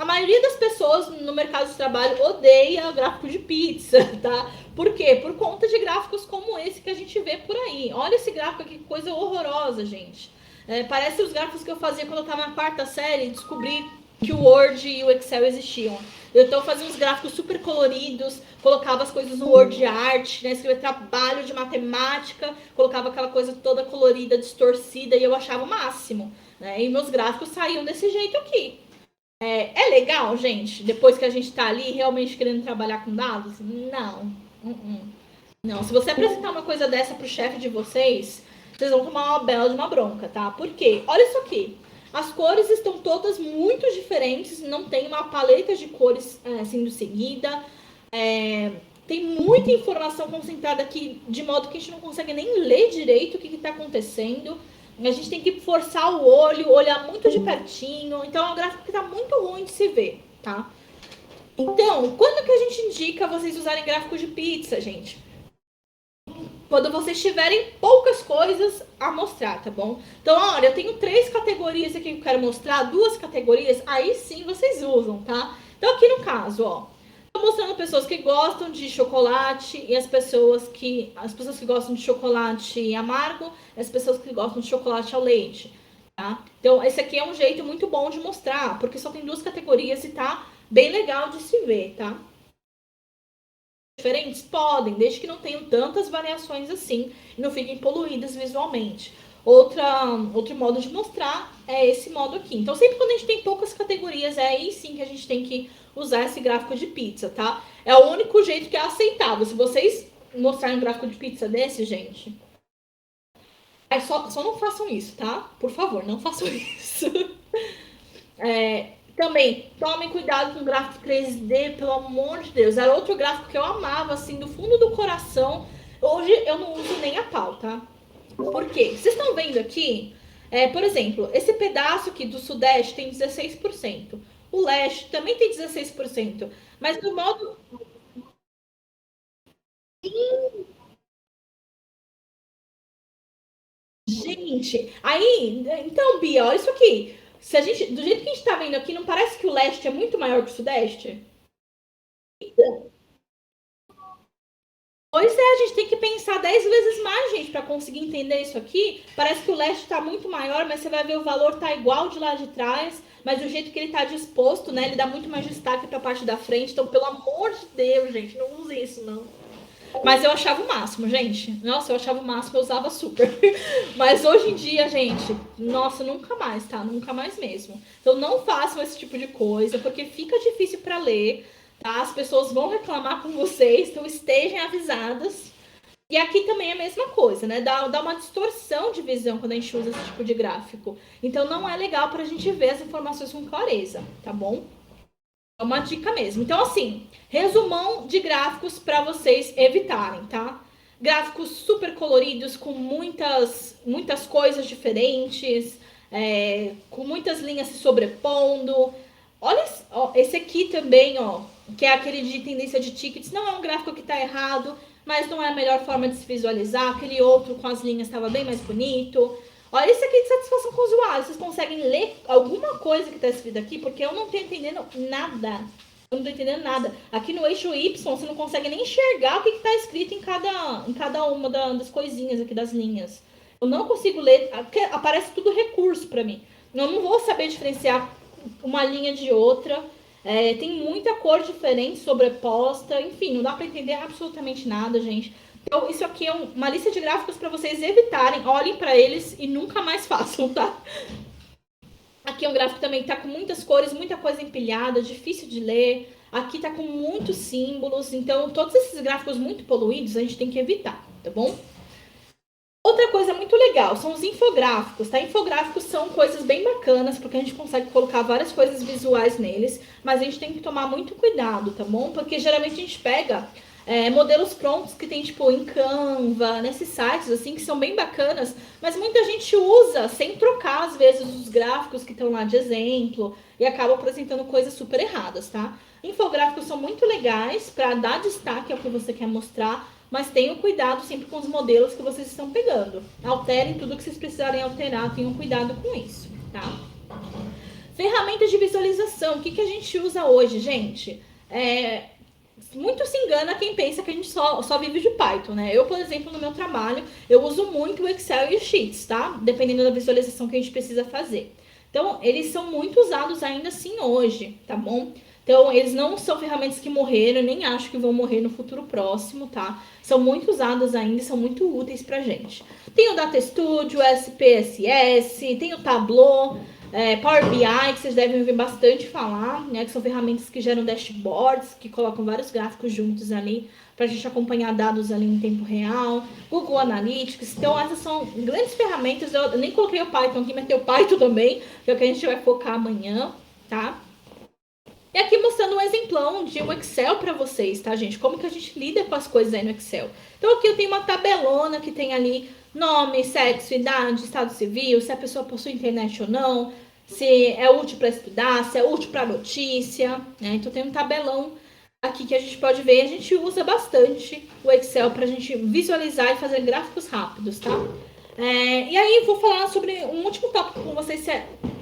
A maioria das pessoas no mercado de trabalho odeia gráfico de pizza, tá? Por quê? Por conta de gráficos como esse que a gente vê por aí. Olha esse gráfico aqui, que coisa horrorosa, gente. Parece os gráficos que eu fazia quando eu estava na quarta série e descobri que o Word e o Excel existiam. Então eu fazia uns gráficos super coloridos, colocava as coisas no Word Art, né, escrevia trabalho de matemática, colocava aquela coisa toda colorida, distorcida, e eu achava o máximo. Né? E meus gráficos saíam desse jeito aqui. É legal, gente, depois que a gente tá ali realmente querendo trabalhar com dados? Não. Não, se você apresentar uma coisa dessa pro chefe de vocês, vocês vão tomar uma bela de uma bronca, tá? Por quê? Olha isso aqui. As cores estão todas muito diferentes, não tem uma paleta de cores sendo seguida. Tem muita informação concentrada aqui, de modo que a gente não consegue nem ler direito o que está acontecendo. A gente tem que forçar o olho, olhar muito de pertinho. Então é um gráfico que está muito ruim de se ver, tá? Então, quando que a gente indica vocês usarem gráfico de pizza, gente? Quando vocês tiverem poucas coisas a mostrar, tá bom? Então, olha, eu tenho 3 categorias aqui que eu quero mostrar, 2 categorias, aí sim vocês usam, tá? Então, aqui no caso, ó, tô mostrando pessoas que gostam de chocolate e as pessoas que gostam de chocolate amargo e as pessoas que gostam de chocolate ao leite, tá? Então, esse aqui é um jeito muito bom de mostrar, porque só tem 2 categorias e tá bem legal de se ver, tá? Diferentes? Podem, desde que não tenham tantas variações assim e não fiquem poluídas visualmente. Outro modo de mostrar é esse modo aqui. Então, sempre quando a gente tem poucas categorias, é aí sim que a gente tem que usar esse gráfico de pizza, tá? É o único jeito que é aceitável. Se vocês mostrarem um gráfico de pizza desse, gente, só não façam isso, tá? Por favor, não façam isso. Também, tomem cuidado com o gráfico 3D, pelo amor de Deus. Era outro gráfico que eu amava, assim, do fundo do coração. Hoje eu não uso nem a pau, tá? Por quê? Vocês estão vendo aqui, por exemplo, esse pedaço aqui do Sudeste tem 16%. O Leste também tem 16%. Mas no modo... Gente, aí... Então, Bia, olha isso aqui. Se a gente, do jeito que a gente tá vendo aqui, não parece que o Leste é muito maior que o Sudeste? Pois é, a gente tem que pensar 10 vezes mais, gente, para conseguir entender isso aqui. Parece que o leste está muito maior, mas você vai ver o valor tá igual de lá de trás, mas o jeito que ele está disposto, né, ele dá muito mais destaque para a parte da frente. Então, pelo amor de Deus, gente, não use isso, não. Mas eu achava o máximo, gente. Nossa, eu achava o máximo, eu usava super. Mas hoje em dia, gente, nossa, nunca mais, tá? Nunca mais mesmo. Então, não façam esse tipo de coisa, porque fica difícil para ler. Tá? As pessoas vão reclamar com vocês, então estejam avisadas. E aqui também é a mesma coisa, né? Dá uma distorção de visão quando a gente usa esse tipo de gráfico. Então não é legal para a gente ver as informações com clareza, tá bom? É uma dica mesmo. Então, assim, resumão de gráficos para vocês evitarem, tá? Gráficos super coloridos, com muitas coisas diferentes, com muitas linhas se sobrepondo. Olha, ó, esse aqui também, ó, que é aquele de tendência de tickets, não é um gráfico que está errado, mas não é a melhor forma de se visualizar. Aquele outro com as linhas estava bem mais bonito. Olha esse aqui de satisfação com o usuário. Vocês conseguem ler alguma coisa que está escrito aqui? Porque eu não estou entendendo nada. Eu não estou entendendo nada. Aqui no eixo Y, você não consegue nem enxergar o que está escrito em cada uma das coisinhas aqui das linhas. Eu não consigo ler, aparece tudo recurso para mim. Eu não vou saber diferenciar uma linha de outra. Tem muita cor diferente sobreposta, enfim, não dá para entender absolutamente nada, gente. Então, isso aqui é uma lista de gráficos para vocês evitarem, olhem para eles e nunca mais façam, tá? Aqui é um gráfico também que tá com muitas cores, muita coisa empilhada, difícil de ler. Aqui tá com muitos símbolos, então todos esses gráficos muito poluídos a gente tem que evitar, tá bom? Outra coisa muito legal são os infográficos, tá? Infográficos são coisas bem bacanas, porque a gente consegue colocar várias coisas visuais neles, mas a gente tem que tomar muito cuidado, tá bom? Porque geralmente a gente pega modelos prontos que tem, tipo, em Canva, nesses sites, assim, que são bem bacanas, mas muita gente usa sem trocar, às vezes, os gráficos que estão lá de exemplo, e acaba apresentando coisas super erradas, tá? Infográficos são muito legais para dar destaque ao que você quer mostrar, mas tenham cuidado sempre com os modelos que vocês estão pegando. Alterem tudo que vocês precisarem alterar, tenham cuidado com isso, tá? Ferramentas de visualização, o que a gente usa hoje, gente? Muito se engana quem pensa que a gente só vive de Python, né? Eu, por exemplo, no meu trabalho, eu uso muito o Excel e o Sheets, tá? Dependendo da visualização que a gente precisa fazer. Então, eles são muito usados ainda assim hoje, tá bom? Então, eles não são ferramentas que morreram, nem acho que vão morrer no futuro próximo, tá? São muito usados ainda e são muito úteis pra gente. Tem o Data Studio, o SPSS, tem o Tableau, Power BI, que vocês devem ouvir bastante falar, né? Que são ferramentas que geram dashboards, que colocam vários gráficos juntos ali, para a gente acompanhar dados ali em tempo real. Google Analytics. Então, essas são grandes ferramentas. Eu nem coloquei o Python aqui, mas tem o Python também, que é o que a gente vai focar amanhã, tá? E aqui mostrando um exemplão de um Excel para vocês, tá, gente? Como que a gente lida com as coisas aí no Excel. Então, aqui eu tenho uma tabelona que tem ali nome, sexo, idade, estado civil, se a pessoa possui internet ou não, se é útil para estudar, se é útil para notícia, né? Então, tem um tabelão aqui que a gente pode ver. A gente usa bastante o Excel para a gente visualizar e fazer gráficos rápidos, tá? E aí, vou falar sobre um último tópico com vocês,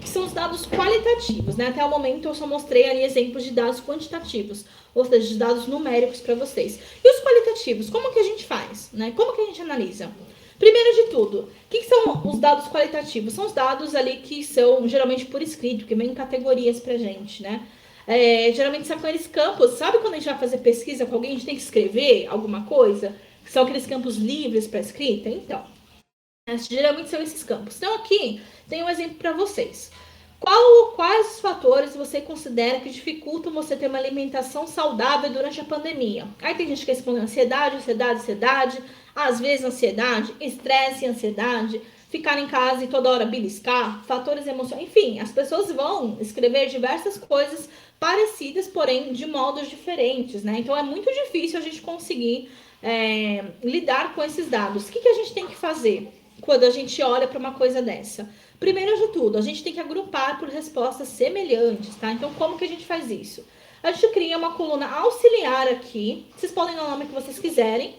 que são os dados qualitativos, né? Até o momento, eu só mostrei ali exemplos de dados quantitativos, ou seja, de dados numéricos para vocês. E os qualitativos, como que a gente faz, né? Como que a gente analisa? Primeiro de tudo, o que são os dados qualitativos? São os dados ali que são geralmente por escrito, que vem em categorias pra gente, né? Geralmente são aqueles campos, sabe quando a gente vai fazer pesquisa com alguém, a gente tem que escrever alguma coisa? São aqueles campos livres para escrita? Então, geralmente são esses campos. Então, aqui tem um exemplo para vocês. Quais os fatores você considera que dificultam você ter uma alimentação saudável durante a pandemia? Aí tem gente que responde ansiedade. Às vezes ansiedade, estresse e ansiedade, ficar em casa e toda hora beliscar, fatores emocionais. Enfim, as pessoas vão escrever diversas coisas parecidas, porém de modos diferentes, né? Então é muito difícil a gente conseguir lidar com esses dados. O que a gente tem que fazer quando a gente olha para uma coisa dessa? Primeiro de tudo, a gente tem que agrupar por respostas semelhantes, tá? Então, como que a gente faz isso? A gente cria uma coluna auxiliar aqui. Vocês podem dar o nome que vocês quiserem.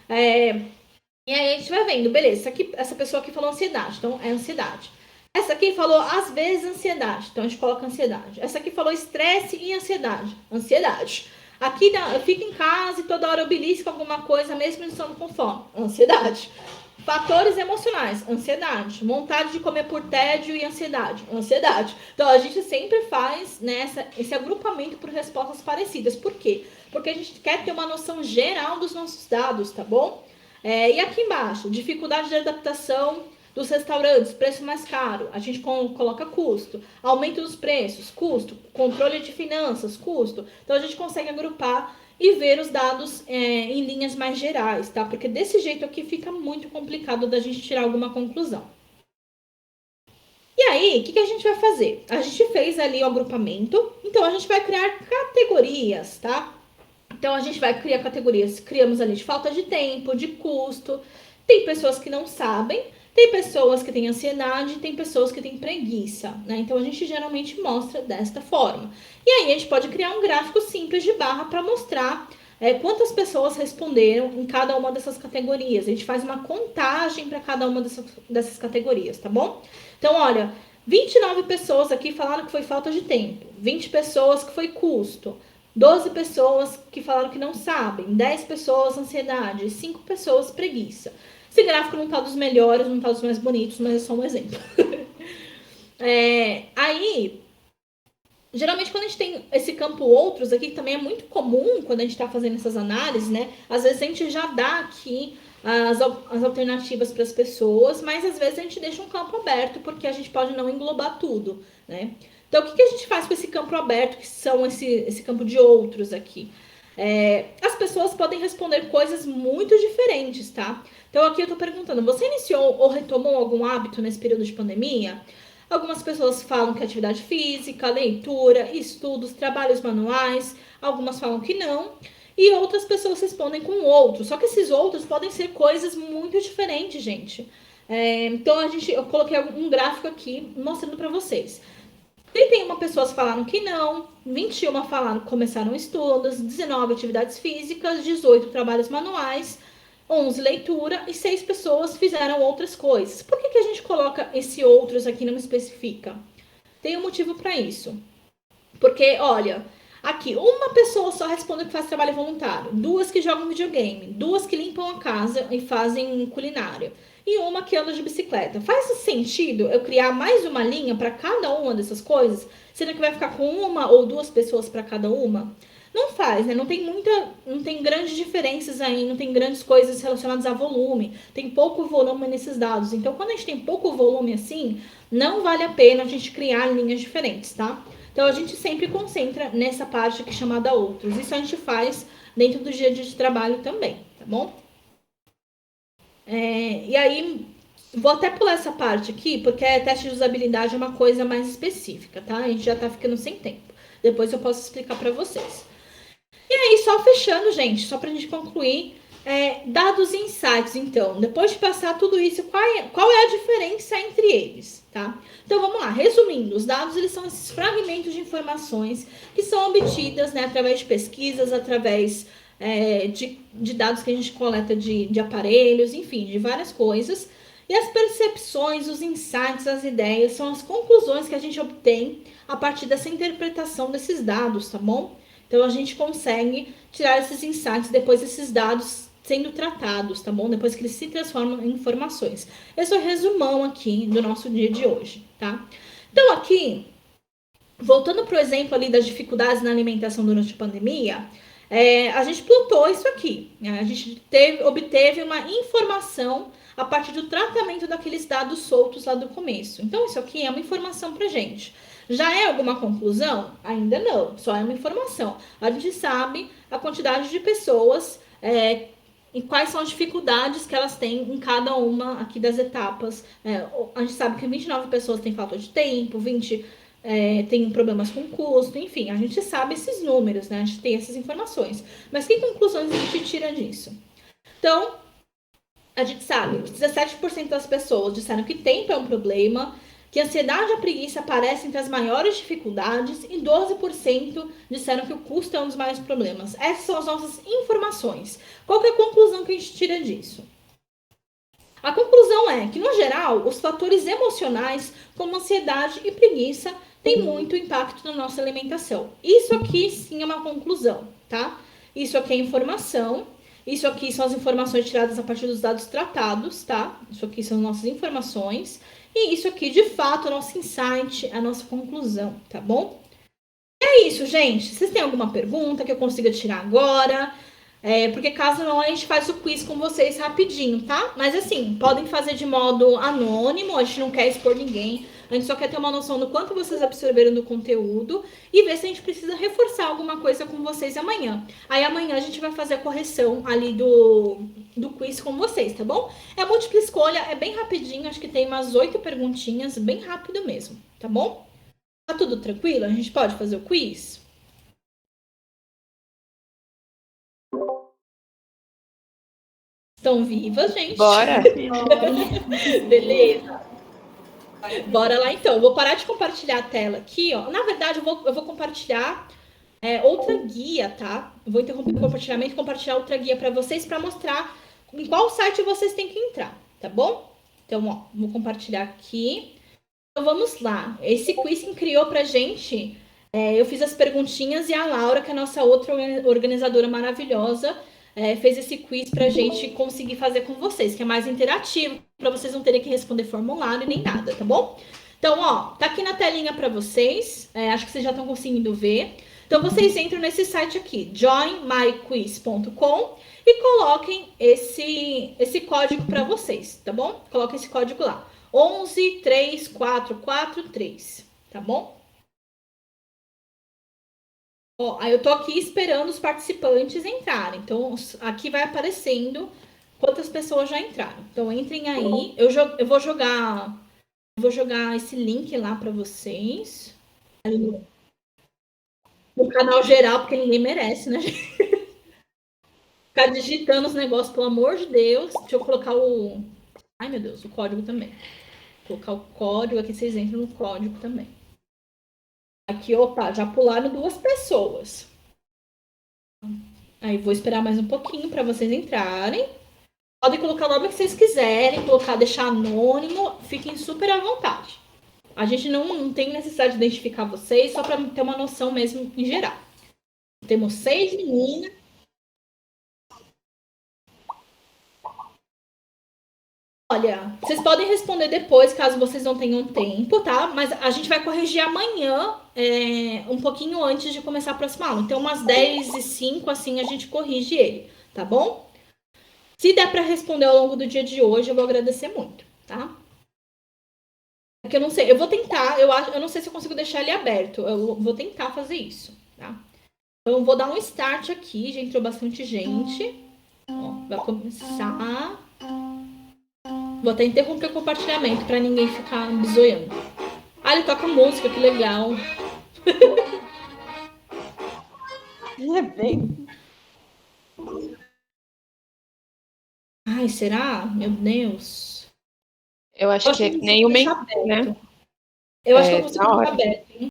E aí a gente vai vendo, beleza, essa pessoa aqui falou ansiedade, então é ansiedade. Essa aqui falou, às vezes, ansiedade, então a gente coloca ansiedade. Essa aqui falou estresse e ansiedade, ansiedade. Aqui eu fico em casa e toda hora eu belisco alguma coisa, mesmo estando com fome, ansiedade. Fatores emocionais, ansiedade. Vontade de comer por tédio e ansiedade, ansiedade. Então, a gente sempre faz, né, esse agrupamento por respostas parecidas. Por quê? Porque a gente quer ter uma noção geral dos nossos dados, tá bom? E aqui embaixo, dificuldade de adaptação dos restaurantes, preço mais caro, a gente coloca custo. Aumento dos preços, custo. Controle de finanças, custo. Então, a gente consegue agrupar e ver os dados em linhas mais gerais, tá? Porque desse jeito aqui fica muito complicado da gente tirar alguma conclusão. E aí, o que a gente vai fazer? A gente fez ali o agrupamento, então a gente vai criar categorias, tá? Então, a gente vai criar categorias, criamos ali de falta de tempo, de custo. Tem pessoas que não sabem, tem pessoas que têm ansiedade, tem pessoas que têm preguiça, né? Então, a gente geralmente mostra desta forma. E aí, a gente pode criar um gráfico simples de barra para mostrar quantas pessoas responderam em cada uma dessas categorias. A gente faz uma contagem para cada uma dessas categorias, tá bom? Então, olha, 29 pessoas aqui falaram que foi falta de tempo, 20 pessoas que foi custo, 12 pessoas que falaram que não sabem, 10 pessoas ansiedade, 5 pessoas preguiça. Esse gráfico não tá dos melhores, não tá dos mais bonitos, mas é só um exemplo. Aí, geralmente quando a gente tem esse campo outros aqui, que também é muito comum quando a gente tá fazendo essas análises, né? Às vezes a gente já dá aqui as alternativas para as pessoas, mas às vezes a gente deixa um campo aberto, porque a gente pode não englobar tudo, né? Então, o que a gente faz com esse campo aberto, que são esse campo de outros aqui? As pessoas podem responder coisas muito diferentes, tá? Então, aqui eu tô perguntando, você iniciou ou retomou algum hábito nesse período de pandemia? Algumas pessoas falam que atividade física, leitura, estudos, trabalhos manuais. Algumas falam que não. E outras pessoas respondem com outros. Só que esses outros podem ser coisas muito diferentes, gente. Então, eu coloquei um gráfico aqui mostrando para vocês. 31 pessoas falaram que não, 21 falaram que começaram estudos, 19 atividades físicas, 18 trabalhos manuais, 11 leitura e 6 pessoas fizeram outras coisas. Por que a gente coloca esse outros aqui e não especifica? Tem um motivo para isso. Porque, olha, aqui, uma pessoa só responde que faz trabalho voluntário, 2 que jogam videogame, 2 que limpam a casa e fazem culinária, e uma que anda de bicicleta. Faz sentido eu criar mais uma linha para cada uma dessas coisas, sendo que vai ficar com 1 ou 2 pessoas para cada uma? Não faz, né? Não tem grandes diferenças aí, não tem grandes coisas relacionadas a volume, tem pouco volume nesses dados. Então, quando a gente tem pouco volume assim, não vale a pena a gente criar linhas diferentes, tá? Então, a gente sempre concentra nessa parte que é chamada outros. Isso a gente faz dentro do dia a dia de trabalho também, tá bom? E aí, vou até pular essa parte aqui, porque teste de usabilidade é uma coisa mais específica, tá? A gente já tá ficando sem tempo. Depois eu posso explicar para vocês. E aí, só fechando, gente, só pra gente concluir, dados e insights, então. Depois de passar tudo isso, qual é a diferença entre eles, tá? Então, vamos lá. Resumindo, os dados, eles são esses fragmentos de informações que são obtidas, né, através de pesquisas, através de dados que a gente coleta de aparelhos, enfim, de várias coisas. E as percepções, os insights, as ideias, são as conclusões que a gente obtém a partir dessa interpretação desses dados, tá bom? Então, a gente consegue tirar esses insights depois desses dados sendo tratados, tá bom? Depois que eles se transformam em informações. Esse é o resumão aqui do nosso dia de hoje, tá? Então, aqui, voltando para o exemplo ali das dificuldades na alimentação durante a pandemia, a gente plotou isso aqui, né? A gente obteve uma informação a partir do tratamento daqueles dados soltos lá do começo. Então, isso aqui é uma informação para gente. Já é alguma conclusão? Ainda não, só é uma informação. A gente sabe a quantidade de pessoas e quais são as dificuldades que elas têm em cada uma aqui das etapas. A gente sabe que 29 pessoas têm falta de tempo, 20 têm problemas com custo, enfim, a gente sabe esses números, né? A gente tem essas informações. Mas que conclusões a gente tira disso? Então, a gente sabe que 17% das pessoas disseram que tempo é um problema, que a ansiedade e a preguiça aparecem entre as maiores dificuldades e 12% disseram que o custo é um dos maiores problemas. Essas são as nossas informações. Qual que é a conclusão que a gente tira disso? A conclusão é que, no geral, os fatores emocionais, como ansiedade e preguiça, têm muito impacto na nossa alimentação. Isso aqui, sim, é uma conclusão, tá? Isso aqui é informação. Isso aqui são as informações tiradas a partir dos dados tratados, tá? Isso aqui são nossas informações. E isso aqui, de fato, é o nosso insight, a nossa conclusão, tá bom? É isso, gente. Vocês têm alguma pergunta que eu consiga tirar agora? Porque caso não, a gente faz o quiz com vocês rapidinho, tá? Mas assim, podem fazer de modo anônimo, a gente não quer expor ninguém. A gente só quer ter uma noção do quanto vocês absorveram do conteúdo e ver se a gente precisa reforçar alguma coisa com vocês amanhã. Aí amanhã a gente vai fazer a correção ali do quiz com vocês, tá bom? É múltipla escolha, é bem rapidinho, acho que tem umas 8 perguntinhas, bem rápido mesmo, tá bom? Tá tudo tranquilo? A gente pode fazer o quiz? Estão vivas, gente? Bora! Beleza. Bora lá, então. Eu vou parar de compartilhar a tela aqui, ó. Na verdade, eu vou compartilhar outra guia, tá? Eu vou interromper o compartilhamento e compartilhar outra guia para vocês, para mostrar em qual site vocês têm que entrar, tá bom? Então, ó, vou compartilhar aqui. Então, vamos lá. Esse quiz que criou pra gente, eu fiz as perguntinhas e a Laura, que é a nossa outra organizadora maravilhosa, fez esse quiz pra gente conseguir fazer com vocês, que é mais interativo, para vocês não terem que responder formulário nem nada, tá bom? Então, ó, tá aqui na telinha para vocês, acho que vocês já estão conseguindo ver. Então, vocês entram nesse site aqui, joinmyquiz.com, e coloquem esse código para vocês, tá bom? Coloquem esse código lá, 113443, tá bom? Ó, aí eu tô aqui esperando os participantes entrarem. Então, aqui vai aparecendo quantas pessoas já entraram. Então, entrem aí. Eu vou jogar esse link lá para vocês. Ali no canal geral, porque ninguém merece, né? Ficar digitando os negócios, pelo amor de Deus. Deixa eu colocar o... Ai, meu Deus, o código também. Vou colocar o código aqui, vocês entram no código também. Aqui, opa, já pularam 2 pessoas. Aí, vou esperar mais um pouquinho para vocês entrarem. Podem colocar o nome que vocês quiserem, deixar anônimo. Fiquem super à vontade. A gente não tem necessidade de identificar vocês, só para ter uma noção mesmo em geral. Temos 6 meninas. Olha, vocês podem responder depois, caso vocês não tenham tempo, tá? Mas a gente vai corrigir amanhã, um pouquinho antes de começar a próxima aula. Então, umas 10h05, assim, a gente corrige ele, tá bom? Se der para responder ao longo do dia de hoje, eu vou agradecer muito, tá? Porque eu não sei, eu vou tentar, eu não sei se eu consigo deixar ele aberto. Eu vou tentar fazer isso, tá? Então, eu vou dar um start aqui, já entrou bastante gente. Ó, vai começar. Vou até interromper o compartilhamento para ninguém ficar bisoiando. Ah, ele toca música, que legal. É bem. Ai, será? Meu Deus. Eu acho que eu nem o consigo Mentor, deixar né? aberto. Eu acho que eu consigo na deixar hora. aberto.